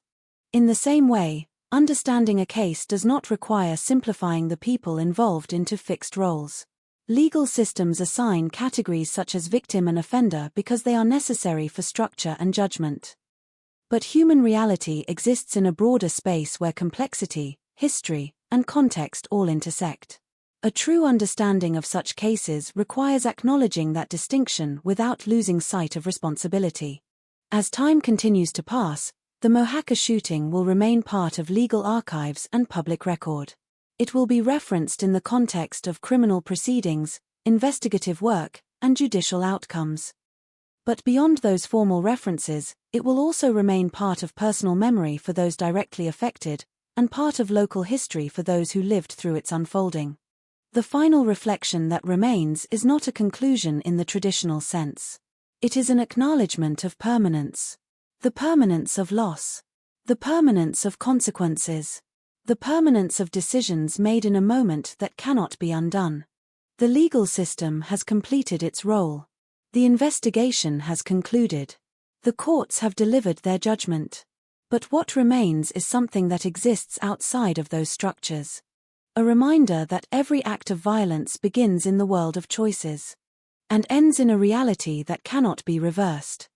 In the same way, understanding a case does not require simplifying the people involved into fixed roles. Legal systems assign categories such as victim and offender because they are necessary for structure and judgment. But human reality exists in a broader space where complexity, history, and context all intersect. A true understanding of such cases requires acknowledging that distinction without losing sight of responsibility. As time continues to pass, the Mohaca shooting will remain part of legal archives and public record. It will be referenced in the context of criminal proceedings, investigative work, and judicial outcomes. But beyond those formal references, it will also remain part of personal memory for those directly affected, and part of local history for those who lived through its unfolding. The final reflection that remains is not a conclusion in the traditional sense. It is an acknowledgement of permanence. The permanence of loss. The permanence of consequences. The permanence of decisions made in a moment that cannot be undone. The legal system has completed its role. The investigation has concluded. The courts have delivered their judgment. But what remains is something that exists outside of those structures. A reminder that every act of violence begins in the world of choices and ends in a reality that cannot be reversed.